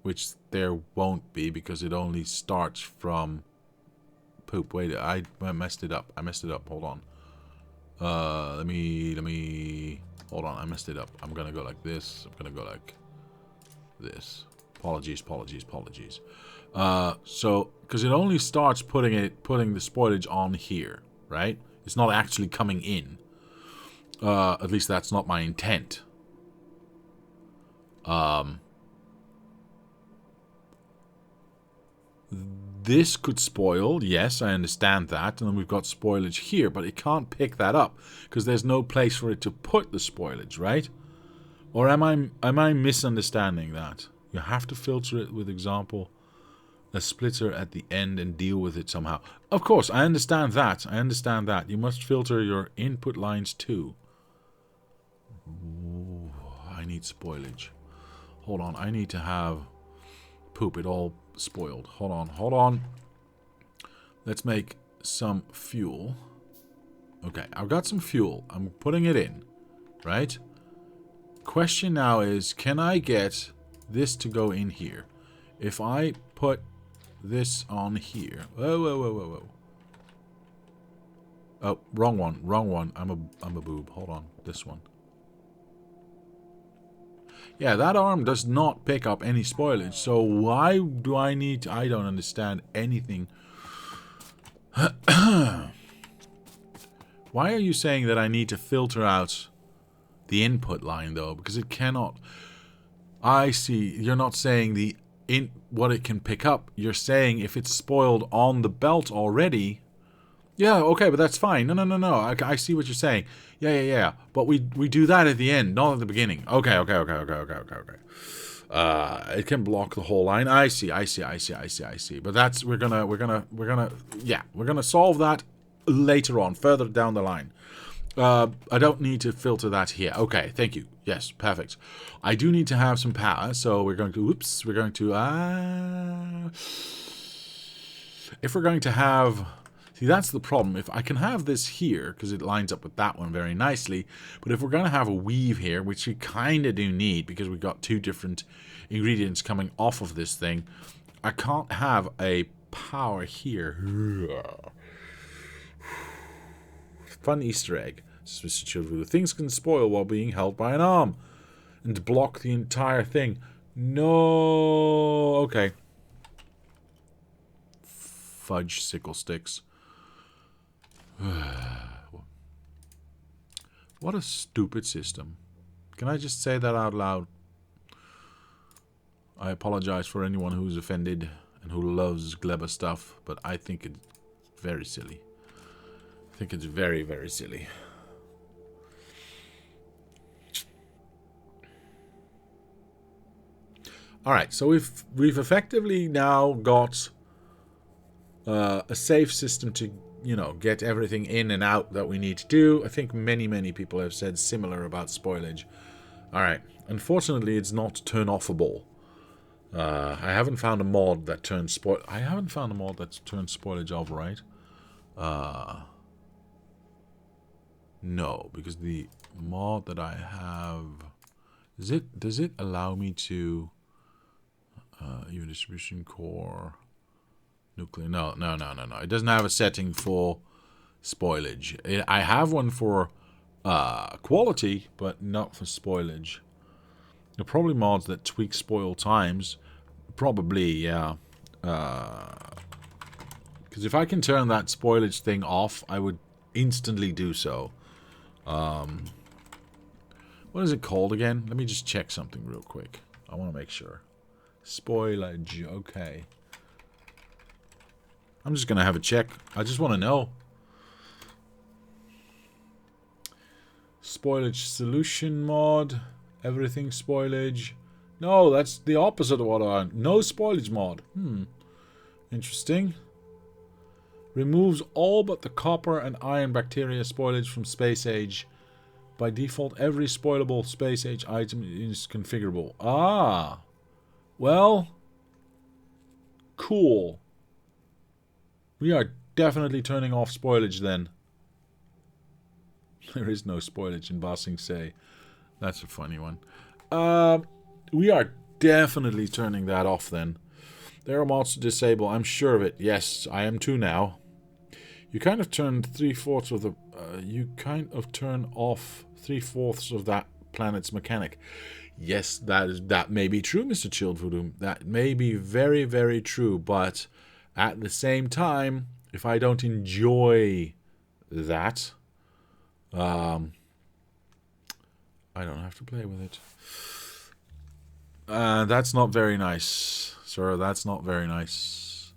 which there won't be because it only starts from poop. Wait, I messed it up. I messed it up. Hold on. Let me hold on. I messed it up. I'm gonna go like this. I'm gonna go like this. Apologies. So because it only starts putting the spoilage on here, right? It's not actually coming in. At least that's not my intent. This could spoil, yes, I understand that, and then we've got spoilage here, but it can't pick that up because there's no place for it to put the spoilage, right? Or am I misunderstanding that? You have to filter it with example a splitter at the end and deal with it somehow. Of course, I understand that. You must filter your input lines too. Ooh, I need spoilage. Hold on, I need to have poop. It all spoiled. Hold on. Let's make some fuel. Okay, I've got some fuel. I'm putting it in, right? Question now is, can I get this to go in here? If I put this on here. Whoa. Oh, wrong one. I'm a boob. Hold on. This one. Yeah, that arm does not pick up any spoilage. So why do I need to... I don't understand anything. Why are you saying that I need to filter out the input line, though? Because it cannot... I see. You're not saying what it can pick up. You're saying if it's spoiled on the belt already... Yeah, okay, but that's fine. No. I see what you're saying. Yeah. But we do that at the end, not at the beginning. Okay. It can block the whole line. I see. But that's we're gonna solve that later on, further down the line. I don't need to filter that here. Okay, thank you. Yes, perfect. I do need to have some power, so we're going to. If we're going to have. See, that's the problem. If I can have this here, because it lines up with that one very nicely, but if we're going to have a weave here, which we kind of do need, because we've got two different ingredients coming off of this thing, I can't have a power here. Fun Easter egg. Mr. Children. Things can spoil while being held by an arm, and block the entire thing. No. Okay. Fudge sickle sticks. What a stupid system. Can I just say that out loud? I apologize for anyone who's offended and who loves clever stuff, but I think it's very silly. I think it's very, very silly. Alright, so we've effectively now got a safe system to get everything in and out that we need to do. I think many people have said similar about spoilage. Alright, unfortunately it's not turn-offable. I haven't found a mod that turns spoilage off, right? No, because the mod that I have... Does it allow me to... even distribution core... Nuclear... No. It doesn't have a setting for spoilage. I have one for quality, but not for spoilage. There are probably mods that tweak spoil times. Probably, yeah. Because if I can turn that spoilage thing off, I would instantly do so. What is it called again? Let me just check something real quick. I want to make sure. Spoilage, okay. I'm just going to have a check. I just want to know. Spoilage solution mod. Everything spoilage. No, that's the opposite of what I want. No spoilage mod. Interesting. Removes all but the copper and iron bacteria spoilage from space age. By default, every spoilable space age item is configurable. Ah. Well. Cool. We are definitely turning off spoilage then. There is no spoilage in Ba Sing Se. That's a funny one. We are definitely turning that off then. There are mods to disable. I'm sure of it. Yes, I am too now. You kind of turn 3/4 of the... you kind of turn off 3/4 of that planet's mechanic. Yes, that may be true, Mr. Chilled Voodoo. That may be very, very true. But at the same time, if I don't enjoy that, I don't have to play with it. That's not very nice, sir. That's not very nice.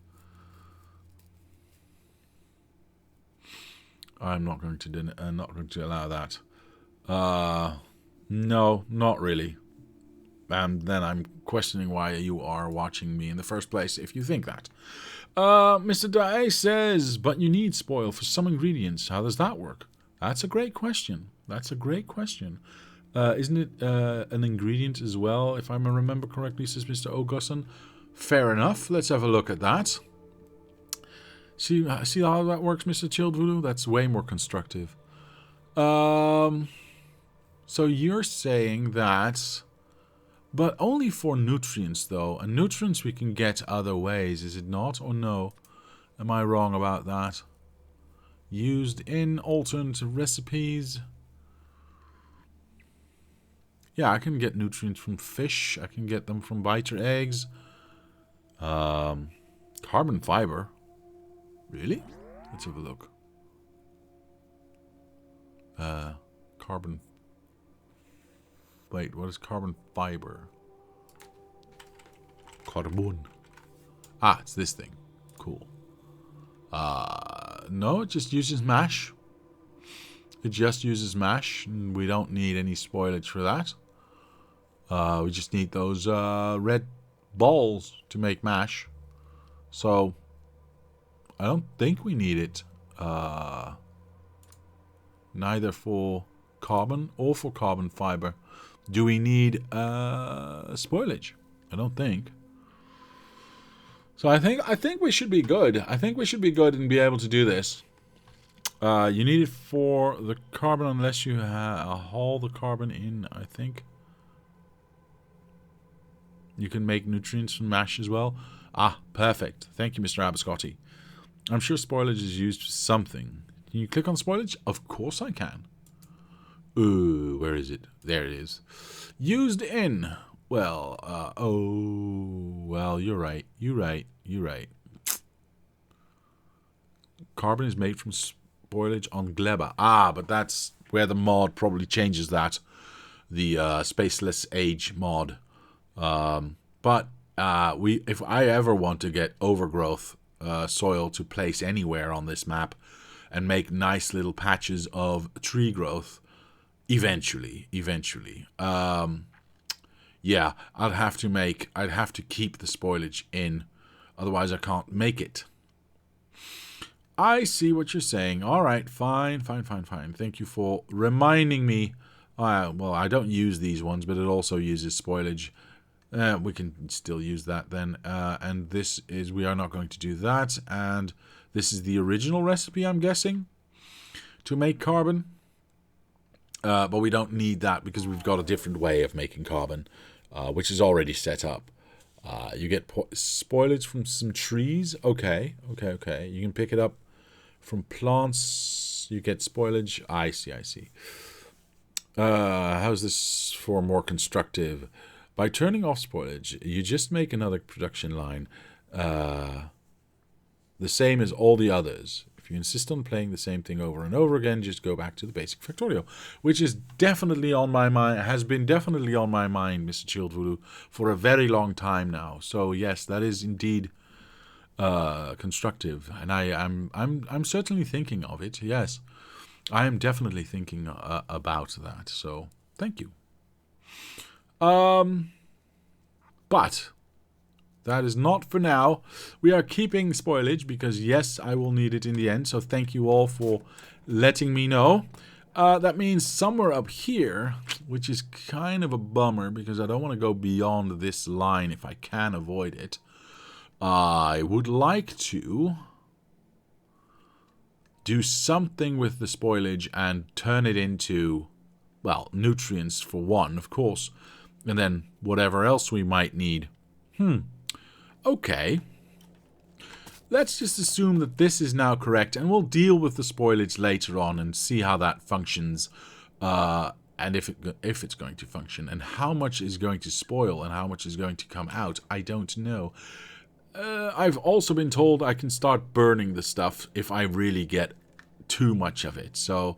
I'm not going to allow that. No, not really. And then I'm questioning why you are watching me in the first place if you think that. Mr. Dae says, but you need spoil for some ingredients. How does that work? That's a great question. Isn't it an ingredient as well, if I remember correctly, says Mr. O'Gusson? Fair enough. Let's have a look at that. See how that works, Mr. Chilled Voodoo? That's way more constructive. So you're saying that... But only for nutrients, though. And nutrients we can get other ways, is it not? Or no? Am I wrong about that? Used in alternative recipes. Yeah, I can get nutrients from fish. I can get them from biter eggs. Carbon fiber. Really? Let's have a look. Carbon... Wait, what is carbon fiber? Carbon. Ah, it's this thing. Cool. No, it just uses mash. It just uses mash. And we don't need any spoilage for that. We just need those red balls to make mash. So, I don't think we need it. Neither for carbon or for carbon fiber. Do we need spoilage? I don't think. So I think we should be good. I think we should be good and be able to do this. You need it for the carbon unless you haul the carbon in, I think. You can make nutrients from mash as well. Ah, perfect. Thank you, Mr. Abiscotti. I'm sure spoilage is used for something. Can you click on spoilage? Of course I can. Ooh, where is it? There it is. Used in. Well, well, you're right. You're right. Carbon is made from spoilage on Gleba. Ah, but that's where the mod probably changes that. The Spaceless Age mod. But if I ever want to get overgrowth soil to place anywhere on this map and make nice little patches of tree growth, eventually, yeah, I'd have to keep the spoilage in, otherwise I can't make it. I see what you're saying. All right, fine. Thank you for reminding me. Well, I don't use these ones, but it also uses spoilage. We can still use that then. And this is, we are not going to do that. And this is the original recipe, I'm guessing, to make carbon. But we don't need that because we've got a different way of making carbon, which is already set up. You get spoilage from some trees. Okay. You can pick it up from plants. You get spoilage. I see. How's this for more constructive? By turning off spoilage, you just make another production line the same as all the others. If you insist on playing the same thing over and over again, just go back to the basic Factorio, which is definitely on my mind, has been definitely on my mind, Mr. Chilled Voodoo, for a very long time now. So yes, that is indeed constructive, and I'm certainly thinking of it. Yes, I am definitely thinking about that. So thank you. But that is not for now. We are keeping spoilage because, yes, I will need it in the end. So thank you all for letting me know. That means somewhere up here, which is kind of a bummer because I don't want to go beyond this line if I can avoid it. I would like to do something with the spoilage and turn it into, well, nutrients for one, of course, and then whatever else we might need. Okay. Let's just assume that this is now correct, and we'll deal with the spoilage later on and see how that functions, and if it's going to function, and how much is going to spoil and how much is going to come out. I don't know. I've also been told I can start burning the stuff if I really get too much of it, so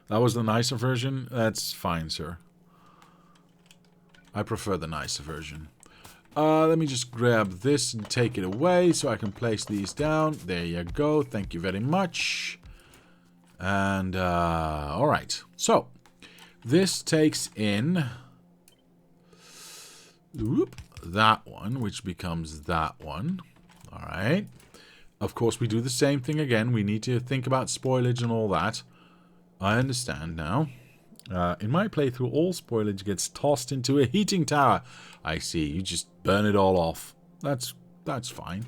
that was the nicer version. That's fine, sir. I prefer the nicer version. Let me just grab this and take it away so I can place these down. There you go. Thank you very much. And, alright. So, this takes in that one, which becomes that one. Alright. Of course, we do the same thing again. We need to think about spoilage and all that. I understand now. In my playthrough, all spoilage gets tossed into a heating tower. I see. You just burn it all off. That's fine.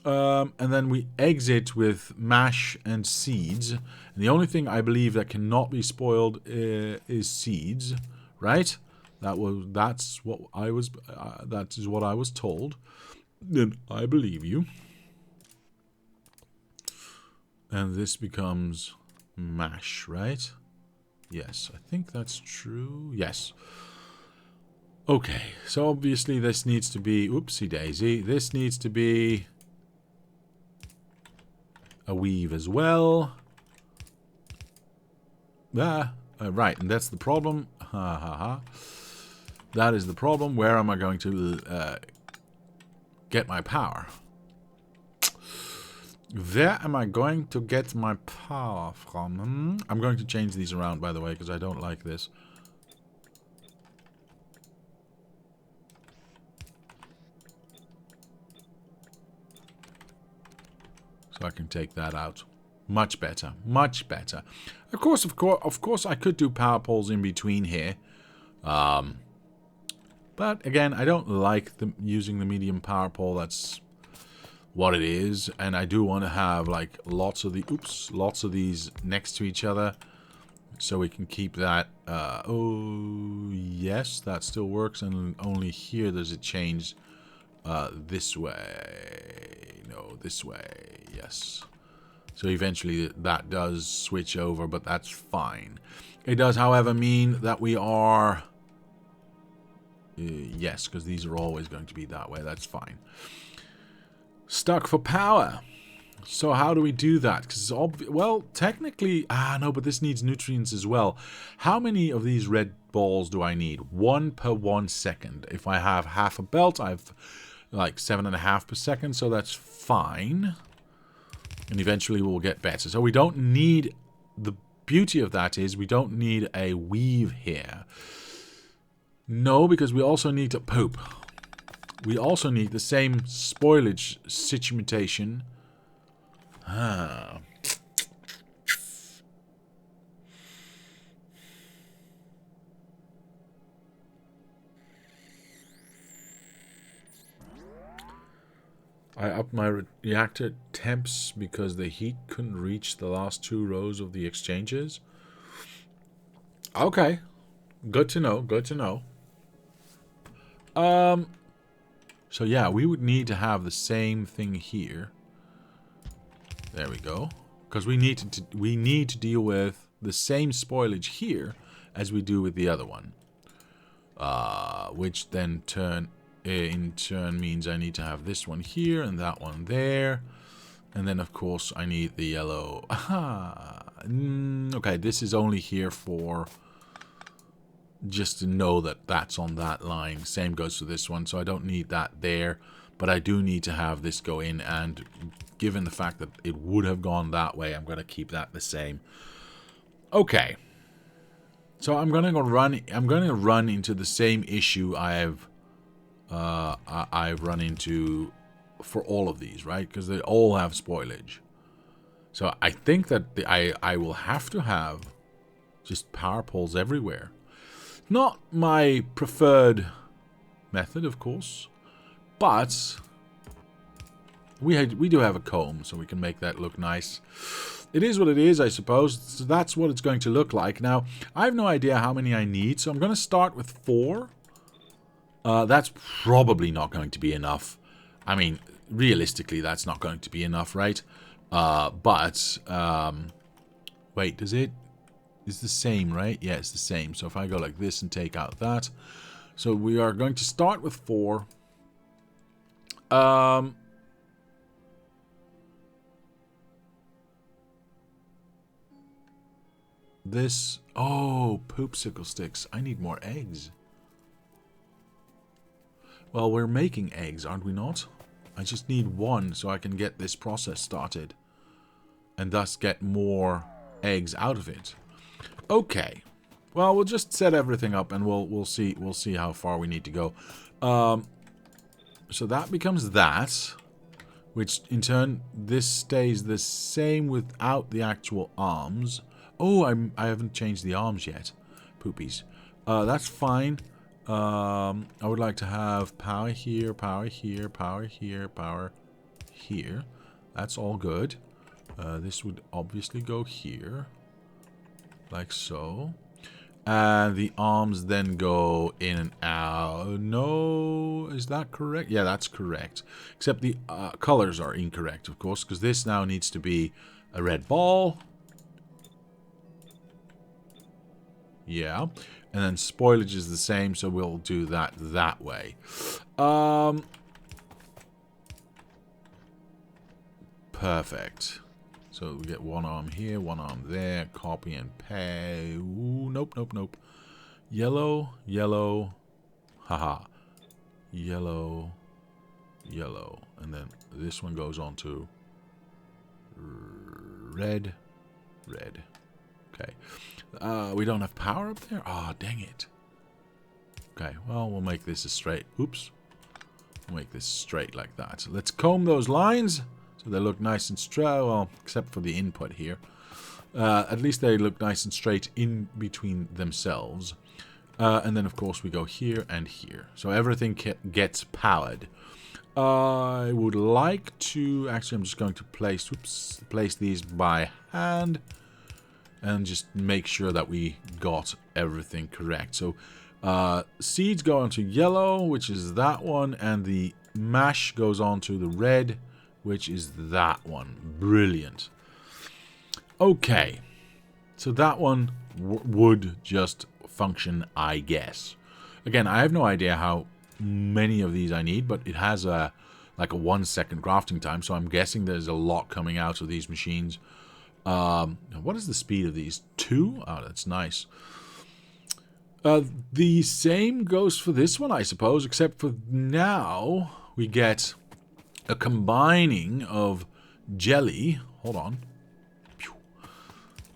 And then we exit with mash and seeds. And the only thing I believe that cannot be spoiled is seeds, right? That is what I was told. Then I believe you. And this becomes mash, right? Yes, I think that's true. Yes. Okay, so obviously this needs to be... Oopsie daisy. This needs to be a weave as well. Right, and that's the problem. That is the problem. Where am I going to get my power? Where am I going to get my power from? I'm going to change these around, by the way, because I don't like this. So I can take that out. Much better. Much better. Of course, I could do power poles in between here. But again, I don't like using the medium power pole. That's what it is, and I do want to have like lots of these next to each other, so we can keep that. Oh yes, that still works, and only here does it change this way. No, this way. Yes. So eventually that does switch over, but that's fine. It does, however, mean that we are yes, because these are always going to be that way. That's fine. Stuck for power. So how do we do that? Because well, technically, no, but this needs nutrients as well. How many of these red balls do I need? 1 per 1 second. If I have half a belt, I have like 7.5 per second, so that's fine. And eventually we'll get better. So we don't need, the beauty of that is we don't need a weave here. No, because we also need to poop. we also need the same spoilage situation. Ah. I upped my reactor temps because the heat couldn't reach the last 2 rows of the exchanges. Okay. Good to know. Good to know. So yeah, we would need to have the same thing here. There we go. Because we need to deal with the same spoilage here as we do with the other one. Which then in turn means I need to have this one here and that one there. And then of course I need the yellow. Okay, this is only here for just to know that that's on that line. Same goes to this one, so I don't need that there. But I do need to have this go in, and given the fact that it would have gone that way, I'm going to keep that the same. Okay. So I'm going to run into the same issue I've run into for all of these, right? Because they all have spoilage. So I think that I will have to have just power poles everywhere. Not my preferred method, of course, but we do have a comb, so we can make that look nice. It is what it is, I suppose. So that's what it's going to look like. Now, I have no idea how many I need, so I'm going to start with 4. That's probably not going to be enough. I mean, realistically, that's not going to be enough, right? Wait, does it? It's the same, right? Yeah, it's the same. So if I go like this and take out that. So we are going to start with 4. This... Oh, poopsicle sticks. I need more eggs. Well, we're making eggs, aren't we not? I just need 1 so I can get this process started. And thus get more eggs out of it. Okay. Well, we'll just set everything up and we'll see how far we need to go. So that becomes that, which in turn this stays the same without the actual arms. Oh, I haven't changed the arms yet. Poopies. That's fine. I would like to have power here, power here, power here, power here. That's all good. This would obviously go here. Like so. And the arms then go in and out. No, is that correct? Yeah, that's correct. Except the colors are incorrect, of course, because this now needs to be a red ball. Yeah. And then spoilage is the same, so we'll do that way. Perfect. So we get 1 arm here, 1 arm there. Copy and paste. Ooh, nope, nope, nope. Yellow, yellow. Haha. Yellow, yellow. And then this one goes on to red, red. Okay. We don't have power up there? Oh, dang it. Okay, well, we'll make this a straight. Oops. We'll make this straight like that. So let's comb those lines. So they look nice and straight, well, except for the input here. At least they look nice and straight in between themselves. And then, of course, we go here and here. So everything gets powered. I would like to... Actually, I'm just going to place these by hand. And just make sure that we got everything correct. So seeds go onto yellow, which is that one. And the mash goes on to the red, which is that one. Brilliant. Okay. So that one would just function, I guess. Again, I have no idea how many of these I need, but it has like a 1 second crafting time, so I'm guessing there's a lot coming out of these machines. What is the speed of these? 2? Oh, that's nice. The same goes for this one, I suppose, except for now we get a combining of jelly. Hold on.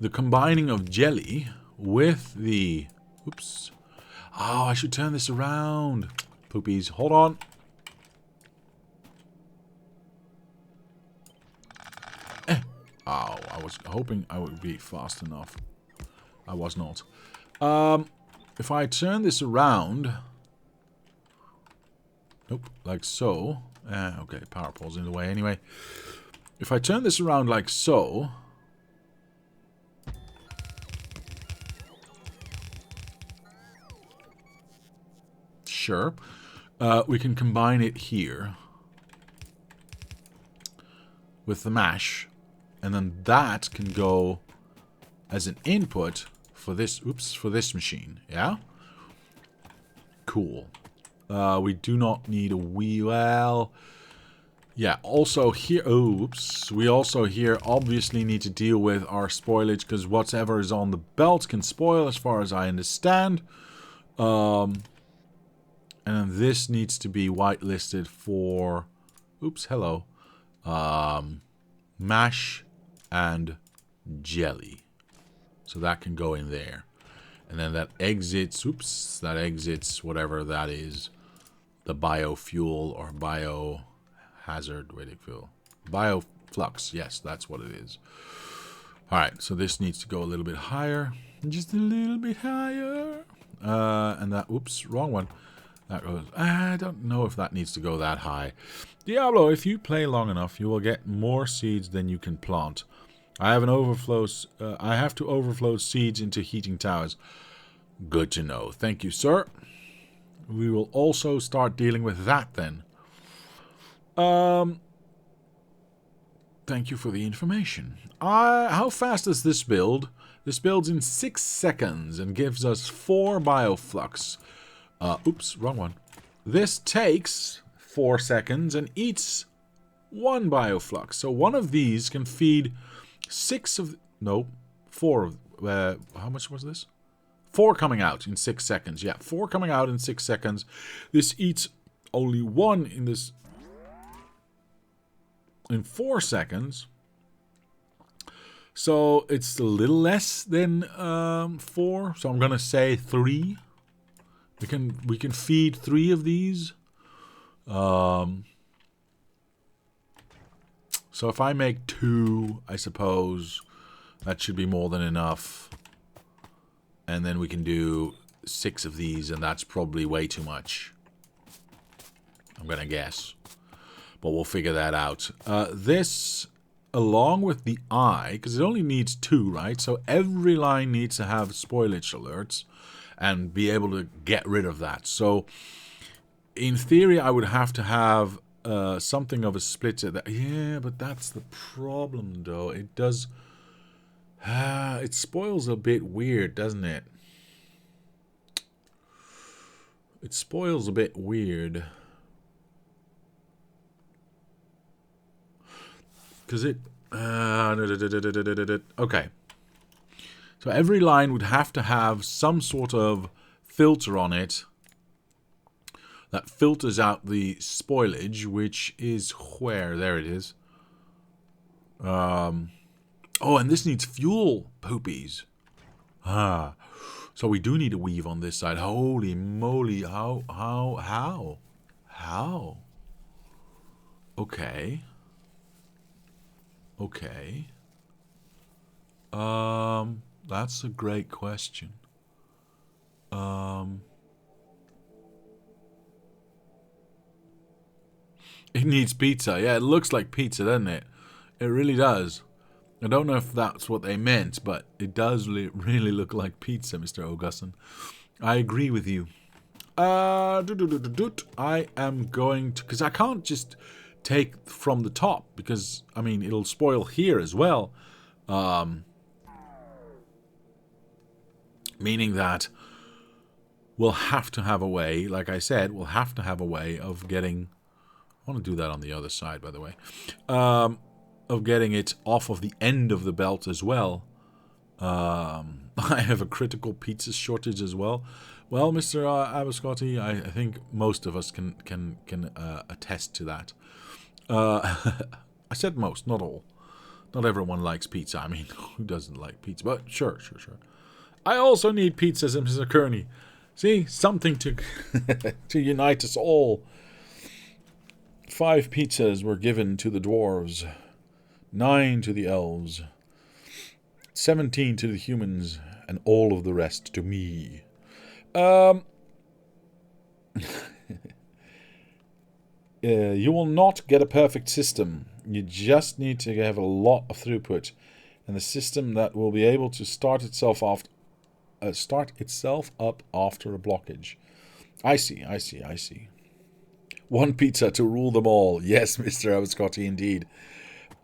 The combining of jelly with the... Oops. Oh, I should turn this around. Poopies. Hold on. Oh, I was hoping I would be fast enough. I was not. If I turn this around... Nope, like so. Okay, power pole's in the way anyway. If I turn this around like so... Sure. We can combine it here with the mash, and then that can go as an input for this, for this machine, yeah? Cool. We do not need a wheel. Well, yeah, also here, we also here obviously need to deal with our spoilage, because whatever is on the belt can spoil as far as I understand. And then this needs to be whitelisted for, hello, mash and jelly. So that can go in there. And then that exits, that exits whatever that is, the biofuel or biohazard, fuel. Bioflux, yes, that's what it is. Alright, so this needs to go a little bit higher. Just a little bit higher. And that, wrong one. That goes, I don't know if that needs to go that high. Diablo, if you play long enough, you will get more seeds than you can plant. I have to overflow seeds into heating towers. Good to know. Thank you, sir. We will also start dealing with that then. Thank you for the information. How fast does this build? This builds in 6 seconds and gives us 4 bioflux. Wrong one. This takes 4 seconds and eats 1 bioflux. So one of these can feed 4 of... how much was this? 4 coming out in 6 seconds. Yeah, 4 coming out in 6 seconds. This eats only 1 in this... in 4 seconds. So it's a little less than 4. So I'm going to say 3. We can feed 3 of these. So if I make 2, I suppose that should be more than enough. And then we can do 6 of these, and that's probably way too much. I'm gonna guess. But we'll figure that out. This, along with the eye, because it only needs 2, right? So every line needs to have spoilage alerts and be able to get rid of that. So, in theory, I would have to have something of a splitter. Yeah, but that's the problem, though. It does... it spoils a bit weird, doesn't it? It spoils a bit weird. Because it... okay. So every line would have to have some sort of filter on it that filters out the spoilage, which is where? There it is. Oh, and this needs fuel, poopies. So we do need a weave on this side. Holy moly, how? Okay. Okay. That's a great question. It needs pizza. Yeah, it looks like pizza, doesn't it? It really does. I don't know if that's what they meant, but it does really look like pizza, Mr. Augustin. I agree with you. I am going to... because I can't just take from the top, because, I mean, it'll spoil here as well. Meaning that we'll have to have a way, like I said, we'll have to have a way of getting... I want to do that on the other side, by the way. Of getting it off of the end of the belt as well. I have a critical pizza shortage as well. Well, Mr. Abascotti, I think most of us can attest to that. I said most, not all. Not everyone likes pizza. I mean, who doesn't like pizza? But sure. I also need pizzas, Mr. Kearney. See, something to to unite us all. 5 pizzas were given to the dwarves. 9 to the elves, 17 to the humans, and all of the rest to me. You will not get a perfect system. You just need to have a lot of throughput, and the system that will be able to start itself up after a blockage. I see. One pizza to rule them all. Yes, Mr. Abscotty, indeed.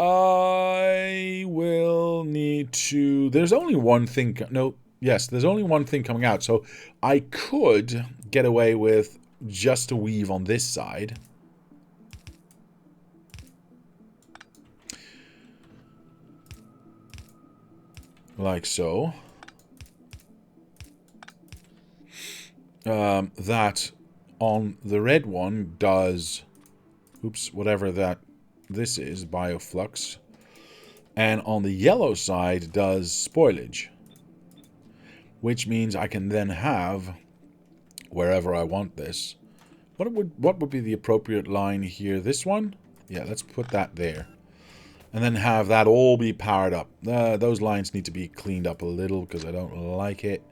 I will need to... There's only one thing... No, yes, there's only one thing coming out. So I could get away with just a weave on this side. Like so. That on the red one does... Oops, whatever that... This is bioflux. And on the yellow side does spoilage. Which means I can then have, wherever I want this, what would be the appropriate line here? This one? Yeah, let's put that there. And then have that all be powered up. Those lines need to be cleaned up a little because I don't like it.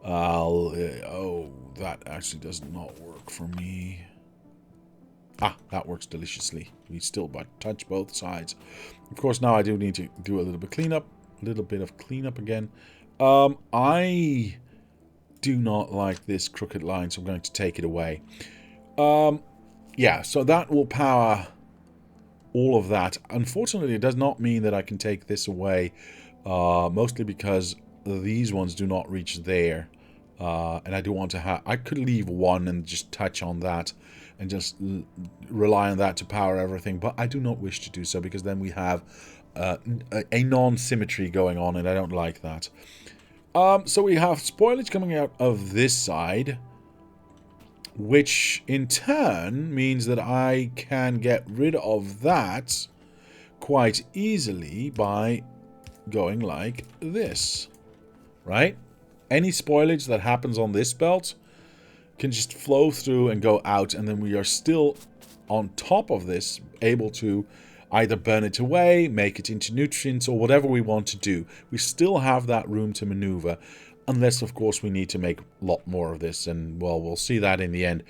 Oh, that actually does not work for me. Ah, that works deliciously. We still touch both sides. Of course, now I do need to do a little bit of cleanup again. I do not like this crooked line, so I'm going to take it away. Yeah, so that will power all of that. Unfortunately, it does not mean that I can take this away, mostly because these ones do not reach there. And I do want to have... I could leave one and just touch on that and just rely on that to power everything, but I do not wish to do so because then we have a non-symmetry going on, and I don't like that. So we have spoilage coming out of this side, which in turn means that I can get rid of that quite easily by going like this, right? Any spoilage that happens on this belt can just flow through and go out, and then we are still on top of this able to either burn it away, make it into nutrients, or whatever we want to do. We still have that room to maneuver, unless of course we need to make a lot more of this, and well, we'll see that in the end.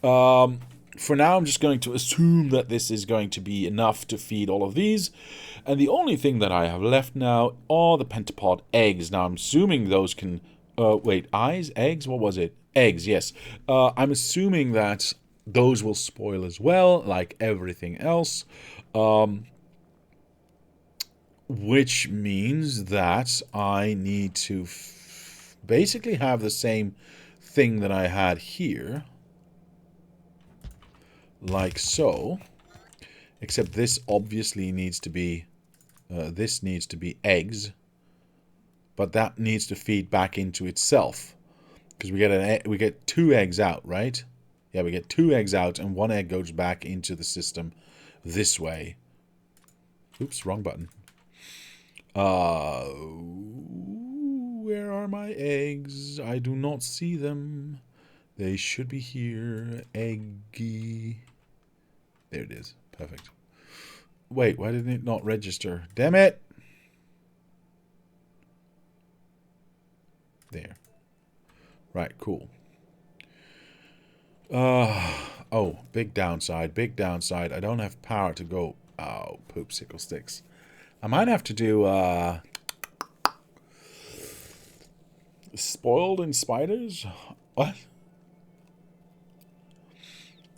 For now, I'm just going to assume that this is going to be enough to feed all of these, and the only thing that I have left now are the pentapod eggs. Now I'm assuming those can... wait, eyes? Eggs? What was it? Eggs, yes. I'm assuming that those will spoil as well, like everything else. Which means that I need to basically have the same thing that I had here. Like so. Except this obviously needs to be... this needs to be eggs. But that needs to feed back into itself. Because we get 2 eggs out, right? Yeah, we get 2 eggs out, and 1 egg goes back into the system this way. Oops, wrong button. Where are my eggs? I do not see them. They should be here. Eggy. There it is. Perfect. Wait, why didn't it not register? Damn it! There. Right, cool. Oh, big downside, big downside. I don't have power to go... Oh, poop sickle sticks. I might have to do, spoiled in spiders? What?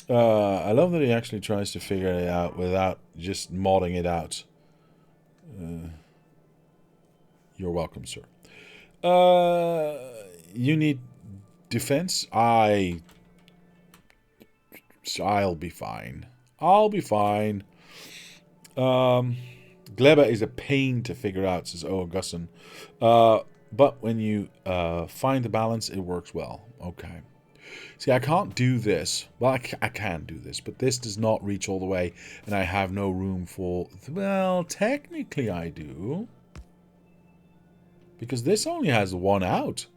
I love that he actually tries to figure it out without just modding it out. You're welcome, sir. You need... defense? I'll be fine. I'll be fine. Gleba is a pain to figure out, says Gusson. But when you find the balance, it works well. Okay. See, I can't do this. Well, I can do this, but this does not reach all the way, and I have no room for... Well, technically I do. Because this only has 1 out.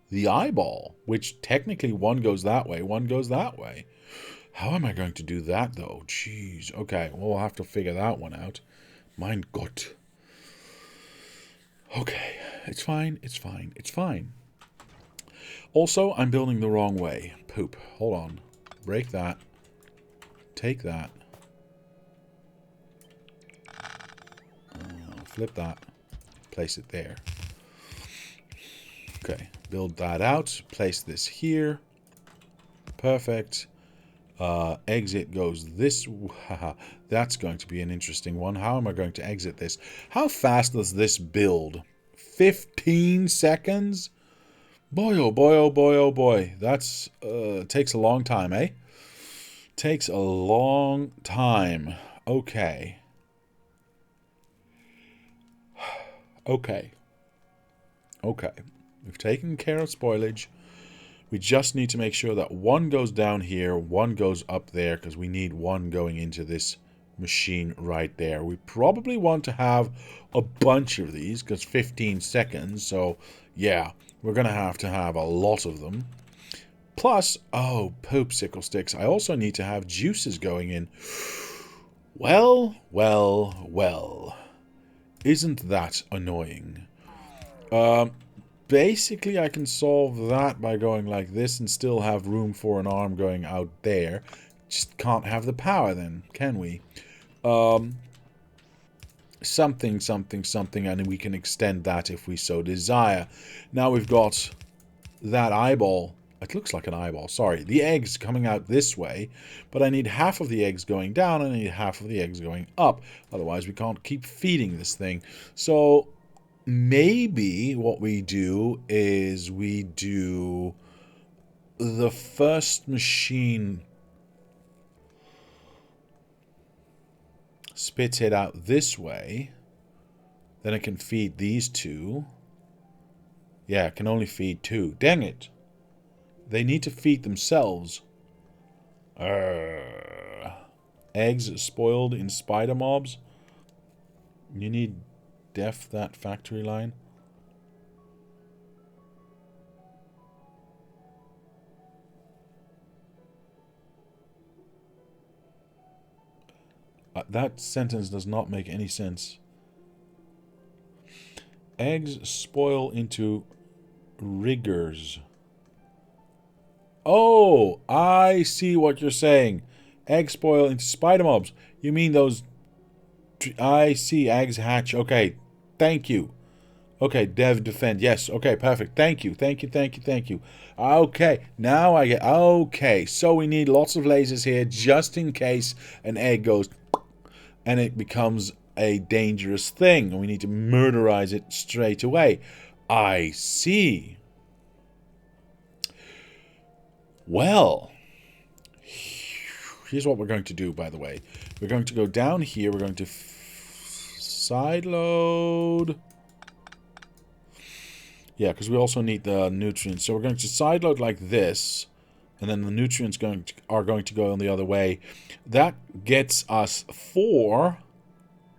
The eyeball, which technically 1 goes that way, 1 goes that way. How am I going to do that, though? Jeez. Okay, well, we'll have to figure that one out. Mein Gott. Okay, it's fine, it's fine, it's fine. Also, I'm building the wrong way. Poop. Hold on. Break that. Take that. Flip that. Place it there. Okay, build that out. Place this here. Perfect. Exit goes this. That's going to be an interesting one. How am I going to exit this? How fast does this build? 15 seconds? Boy, oh boy, oh boy, oh boy. That's takes a long time, eh? Takes a long time. Okay. Okay. Okay. We've taken care of spoilage. We just need to make sure that one goes down here, one goes up there, because we need one going into this machine right there. We probably want to have a bunch of these, because 15 seconds, so yeah, we're going to have a lot of them. Plus, oh, poop sickle sticks, I also need to have juices going in. Well, well, well. Isn't that annoying? Basically, I can solve that by going like this and still have room for an arm going out there. Just can't have the power then, can we? Something, something, something, and we can extend that if we so desire. Now we've got that eyeball. It looks like an eyeball, sorry. The eggs coming out this way, but I need half of the eggs going down and I need half of the eggs going up. Otherwise, we can't keep feeding this thing. So maybe what we do is we do the first machine spits it out this way. Then it can feed these two. Yeah, it can only feed two. Dang it. They need to feed themselves. Eggs spoiled in spider mobs. You need def that factory line. That sentence does not make any sense. Eggs spoil into riggers. Oh, I see what you're saying. Eggs spoil into spider mobs. You mean those... I see. Eggs hatch. Okay. Thank you. Okay, dev defend. Yes. Okay, perfect. Thank you. Thank you, thank you, thank you. Okay, now I get... Okay, so we need lots of lasers here just in case an egg goes... and it becomes a dangerous thing. And we need to murderize it straight away. I see. Well, here's what we're going to do, by the way. We're going to go down here. We're going to side load. Yeah, because we also need the nutrients. So we're going to side load like this. And then the nutrients are going to go on the other way. That gets us 4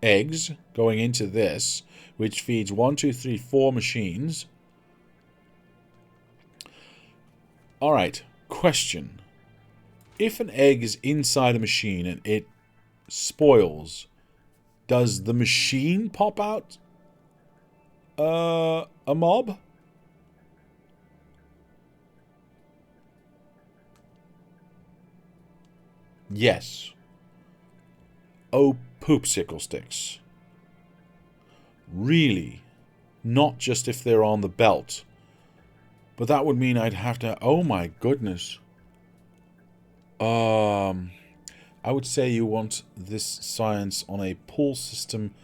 eggs going into this, which feeds 1, 2, 3, 4 machines. Alright, question. If an egg is inside a machine and it spoils, does the machine pop out a mob? Yes. Oh, poop sickle sticks. Really? Not just if they're on the belt. But that would mean I'd have to... Oh my goodness. I would say you want this science on a pull system,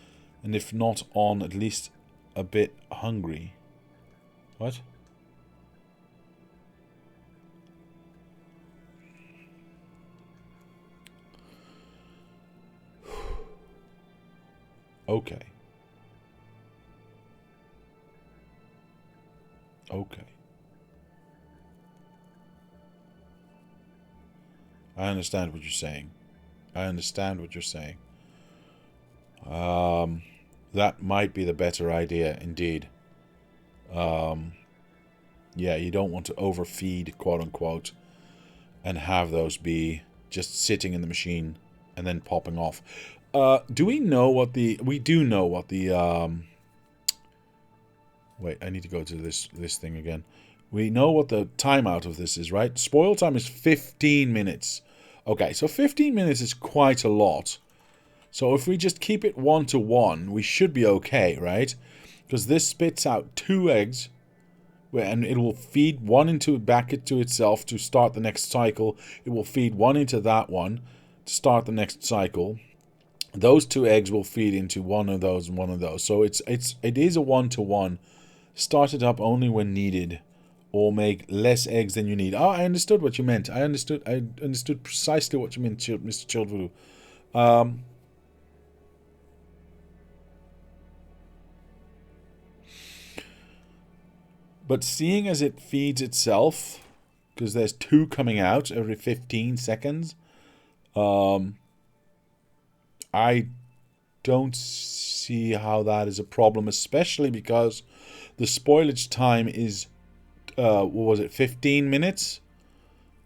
and if not on, at least a bit hungry. What? Okay. Okay. I understand what you're saying. I understand what you're saying. That might be the better idea, indeed. Yeah, you don't want to overfeed, quote-unquote, and have those be just sitting in the machine and then popping off. Do we know what the... We do know what the... Wait, I need to go to this thing again. We know what the timeout of this is, right? Spoil time is 15 minutes. Okay, so 15 minutes is quite a lot. So if we just keep it 1-to-1, we should be okay, right? Because this spits out 2 eggs, and it will feed one into back into itself to start the next cycle. It will feed one into that one to start the next cycle. Those 2 eggs will feed into one of those and one of those. So it is a 1-to-1. Start it up only when needed, or make less eggs than you need. Oh, I understood what you meant. I understood precisely what you meant, Mr. Childvoodoo. But seeing as it feeds itself, because there's 2 coming out every 15 seconds, I don't see how that is a problem, especially because the spoilage time is, what was it, 15 minutes?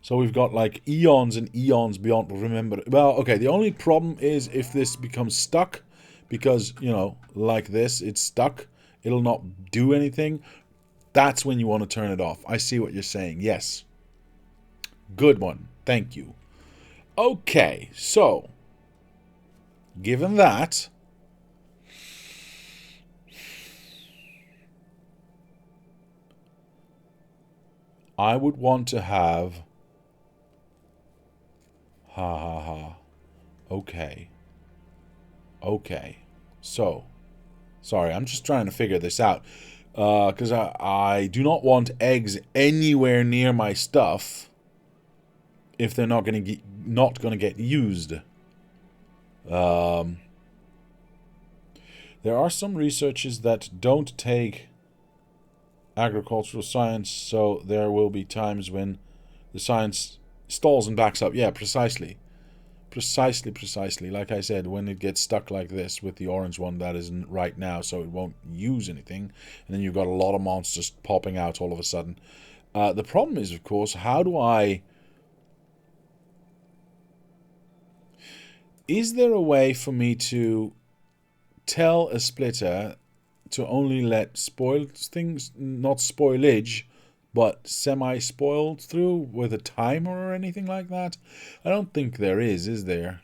So we've got like eons and eons beyond, remember. Well, okay, the only problem is if this becomes stuck, because, you know, like this, it's stuck, it'll not do anything. That's when you want to turn it off. I see what you're saying. Yes. Good one. Thank you. Okay, so given that, I would want to have... Ha ha ha. Okay. Okay. So, sorry, I'm just trying to figure this out. Because I do not want eggs anywhere near my stuff if they're not going to get used. There are some researchers that don't take agricultural science, so there will be times when the science stalls and backs up. Yeah, precisely. Precisely. Like I said, when it gets stuck like this with the orange one that isn't right now, so it won't use anything, and then you've got a lot of monsters popping out all of a sudden. The problem is, of course, how do I... Is there a way for me to tell a splitter to only let spoiled things, not spoilage, but semi-spoiled through with a timer or anything like that? I don't think there is there?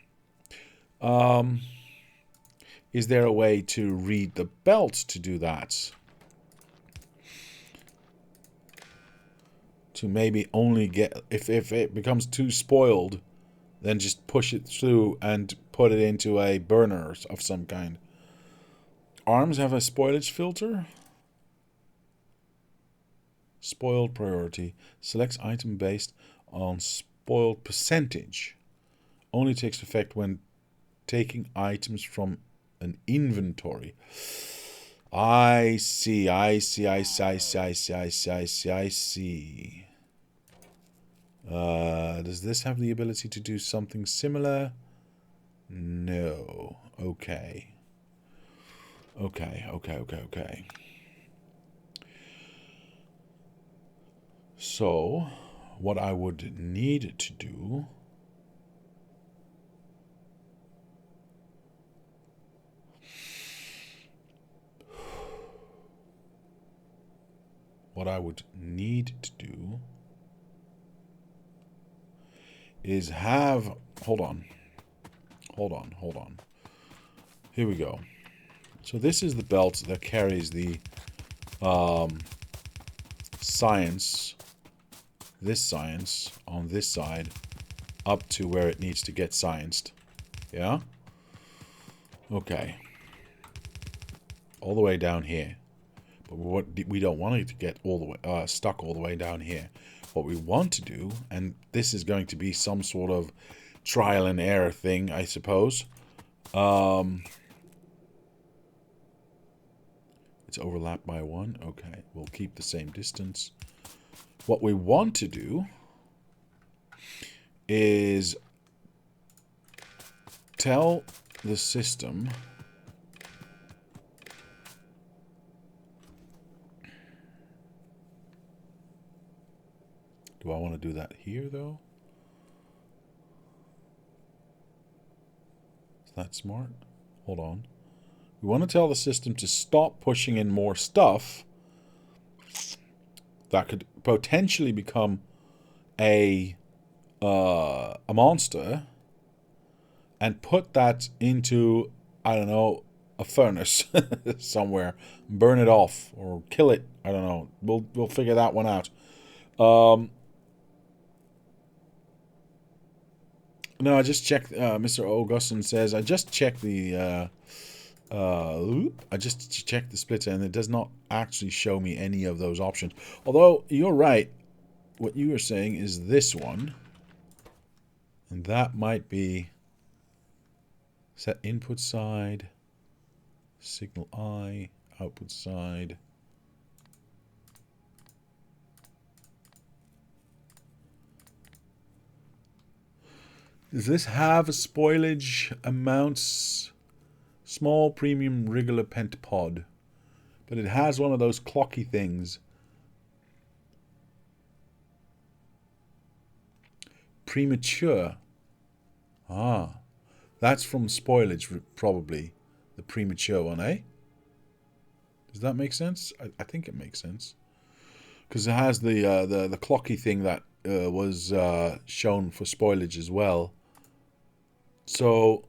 Is there a way to read the belt to do that? To maybe only get... If it becomes too spoiled, then just push it through and put it into a burner of some kind. Arms have a spoilage filter. Spoiled priority. Selects item based on spoiled percentage. Only takes effect when taking items from an inventory. I see. Does this have the ability to do something similar? No. Okay. So, what I would need to do... What I would need to do is have... Hold on. Here we go. So this is the belt that carries the science, this science, on this side, up to where it needs to get scienced. Yeah? Okay. All the way down here. But we don't want it to get all the way stuck all the way down here. What we want to do, and this is going to be some sort of trial and error thing, I suppose. It's overlapped by 1. Okay, we'll keep the same distance. What we want to do is tell the system... Do I want to do that here, though? Is that smart? Hold on. We want to tell the system to stop pushing in more stuff that could potentially become a monster, and put that into, I don't know, a furnace somewhere, burn it off or kill it. I don't know. We'll figure that one out. No, I just checked. Mr. Augustin says I just checked the. I just checked the splitter, and it does not actually show me any of those options. Although you're right, what you were saying is this one, and that might be set input side, signal I, output side. Does this have a spoilage amounts? Small premium regular pentapod. But it has one of those clocky things. Premature. Ah. That's from spoilage, probably. The premature one, eh? Does that make sense? I think it makes sense. Because it has the clocky thing that was shown for spoilage as well. So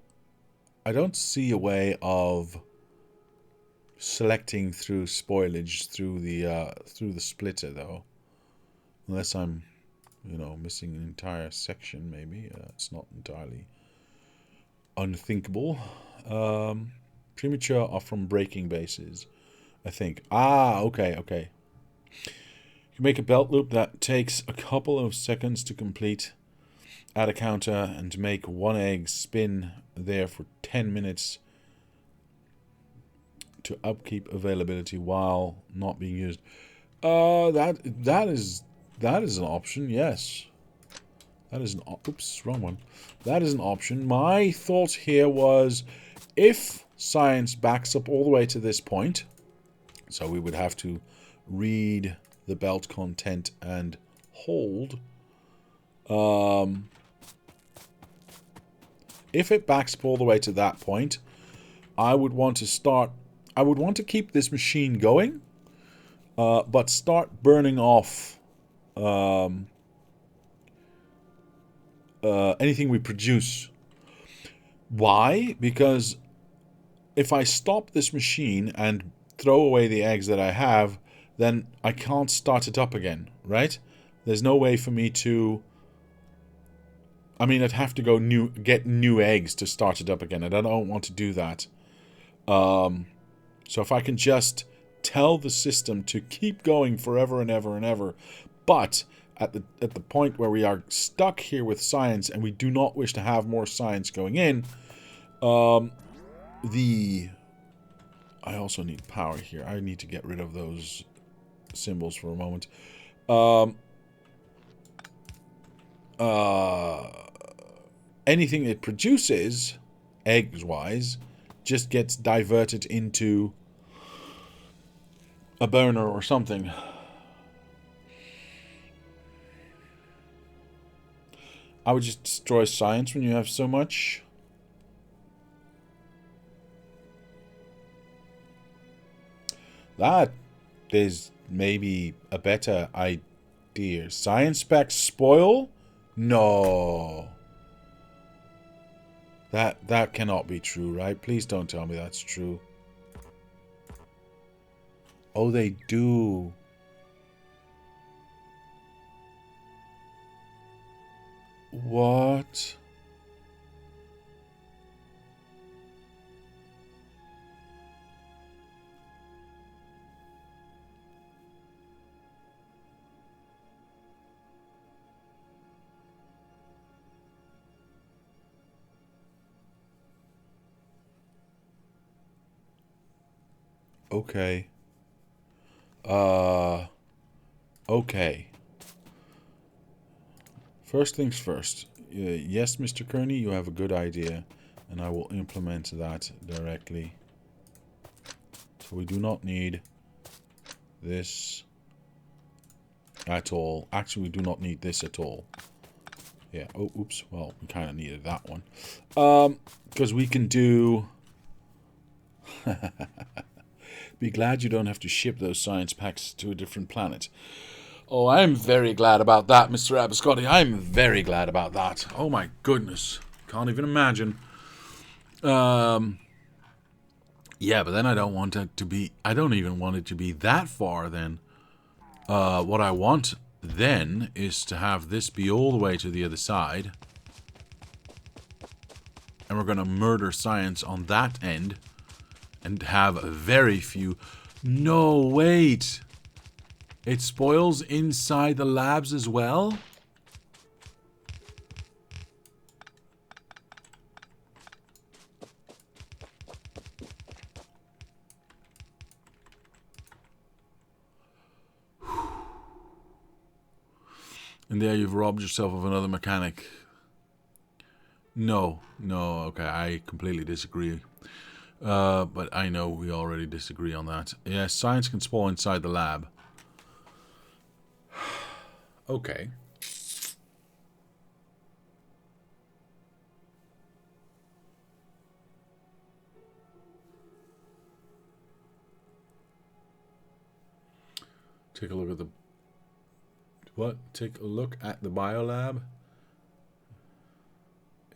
I don't see a way of selecting through spoilage through the splitter though, unless I'm, missing an entire section. Maybe it's not entirely unthinkable. Premature are from breaking bases, I think. Okay. You can make a belt loop that takes a couple of seconds to complete. Add a counter and make one egg spin there for 10 minutes to upkeep availability while not being used. That is an option. Yes, that is an oops, wrong one. That is an option. My thought here was, if science backs up all the way to this point, so we would have to read the belt content and hold. If it backs up all the way to that point, I would want to keep this machine going, but start burning off anything we produce. Why? Because if I stop this machine and throw away the eggs that I have, then I can't start it up again, right? There's no way for me to... I mean, I'd have to get new eggs to start it up again, and I don't want to do that. So if I can just tell the system to keep going forever and ever and ever, but at the point where we are stuck here with science and we do not wish to have more science going in, I also need power here. I need to get rid of those symbols for a moment. Anything it produces, eggs-wise, just gets diverted into a burner or something. I would just destroy science when you have so much. That is maybe a better idea. Science specs spoil? No. That cannot be true, right? Please don't tell me that's true. Oh, they do. What? Okay. Okay. First things first. Yes, Mr. Kearney, you have a good idea, and I will implement that directly. So we do not need this at all. Actually, we do not need this at all. Yeah. Oh, oops. Well, we kind of needed that one. Because we can do... Be glad you don't have to ship those science packs to a different planet. Oh, I'm very glad about that, Mr. Abiscotti. I'm very glad about that. Oh, my goodness. Can't even imagine. Yeah, but then I don't want it to be... I don't even want it to be that far, then. What I want, then, is to have this be all the way to the other side. And we're going to murder science on that end. And have very few... No, wait. It spoils inside the labs as well? And there you've robbed yourself of another mechanic. No, okay, I completely disagree. But I know we already disagree on that. Yeah, science can spoil inside the lab. Okay. Take a look at the... What? Take a look at the biolab?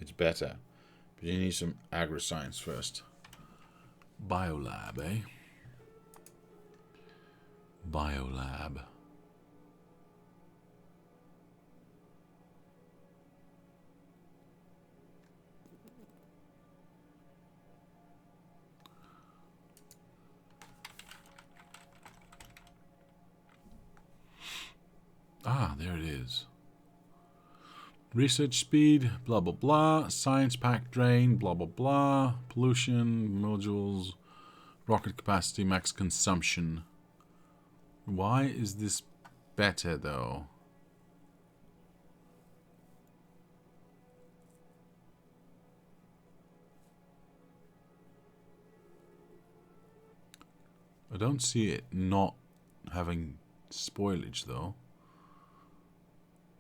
It's better. But you need some agri-science first. Biolab, eh? Biolab. Ah, there it is. Research speed, blah, blah, blah. Science pack drain, blah, blah, blah. Pollution, modules, rocket capacity, max consumption. Why is this better, though? I don't see it not having spoilage, though.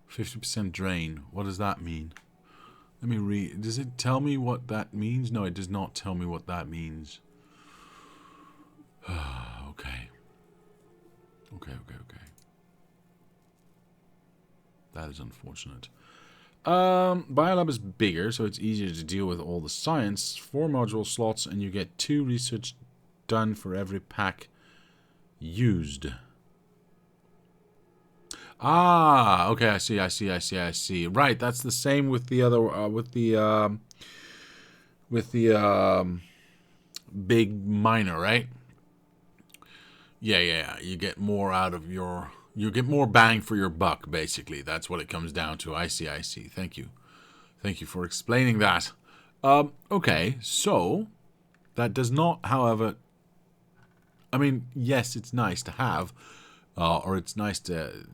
50% drain. What does that mean? Let me read. Does it tell me what that means? No, it does not tell me what that means. Okay. Okay. That is unfortunate. Biolab is bigger, so it's easier to deal with all the science. 4 module slots, and you get 2 research done for every pack used. Ah, okay, I see. Right, that's the same with the other, with the big miner, right? Yeah. You get more out of your... You get more bang for your buck, basically. That's what it comes down to. I see. Thank you. Thank you for explaining that. Okay, so... That does not, however... I mean, yes, it's nice to have... or it's nice to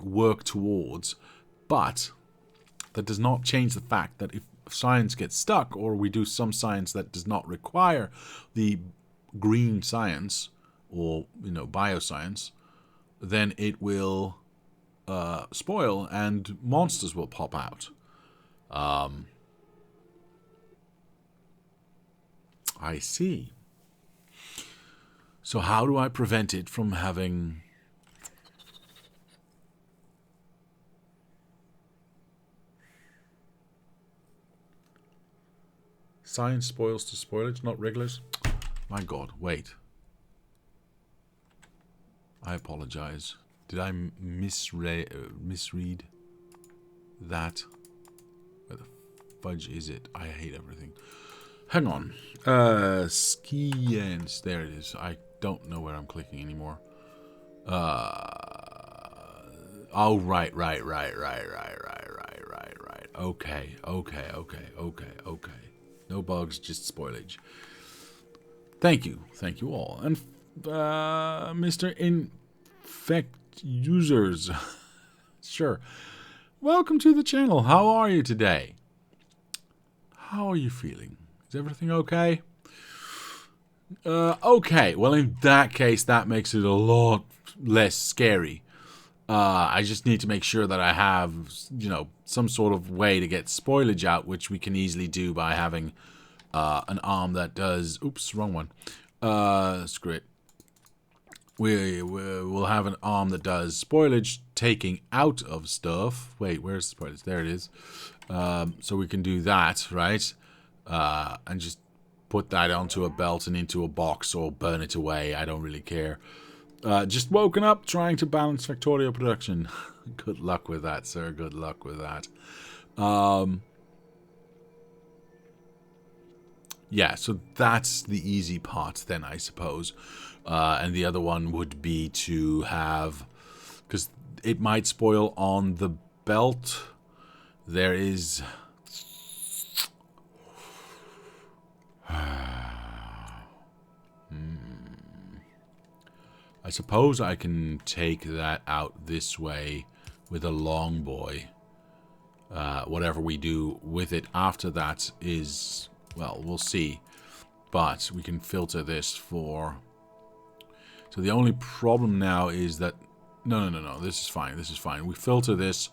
work towards, but that does not change the fact that if science gets stuck, or we do some science that does not require the green science, or, bioscience, then it will spoil and monsters will pop out. I see. So how do I prevent it from having... Science spoils to spoilage, not regulars? My God, wait. I apologize. Did I misread that? Where the fudge is it? I hate everything. Hang on. Skiens. There it is. I don't know where I'm clicking anymore. Oh, right. Okay. No bugs, just spoilage. Thank you all. And Mr. Infect Users. Sure. Welcome to the channel. How are you today? How are you feeling? Is everything okay? Okay. Well, in that case, that makes it a lot less scary. I just need to make sure that I have, you know, some sort of way to get spoilage out, which we can easily do by having an arm that does... Oops, wrong one. Screw it. We'll have an arm that does spoilage taking out of stuff. Wait, where's the spoilage? There it is. So we can do that, right? And just put that onto a belt and into a box or burn it away. I don't really care. Just woken up trying to balance Factorio production. Good luck with that, sir. Good luck with that. Yeah, so that's the easy part then, I suppose. And the other one would be to have... Because it might spoil on the belt. There is... I suppose I can take that out this way with a long boy. Whatever we do with it after that is... Well, we'll see. But we can filter this for... So the only problem now is that... No. This is fine. This is fine. We filter this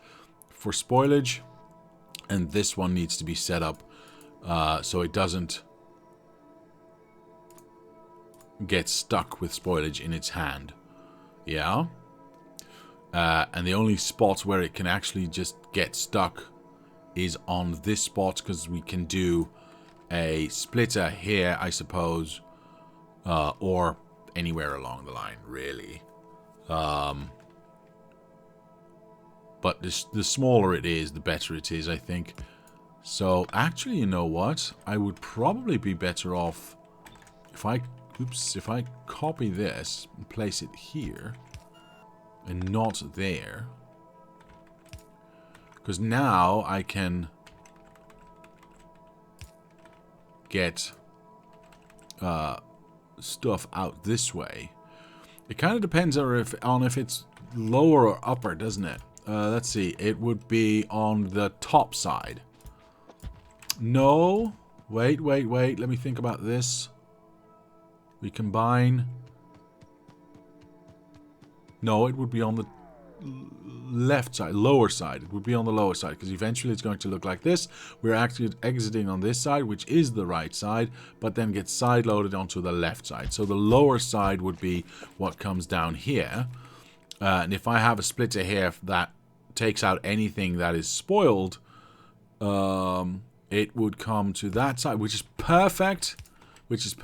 for spoilage. And this one needs to be set up so it doesn't get stuck with spoilage in its hand. Yeah? And the only spot where it can actually just get stuck is on this spot, because we can do a splitter here, I suppose, or anywhere along the line, really. But the smaller it is, the better it is, I think. So, actually, you know what? I would probably be better off if I copy this and place it here and not there. Because now I can get stuff out this way. It kind of depends on if it's lower or upper, doesn't it? Let's see. It would be on the top side. No. Wait. Let me think about this. We combine. No, it would be on the left side, lower side. It would be on the lower side, because eventually it's going to look like this. We're actually exiting on this side, which is the right side, but then gets side loaded onto the left side. So the lower side would be what comes down here. And if I have a splitter here that takes out anything that is spoiled, it would come to that side, which is perfect. Because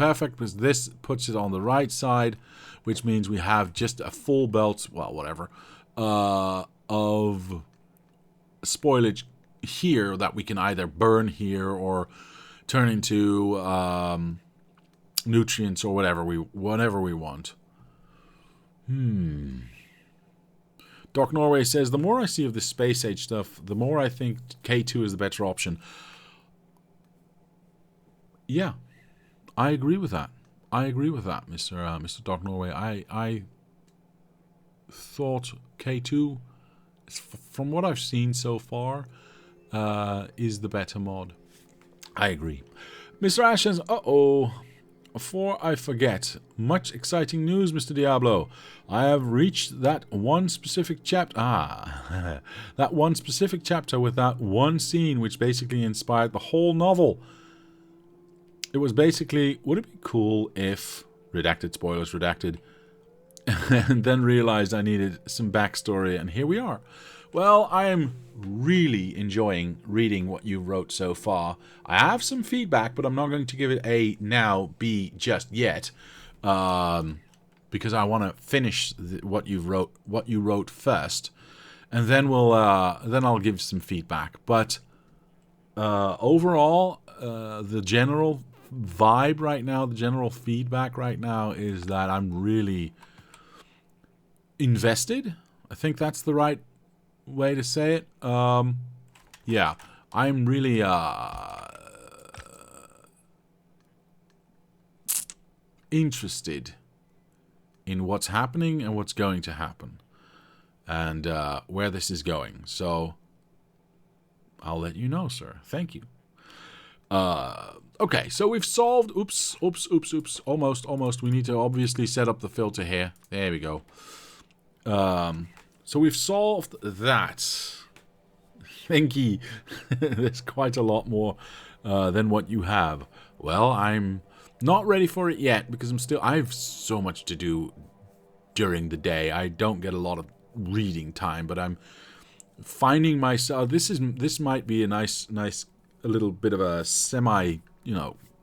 this puts it on the right side, which means we have just a full belt, well, whatever, of spoilage here that we can either burn here or turn into nutrients or whatever we want. Doc Norway says, the more I see of this space age stuff, the more I think K2 is the better option. Yeah. I agree with that. Mr. Doc Norway. I thought K2, from what I've seen so far, is the better mod. I agree. Mr. Ash says, before I forget, much exciting news, Mr. Diablo. I have reached that one specific chapter. That one specific chapter with that one scene which basically inspired the whole novel. It was basically, would it be cool if, redacted, spoilers, redacted, and then realized I needed some backstory, and here we are. Well, I am really enjoying reading what you wrote so far. I have some feedback, but I'm not going to give it a now, B just yet, because I want to finish what you wrote first, and then I'll give some feedback. But overall, the general vibe right now, the general feedback right now is that I'm really invested. I think that's the right way to say it. Yeah, I'm really interested in what's happening and what's going to happen, and where this is going. So I'll let you know, sir. Thank you. Okay, so we've solved... Oops. Almost. We need to obviously set up the filter here. There we go. So we've solved that. Thinky. There's quite a lot more than what you have. Well, I'm not ready for it yet because I have so much to do during the day. I don't get a lot of reading time, but I'm finding myself. This might be a nice, a little bit of a semi,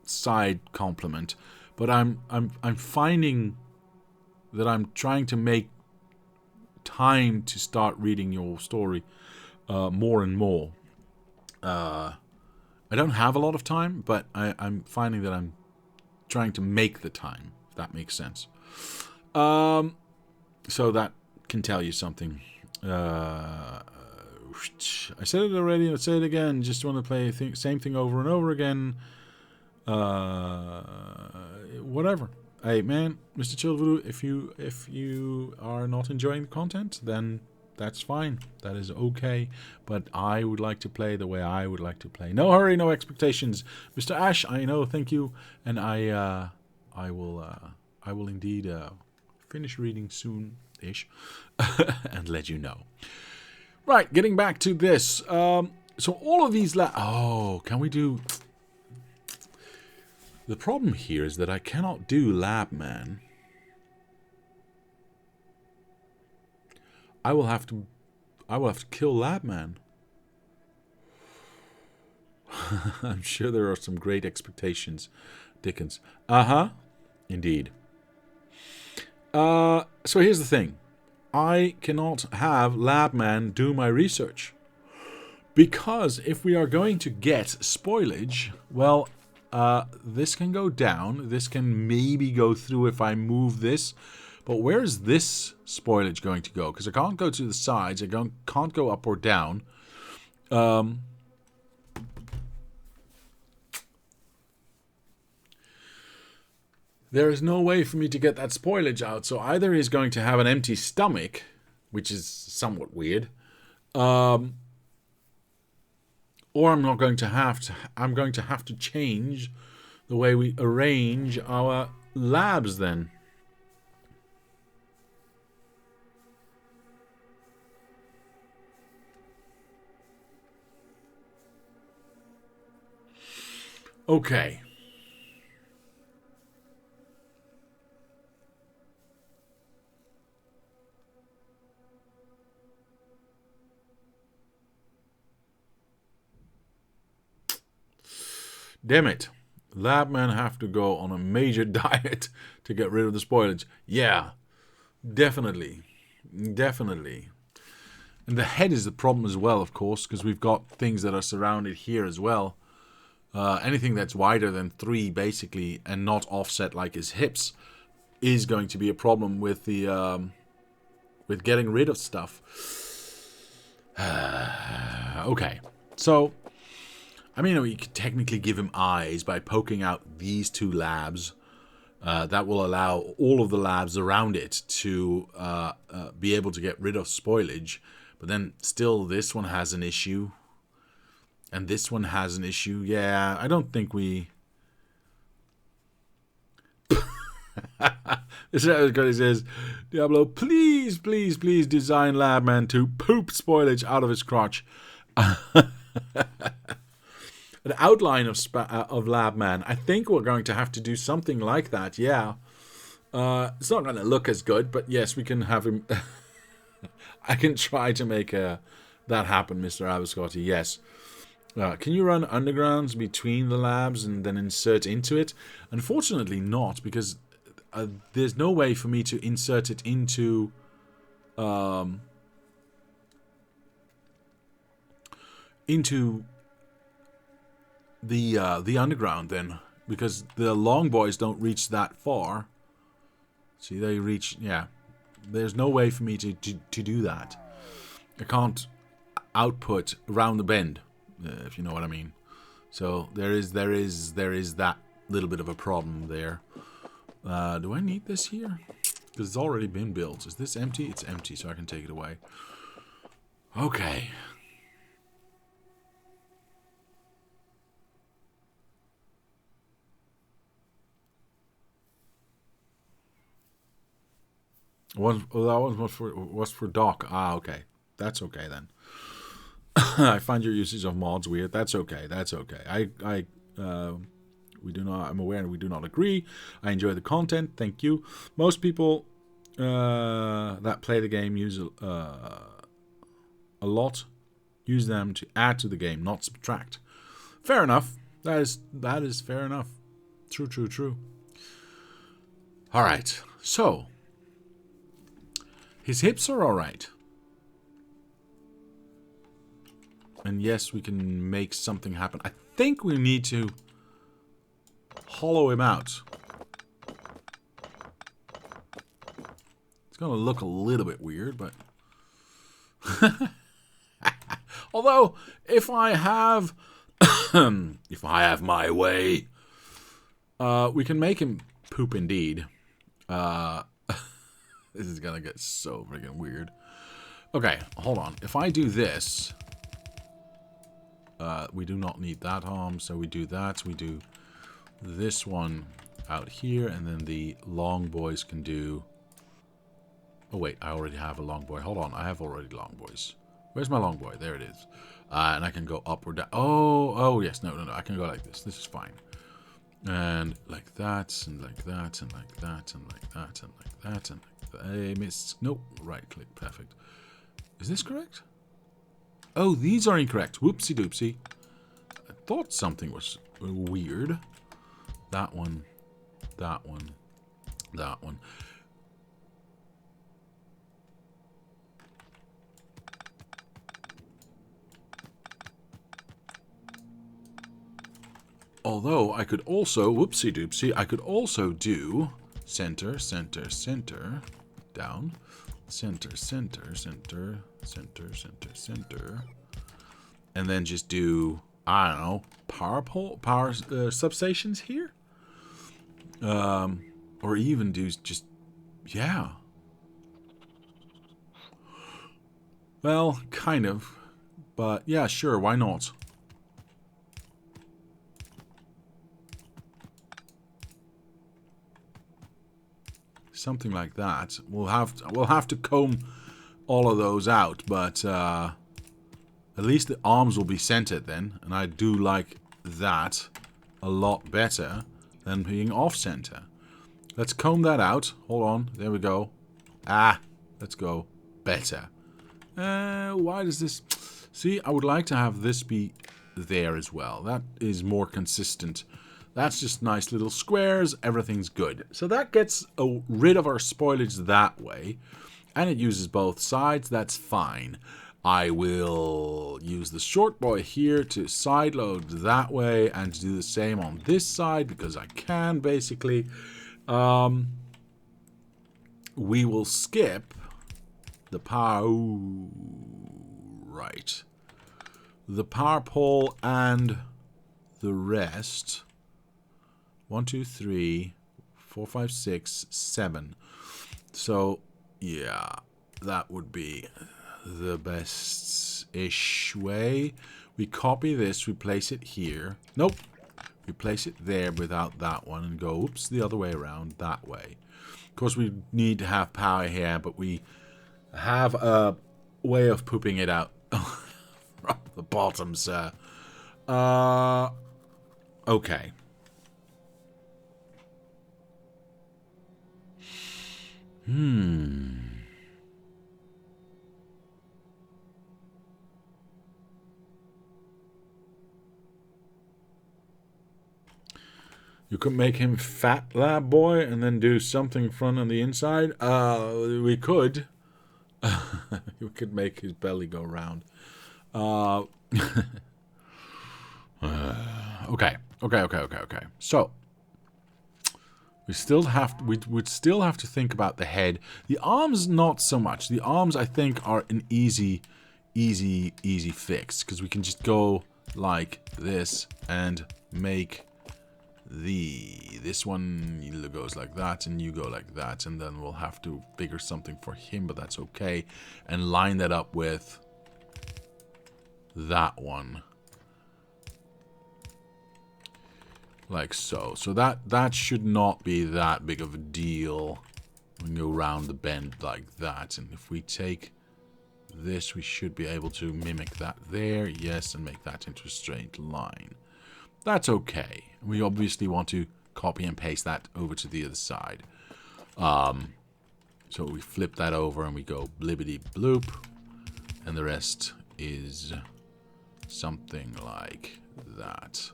side compliment, but I'm finding that I'm trying to make time to start reading your story more and more. I don't have a lot of time, but I'm finding that I'm trying to make the time, if that makes sense. So that can tell you something. I said it already. Let's say it again. Just want to play same thing over and over again. Whatever. Hey man, Mr. Chilvoodoo, if you are not enjoying the content, then that's fine. That is okay. But I would like to play the way I would like to play. No hurry, no expectations. Mr. Ash, I know, thank you, and I will indeed finish reading soon-ish and let you know. Right, getting back to this. So all of these can we do... The problem here is that I cannot do Labman. I will have to kill Labman. I'm sure there are some great expectations, Dickens. Indeed. So here's the thing. I cannot have Labman do my research. Because if we are going to get spoilage, well, this can go down. This can maybe go through if I move this. But where is this spoilage going to go? Because I can't go to the sides. I can't go up or down. There is no way for me to get that spoilage out. So either he's going to have an empty stomach, which is somewhat weird, or I'm going to have to change the way we arrange our labs then. Okay. Damn it. Labmen have to go on a major diet to get rid of the spoilage. Yeah, definitely. Definitely. And the head is the problem as well, of course, because we've got things that are surrounded here as well. Anything that's wider than 3, basically, and not offset like his hips, is going to be a problem with the with getting rid of stuff. Okay, so I mean, we could technically give him eyes by poking out these 2 labs. That will allow all of the labs around it to be able to get rid of spoilage. But then still this one has an issue. And this one has an issue. Yeah, I don't think we... This is says, Diablo, please, please, please design Labman to poop spoilage out of his crotch. An outline of Labman. I think we're going to have to do something like that, yeah. It's not going to look as good, but yes, we can have him... I can try to make that happen, Mr. Abiscotti, yes. Can you run undergrounds between the labs and then insert into it? Unfortunately not, because there's no way for me to insert it into... into the underground then, because the long boys don't reach that far. See, they reach, yeah. There's no way for me to do that. I can't output around the bend, if you know what I mean. So there is that little bit of a problem there. Do I need this here? Because it's already been built. Is this empty? It's empty, so I can take it away. Okay. That one was for Doc. Ah, okay. That's okay then. I find your usage of mods weird. That's okay. That's okay. We do not. I'm aware we do not agree. I enjoy the content. Thank you. Most people that play the game use a lot. Use them to add to the game, not subtract. Fair enough. That is fair enough. True, true, true. All right. So his hips are all right. And yes, we can make something happen. I think we need to hollow him out. It's going to look a little bit weird, but... Although, if I have... if I have my way... we can make him poop indeed. This is going to get so freaking weird. Okay, hold on. If I do this... we do not need that arm, so we do that. We do this one out here, and then the long boys can do... Oh, wait, I already have a long boy. Hold on, I have already long boys. Where's my long boy? There it is. And I can go up or down. Oh, yes, no. I can go like this. This is fine. And like that, and like that, and like that, and like that, and like that, and like that. I missed. Nope, right click, perfect. Is this correct? Oh, these are incorrect. Whoopsie doopsie. I thought something was weird. That one. That one. That one. Although I could also, whoopsie doopsie, I could also do center, center, center, down, center, center, center, center, center, center, and then just do, I don't know, power substations here, or even do just, yeah. Well, kind of, but yeah, sure, why not? Something like that. We'll have to comb all of those out, but at least the arms will be centered then, and I do like that a lot better than being off center. Let's comb that out. Hold on, there we go. Let's go. Better. Why does this... See, I would like to have this be there as well. That is more consistent. That's just nice little squares. Everything's good. So that gets rid of our spoilage that way. And it uses both sides. That's fine. I will use the short boy here to side load that way. And to do the same on this side. Because I can, basically. We will skip the power... Ooh, right. The power pole and the rest... 1, 2, 3, 4, 5, 6, 7. So, yeah, that would be the best-ish way. We copy this, we place it here. Nope. We place it there without that one and go, oops, the other way around, that way. Of course, we need to have power here, but we have a way of pooping it out from the bottom, sir. Okay. You could make him fat, that boy, and then do something front on the inside. We could. We could make his belly go round. Okay. So we would still have to think about the head. The arms, not so much. The arms, I think, are an easy fix, because we can just go like this and make this one goes like that, and you go like that, and then we'll have to figure something for him, but that's okay, and line that up with that one. Like so. So that should not be that big of a deal. We can go around the bend like that. And if we take this, we should be able to mimic that there. Yes, and make that into a straight line. That's okay. We obviously want to copy and paste that over to the other side. So we flip that over and we go blibbity bloop. And the rest is something like that.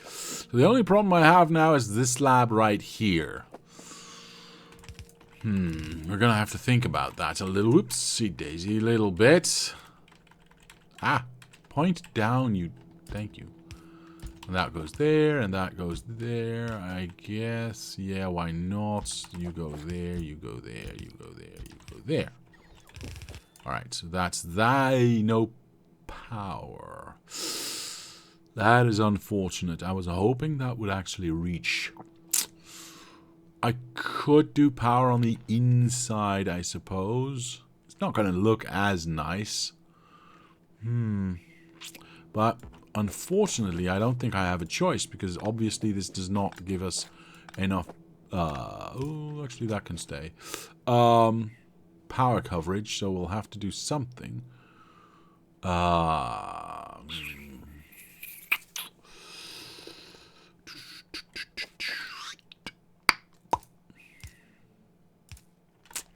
So the only problem I have now is this slab right here. We're gonna have to think about that a little. Whoopsie daisy, little bit. Ah, point down, you. Thank you. And that goes there, and that goes there. I guess. Yeah, why not? You go there, you go there, you go there, you go there. Alright, so that's that. No power. That is unfortunate. I was hoping that would actually reach. I could do power on the inside, I suppose. It's not going to look as nice. But unfortunately, I don't think I have a choice, because obviously this does not give us enough... oh, actually that can stay. Power coverage, so we'll have to do something.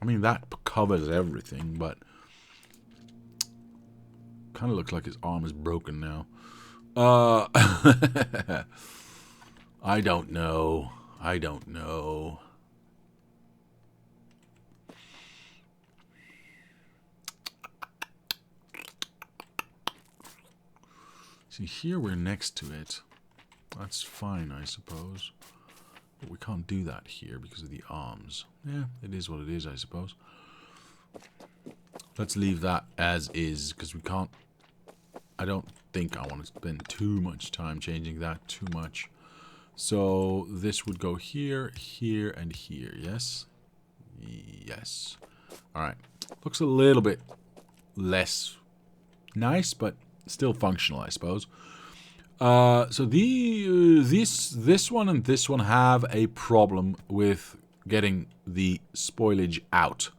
I mean, that covers everything, but kind of looks like his arm is broken now. I don't know. I don't know. See, here we're next to it. That's fine, I suppose. But we can't do that here because of the arms. Yeah, it is what it is, I suppose. Let's leave that as is, because we can't... I don't think I want to spend too much time changing that too much. So this would go here, here, and here, yes? Yes. Alright. Looks a little bit less nice, but still functional, I suppose. So this one and this one have a problem with getting the spoilage out.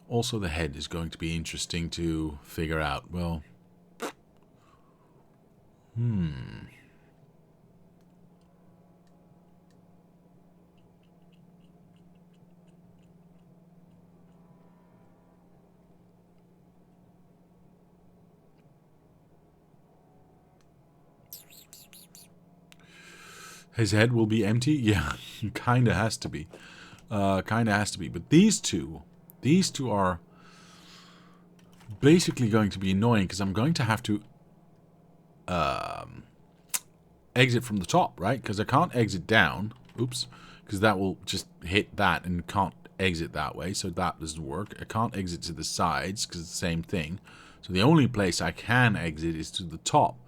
Also, the head is going to be interesting to figure out. Well, his head will be empty? Yeah, kinda has to be. Kinda has to be. But these two are basically going to be annoying, because I'm going to have to exit from the top, right? Because I can't exit down. Oops. Because that will just hit that and can't exit that way, so that doesn't work. I can't exit to the sides, because it's the same thing. So the only place I can exit is to the top.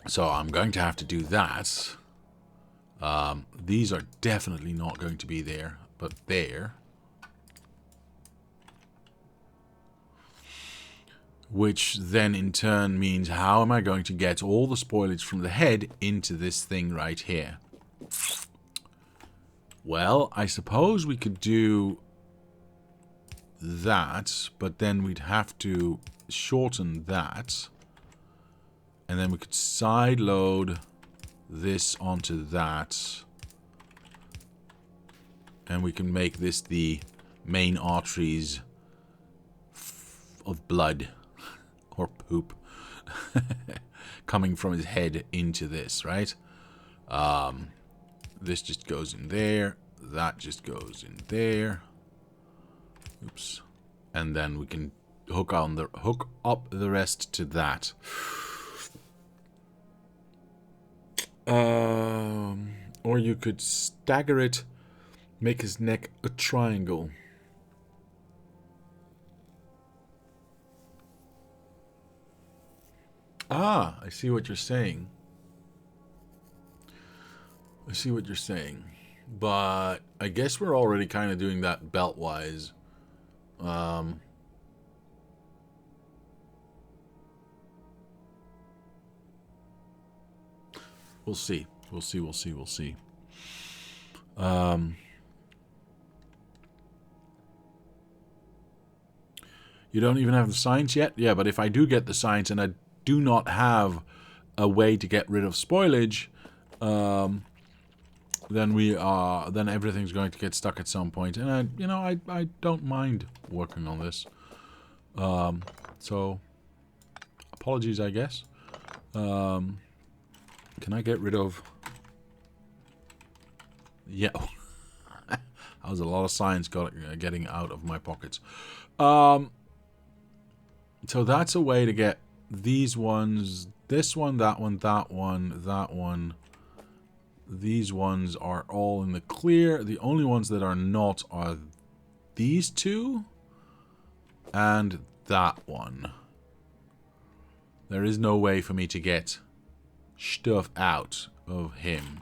So I'm going to have to do that. These are definitely not going to be there, but there. Which then in turn means, how am I going to get all the spoilage from the head into this thing right here? Well, I suppose we could do that, but then we'd have to shorten that. And then we could side load this onto that. And we can make this the main arteries of blood. Or poop. Coming from his head into this, right? This just goes in there. That just goes in there. Oops. And then we can hook up the rest to that. Or you could stagger it, make his neck a triangle. Ah, I see what you're saying. I see what you're saying. But I guess we're already kind of doing that belt-wise. We'll see. We'll see. We'll see. We'll see. You don't even have the science yet? Yeah, but if I do get the science and I do not have a way to get rid of spoilage, then everything's going to get stuck at some point. And I don't mind working on this. So apologies, I guess. Can I get rid of? Yeah, that was a lot of science getting out of my pockets. So that's a way to get these ones, this one, that one, that one, that one. These ones are all in the clear. The only ones that are not are these two and that one. There is no way for me to get stuff out of him.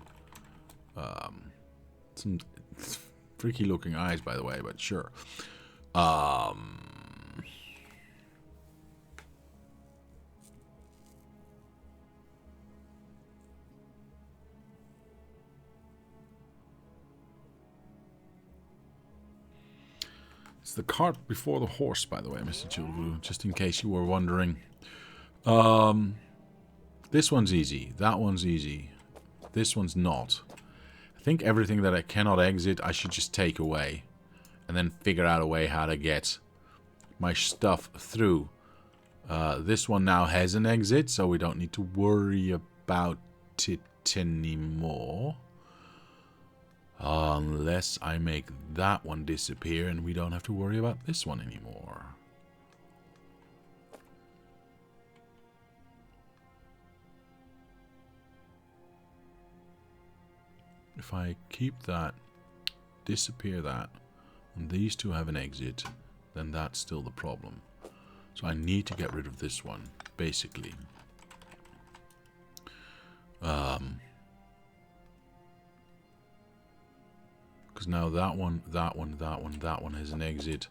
Some freaky looking eyes, by the way, but sure. It's the cart before the horse, by the way, Mr. Chilvu, just in case you were wondering. This one's easy. That one's easy. This one's not. I think everything that I cannot exit, I should just take away. And then figure out a way how to get my stuff through. This one now has an exit, so we don't need to worry about it anymore. Unless I make that one disappear and we don't have to worry about this one anymore. If I keep that, disappear that, and these two have an exit, then that's still the problem. So I need to get rid of this one, basically. Because now that one, that one, that one, that one has an exit.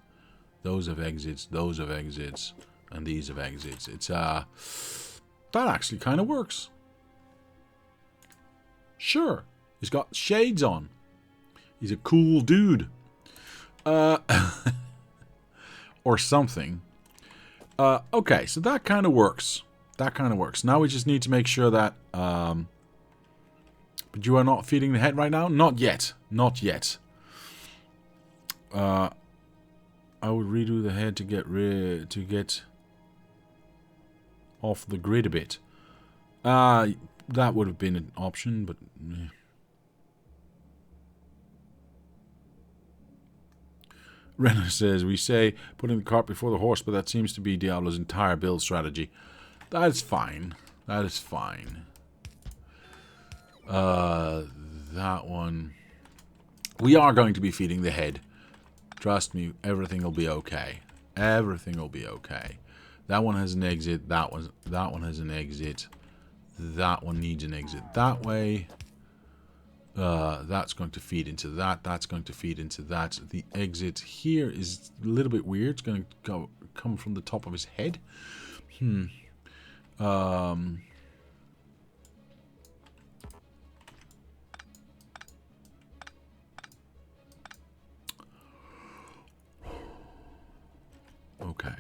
Those have exits, and these have exits. It's, that actually kind of works. Sure. He's got shades on. He's a cool dude. Or something. Okay, so that kind of works. That kind of works. Now we just need to make sure that... but you are not feeding the head right now? Not yet. Not yet. I would redo the head to get off the grid a bit. That would have been an option, but... Renner says, we say putting the cart before the horse, but that seems to be Diablo's entire build strategy. That is fine. That is fine. That one. We are going to be feeding the head. Trust me, everything will be okay. Everything will be okay. That one has an exit. That one has an exit. That one needs an exit that way. That's going to feed into that. That's going to feed into that. The exit here is a little bit weird. It's going to come from the top of his head. Okay.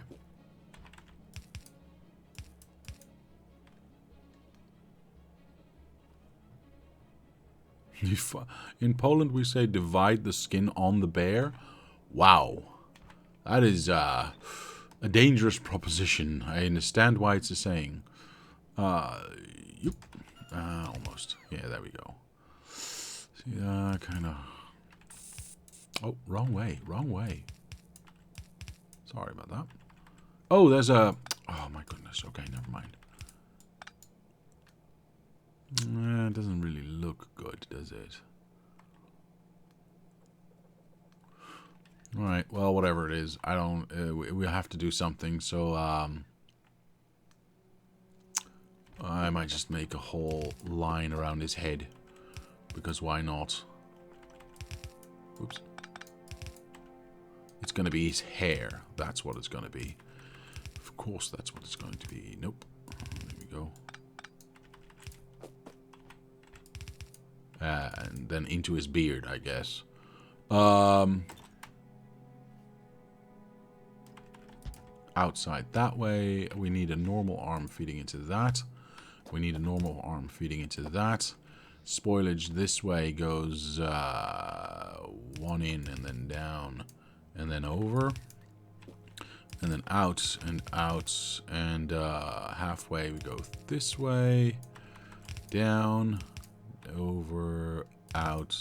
In Poland, we say divide the skin on the bear. Wow. That is a dangerous proposition. I understand why it's a saying. Yep. Almost. Yeah, there we go. See, kind of... Oh, wrong way. Wrong way. Sorry about that. Oh, there's a... Oh, my goodness. Okay, never mind. It doesn't really look good, does it? Alright, well, whatever it is. I don't... we have to do something, so... I might just make a whole line around his head. Because why not? Oops. It's going to be his hair. That's what it's going to be. Of course that's what it's going to be. Nope. There we go. And then into his beard, I guess. Outside that way. We need a normal arm feeding into that. We need a normal arm feeding into that. Spoilage this way goes one in and then down and then over. And then out and halfway we go this way. Down, over, out.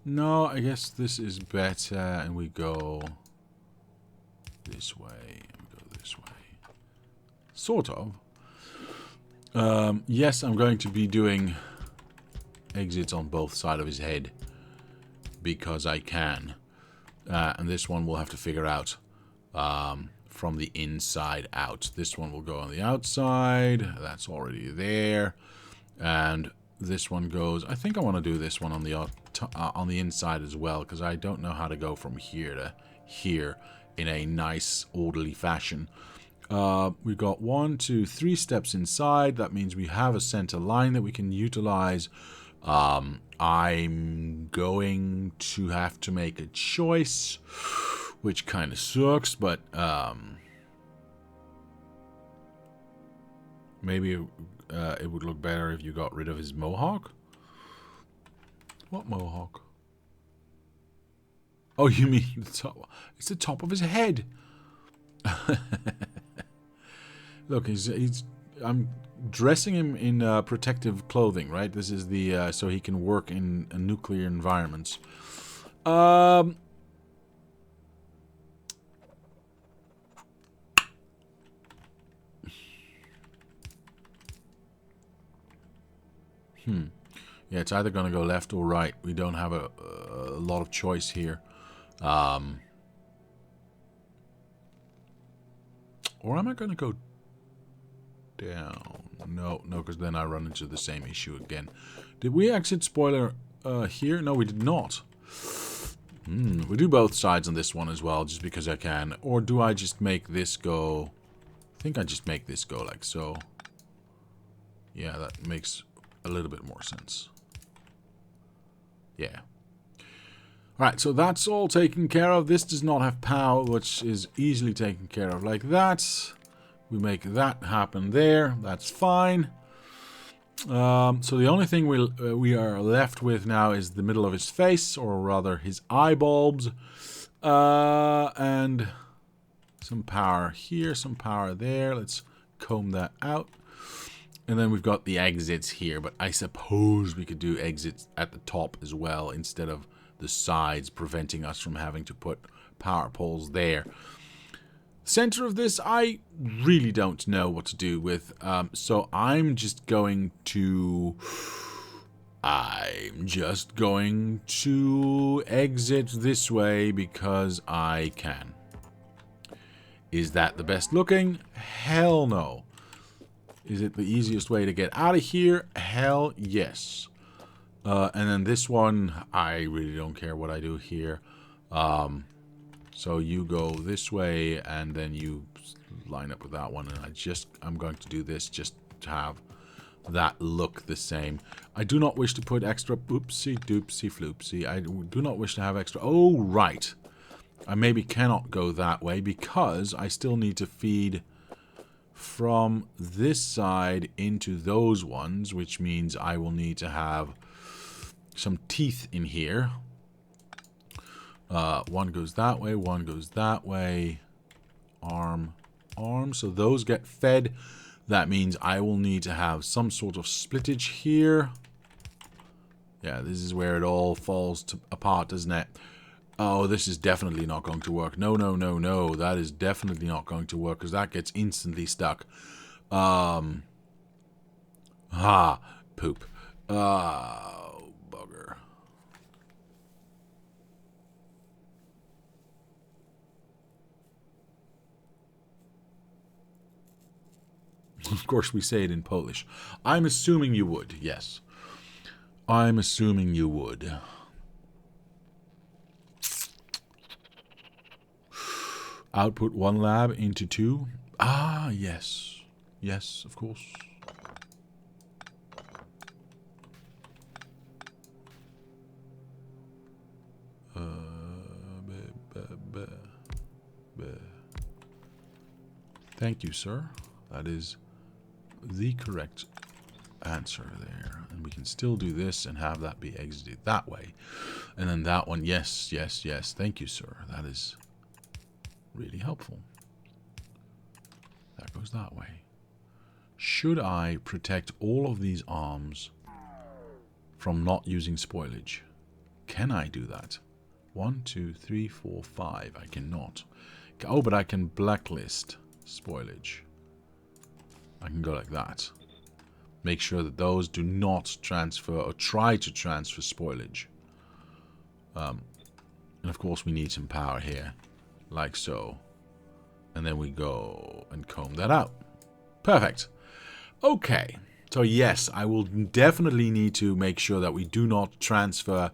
No, I guess this is better, and we go this way, and we go this way. Sort of. Yes, I'm going to be doing exits on both sides of his head, because I can. And this one we'll have to figure out from the inside out. This one will go on the outside. That's already there. And this one goes... I think I want to do this one on the inside as well, because I don't know how to go from here to here in a nice, orderly fashion. We've got 1, 2, 3 steps inside. That means we have a center line that we can utilize. I'm going to have to make a choice, which kind of sucks, but maybe it would look better if you got rid of his mohawk. What mohawk? Oh, you mean the top? It's the top of his head. Look, I'm dressing him in protective clothing, right? This is the so he can work in nuclear environments. Yeah, it's either going to go left or right. We don't have a lot of choice here. Or am I going to go down? No, because then I run into the same issue again. Did we exit spoiler here? No, we did not. We do both sides on this one as well, just because I can. Or do I just make this go... I think I just make this go like so. Yeah, that makes a little bit more sense. Yeah. Alright, so that's all taken care of. This does not have power, which is easily taken care of like that. We make that happen there. That's fine. So the only thing we are left with now is the middle of his face, or rather his eyebulbs. And some power here, some power there. Let's comb that out. And then we've got the exits here, but I suppose we could do exits at the top as well instead of the sides, preventing us from having to put power poles there. Center of this, I really don't know what to do with, so I'm just going to exit this way because I can. Is that the best looking? Hell no. Is it the easiest way to get out of here? Hell yes. And then this one, I really don't care what I do here. So you go this way, and then you line up with that one. And I'm going to do this just to have that look the same. I do not wish to put extra... Oopsie doopsie floopsie. I do not wish to have extra... Oh, right. I maybe cannot go that way because I still need to feed... from this side into those ones, which means I will need to have some teeth in here. One goes that way, one goes that way. Arm, arm. So those get fed. That means I will need to have some sort of splittage here. Yeah, this is where it all falls apart, doesn't it? Oh, this is definitely not going to work. No, no, no, no. That is definitely not going to work because that gets instantly stuck. Poop. Oh, bugger. Of course, we say it in Polish. I'm assuming you would, yes. I'm assuming you would. Output 1 lab into 2. Ah, yes. Yes, of course. Thank you, sir. That is the correct answer there. And we can still do this and have that be exited that way. And then that one, yes, yes, yes. Thank you, sir. That is really helpful. That goes that way. Should I protect all of these arms from not using spoilage? Can I do that? 1, 2, 3, 4, 5. I cannot. Oh, but I can blacklist spoilage. I can go like that. Make sure that those do not transfer or try to transfer spoilage. And of course we need some power here. Like so. And then we go and comb that out. Perfect. Okay. So yes, I will definitely need to make sure that we do not transfer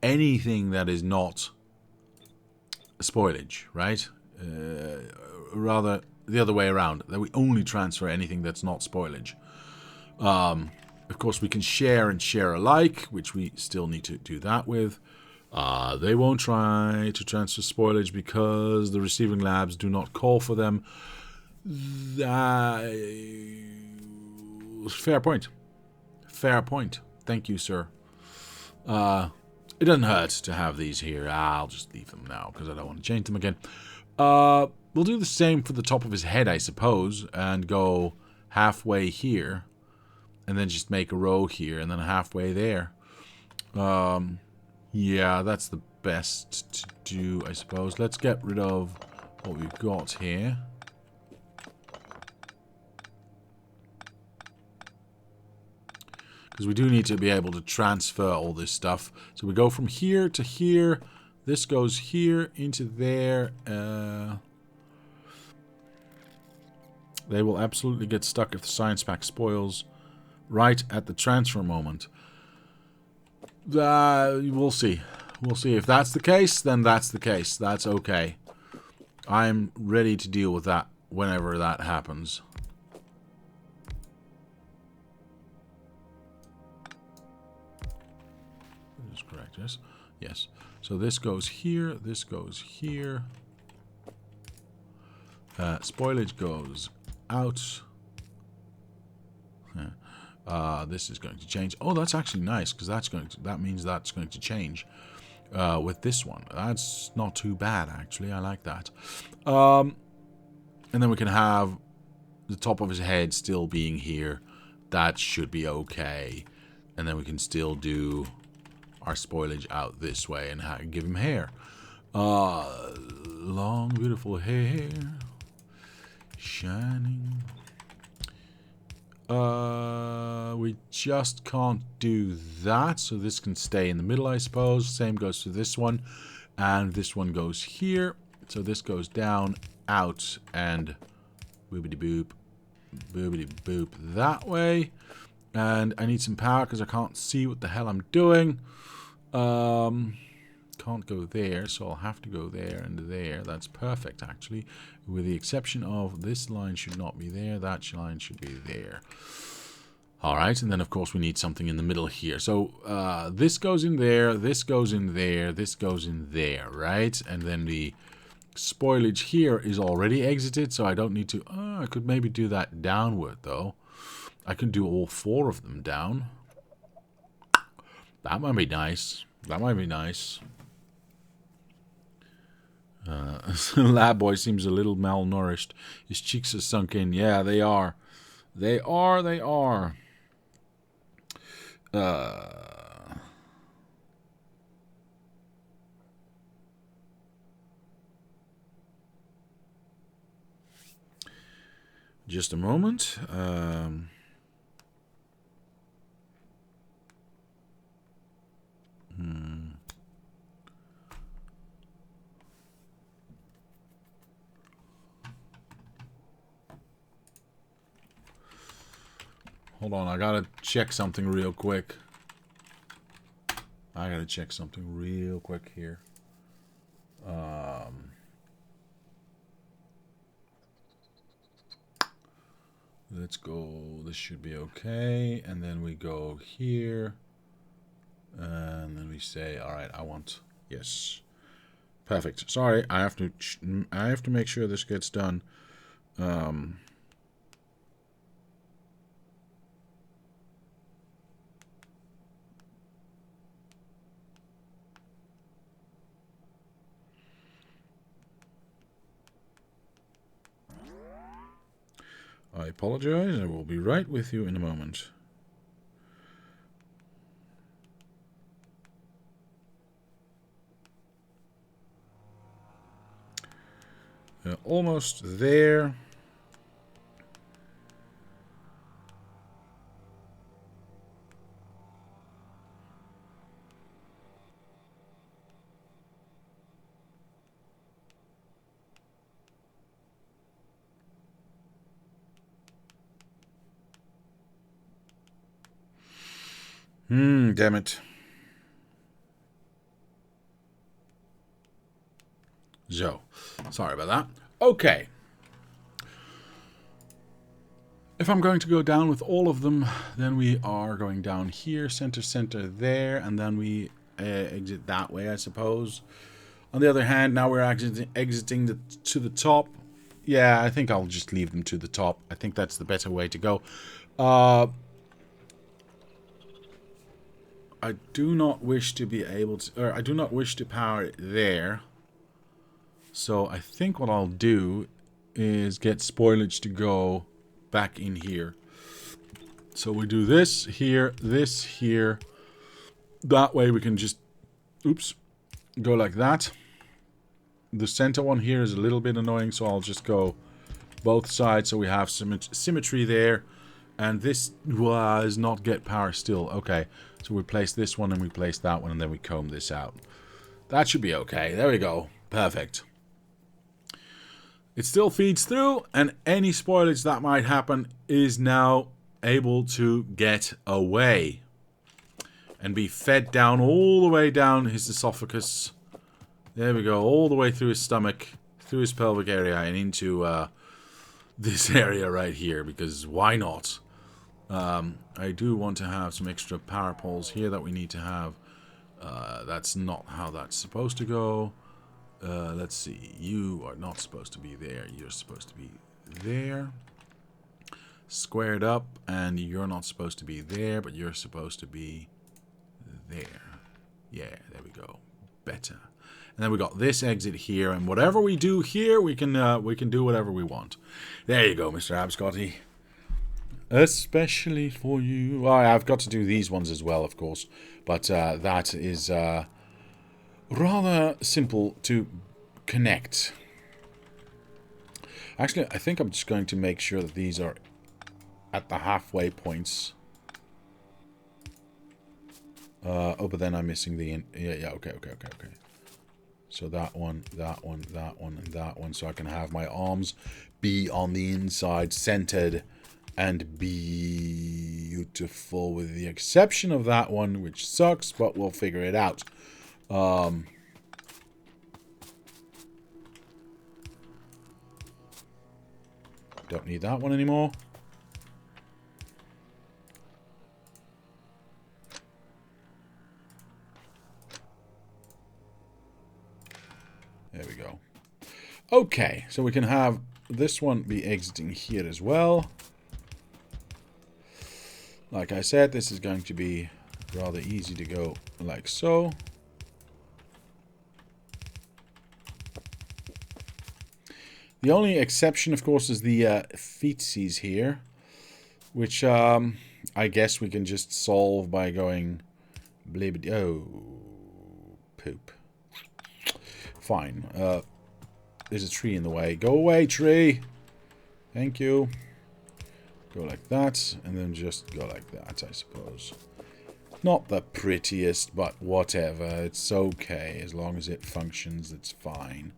anything that is not spoilage, right? Rather the other way around, that we only transfer anything that's not spoilage. Of course, we can share and share alike, which we still need to do that with. They won't try to transfer spoilage because the receiving labs do not call for them. Fair point. Fair point. Thank you, sir. It doesn't hurt to have these here. I'll just leave them now because I don't want to change them again. We'll do the same for the top of his head, I suppose, and go halfway here. And then just make a row here and then halfway there. Yeah, that's the best to do, I suppose. Let's get rid of what we've got here. Because we do need to be able to transfer all this stuff. So we go from here to here. This goes here into there. They will absolutely get stuck if the science pack spoils right at the transfer moment. We'll see. We'll see. If that's the case, then that's the case. That's okay. I'm ready to deal with that whenever that happens. This is correct, yes? Yes. So this goes here. This goes here. Spoilage goes out. This is going to change. Oh, that's actually nice because that means that's going to change with this one. That's not too bad actually. I like that. And then we can have the top of his head still being here. That should be okay. And then we can still do our spoilage out this way and give him hair. Long, beautiful hair. Shining. We just can't do that, so this can stay in the middle, I suppose. Same goes to this one, and this one goes here. So this goes down, out, and boobity boop, boobity boop that way. And I need some power because I can't see what the hell I'm doing. Can't go there, so I'll have to go there and there. That's perfect, actually. With the exception of this line should not be there. That line should be there. All right, and then, of course, we need something in the middle here. So this goes in there, this goes in there, this goes in there, right? And then the spoilage here is already exited, so I don't need to... I could maybe do that downward, though. I can do all 4 of them down. That might be nice. That might be nice. Lab boy seems a little malnourished. His cheeks are sunk in. Yeah, they are. They are. Just a moment. Hold on, I gotta check something real quick. Here. Let's go. This should be okay. And then we go here. And then we say, all right, I want... Yes. Perfect. Sorry, I have to make sure this gets done. I apologize. I will be right with you in a moment. Almost there. Damn it. So, sorry about that. Okay. If I'm going to go down with all of them, then we are going down here, center, there, and then we exit that way, I suppose. On the other hand, now we're exiting to the top. Yeah, I think I'll just leave them to the top. I think that's the better way to go. I do not wish to be able to, or I do not wish to power it there. So I think what I'll do is get spoilage to go back in here. So we do this here. That way we can just, oops, go like that. The center one here is a little bit annoying, so I'll just go both sides so we have symmetry there. And this was not get power still. Okay, so we place this one and we place that one and then we comb this out. That should be okay. There we go. Perfect. It still feeds through, and any spoilage that might happen is now able to get away and be fed down all the way down his esophagus. There we go, all the way through his stomach, through his pelvic area, and into this area right here, because why not? I do want to have some extra power poles here that we need to have. That's not how that's supposed to go. Let's see. You are not supposed to be there. You're supposed to be there. Squared up, and you're not supposed to be there, but you're supposed to be there. Yeah, there we go. Better. And then we got this exit here, and whatever we do here, we can do whatever we want. There you go, Mr. Abscotty. Especially for you. Well, I've got to do these ones as well, of course, but that is rather simple to connect. Actually, I think I'm just going to make sure that these are at the halfway points. Oh, but then I'm missing the... Yeah, okay. So that one, and that one. So I can have my arms be on the inside, centered, and beautiful, with the exception of that one, which sucks, but we'll figure it out. Don't need that one anymore. There we go. Okay, so we can have this one be exiting here as well. Like I said, this is going to be rather easy to go like so. The only exception, of course, is the feetsies here, which I guess we can just solve by going blibbity. Oh, poop. Fine. There's a tree in the way. Go away, tree. Thank you. Go like that, and then just go like that, I suppose. Not the prettiest, but whatever. It's okay. As long as it functions, it's fine.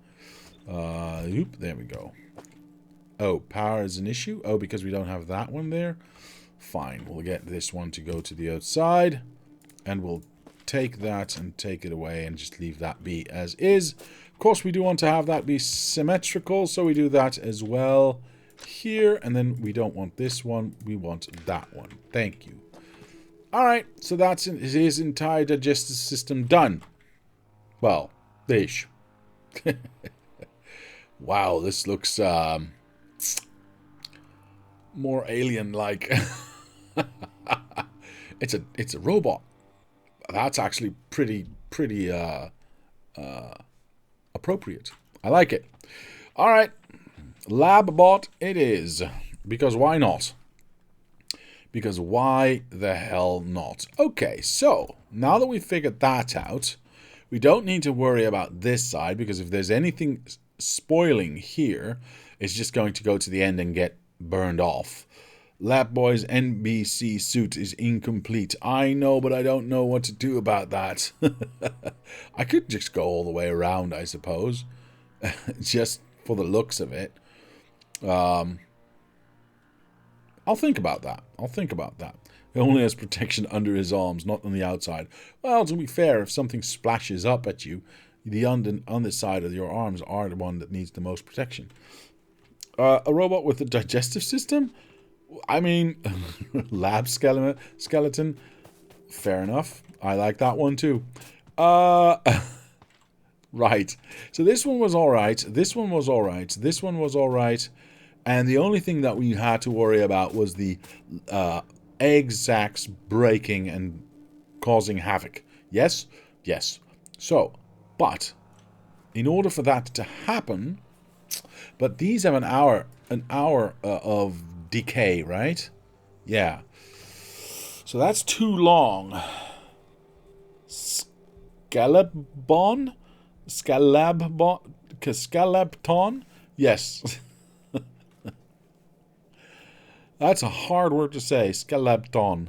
Oop, there we go. Oh, power is an issue? Oh, because we don't have that one there? Fine, we'll get this one to go to the outside, and we'll take that and take it away and just leave that be as is. Of course, we do want to have that be symmetrical, so we do that as well here, and then we don't want this one, we want that one. Thank you. Alright, so that's his entire digestive system done. Well, ish. Wow, this looks more alien-like. It's a robot. That's actually pretty appropriate. I like it. All right, lab bot it is. Because why not? Because why the hell not? Okay, so now that we've figured that out, we don't need to worry about this side, because if there's anything spoiling here, it's just going to go to the end and get burned off. Lab Boy's NBC suit is incomplete. I know, but I don't know what to do about that. I could just go all the way around, I suppose. Just for the looks of it. I'll think about that. He only has protection under his arms, not on the outside. Well, to be fair, if something splashes up at you, the underside of your arms are the one that needs the most protection. A robot with a digestive system? I mean, lab skeleton. Fair enough. I like that one too. Right. So this one was alright. This one was alright. This one was alright. And the only thing that we had to worry about was the egg sacs breaking and causing havoc. Yes? Yes. So, but in order for that to happen, but these have an hour of decay, right? Yeah. So that's too long. Scalabton? Yes. That's a hard word to say. Scalabton.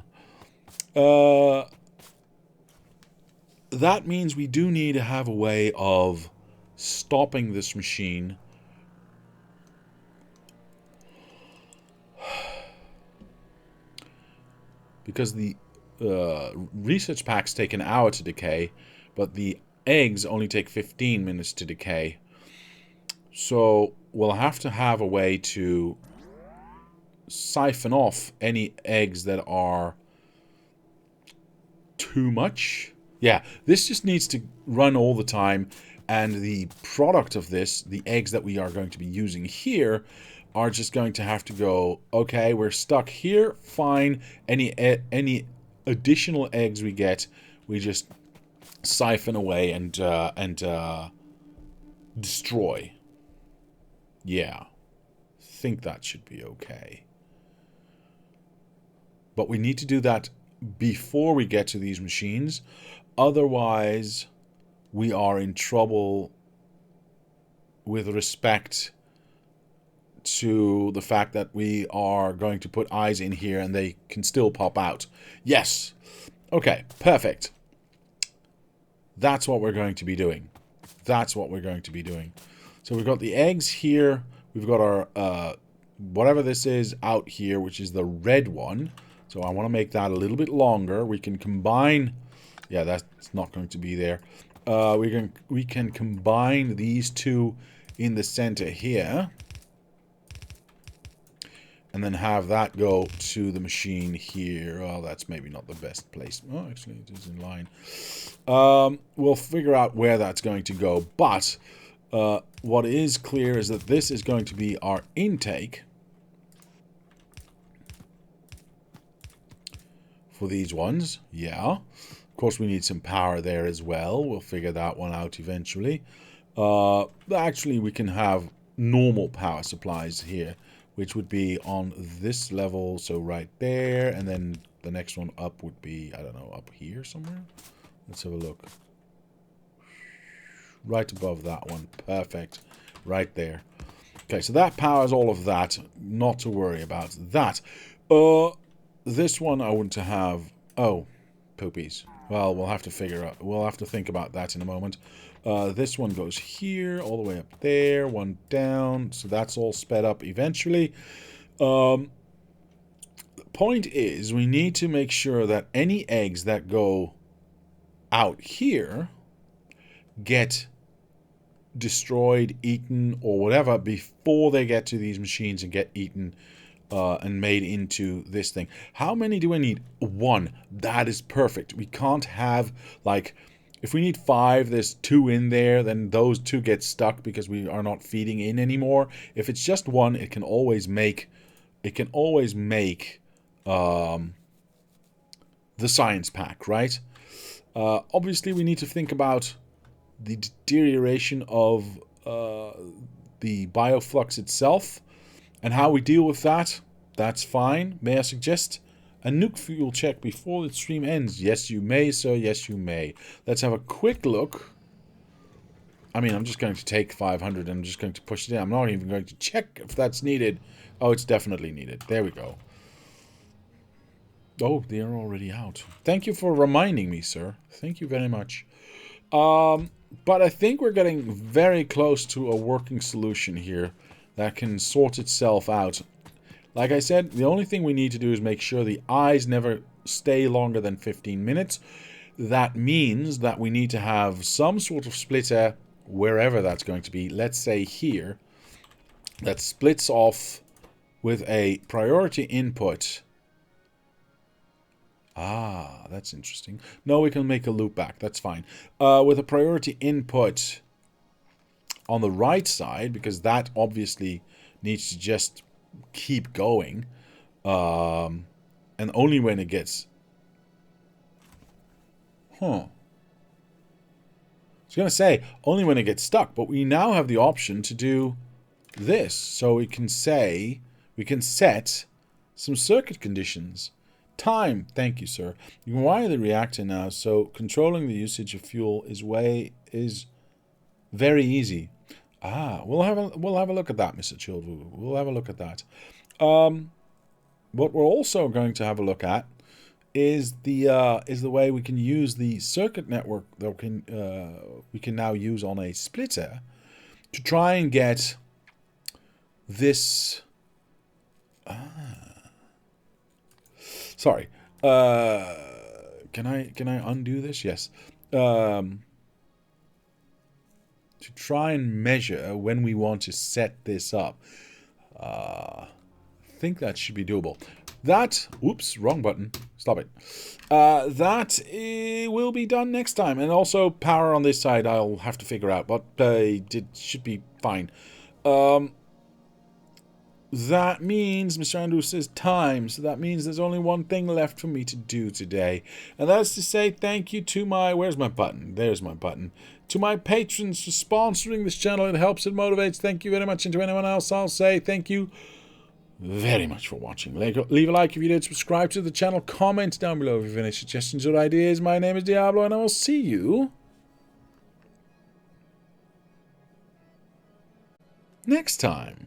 That means we do need to have a way of stopping this machine. Because the research packs take an hour to decay, but the eggs only take 15 minutes to decay. So we'll have to have a way to siphon off any eggs that are too much. Yeah, this just needs to run all the time, and the product of this, the eggs that we are going to be using here, are just going to have to go, okay, we're stuck here, fine. Any additional eggs we get, we just siphon away and destroy. Yeah, think that should be okay. But we need to do that before we get to these machines. Otherwise, we are in trouble with respect to the fact that we are going to put eyes in here and they can still pop out. Yes. Okay, perfect. That's what we're going to be doing. That's what we're going to be doing. So we've got the eggs here. We've got our, whatever this is out here, which is the red one. So I want to make that a little bit longer. We can combine... Yeah, that's not going to be there. We can combine these two in the center here. And then have that go to the machine here. Oh, that's maybe not the best place. Oh, actually, it is in line. We'll figure out where that's going to go. But what is clear is that this is going to be our intake for these ones. Yeah. Of course, we need some power there as well. We'll figure that one out eventually. Actually, we can have normal power supplies here, which would be on this level, so right there, and then the next one up would be, I don't know, up here somewhere? Let's have a look. Right above that one. Perfect. Right there. Okay, so that powers all of that. Not to worry about that. This one I want to have... Oh, poopies. Well, we'll have to figure out... We'll have to think about that in a moment. This one goes here, all the way up there, one down. So that's all sped up eventually. The point is, we need to make sure that any eggs that go out here get destroyed, eaten, or whatever before they get to these machines and get eaten and made into this thing. How many do I need? One. That is perfect. We can't have, like... If we need 5, there's 2 in there, then those 2 get stuck because we are not feeding in anymore. If it's just 1, it can always make the science pack, right? Obviously, we need to think about the deterioration of the bioflux itself and how we deal with that. That's fine. May I suggest a nuke fuel check before the stream ends? Yes, you may, sir. Yes, you may. Let's have a quick look. I mean, I'm just going to take 500 and I'm just going to push it in. I'm not even going to check if that's needed. Oh, it's definitely needed. There we go. Oh, they're already out. Thank you for reminding me, sir. Thank you very much. But I think we're getting very close to a working solution here that can sort itself out. Like I said, the only thing we need to do is make sure the eyes never stay longer than 15 minutes. That means that we need to have some sort of splitter, wherever that's going to be. Let's say here, that splits off with a priority input. Ah, that's interesting. No, we can make a loop back. That's fine. With a priority input on the right side, because that obviously needs to just keep going. And only when it gets... I was going to say, only when it gets stuck. But we now have the option to do this. So we can say, we can set some circuit conditions. Time, thank you, sir. You can wire the reactor now, so controlling the usage of fuel is very easy. Ah, we'll have a look at that, Mr. Childwoo. We'll have a look at that. What we're also going to have a look at is the way we can use the circuit network that we can now use on a splitter to try and get this. Sorry. Can I undo this? Yes. To try and measure when we want to set this up. I think that should be doable. That, oops, wrong button. Stop it. That will be done next time. And also power on this side I'll have to figure out, but it should be fine. That means, Mr. Andrews says time, so that means there's only one thing left for me to do today. And that's to say thank you to my, where's my button? There's my button. To my patrons for sponsoring this channel. It helps, it motivates. Thank you very much. And to anyone else, I'll say thank you very much for watching. Leave a like if you did, subscribe to the channel, comment down below if you have any suggestions or ideas. My name is Diablo, and I will see you next time.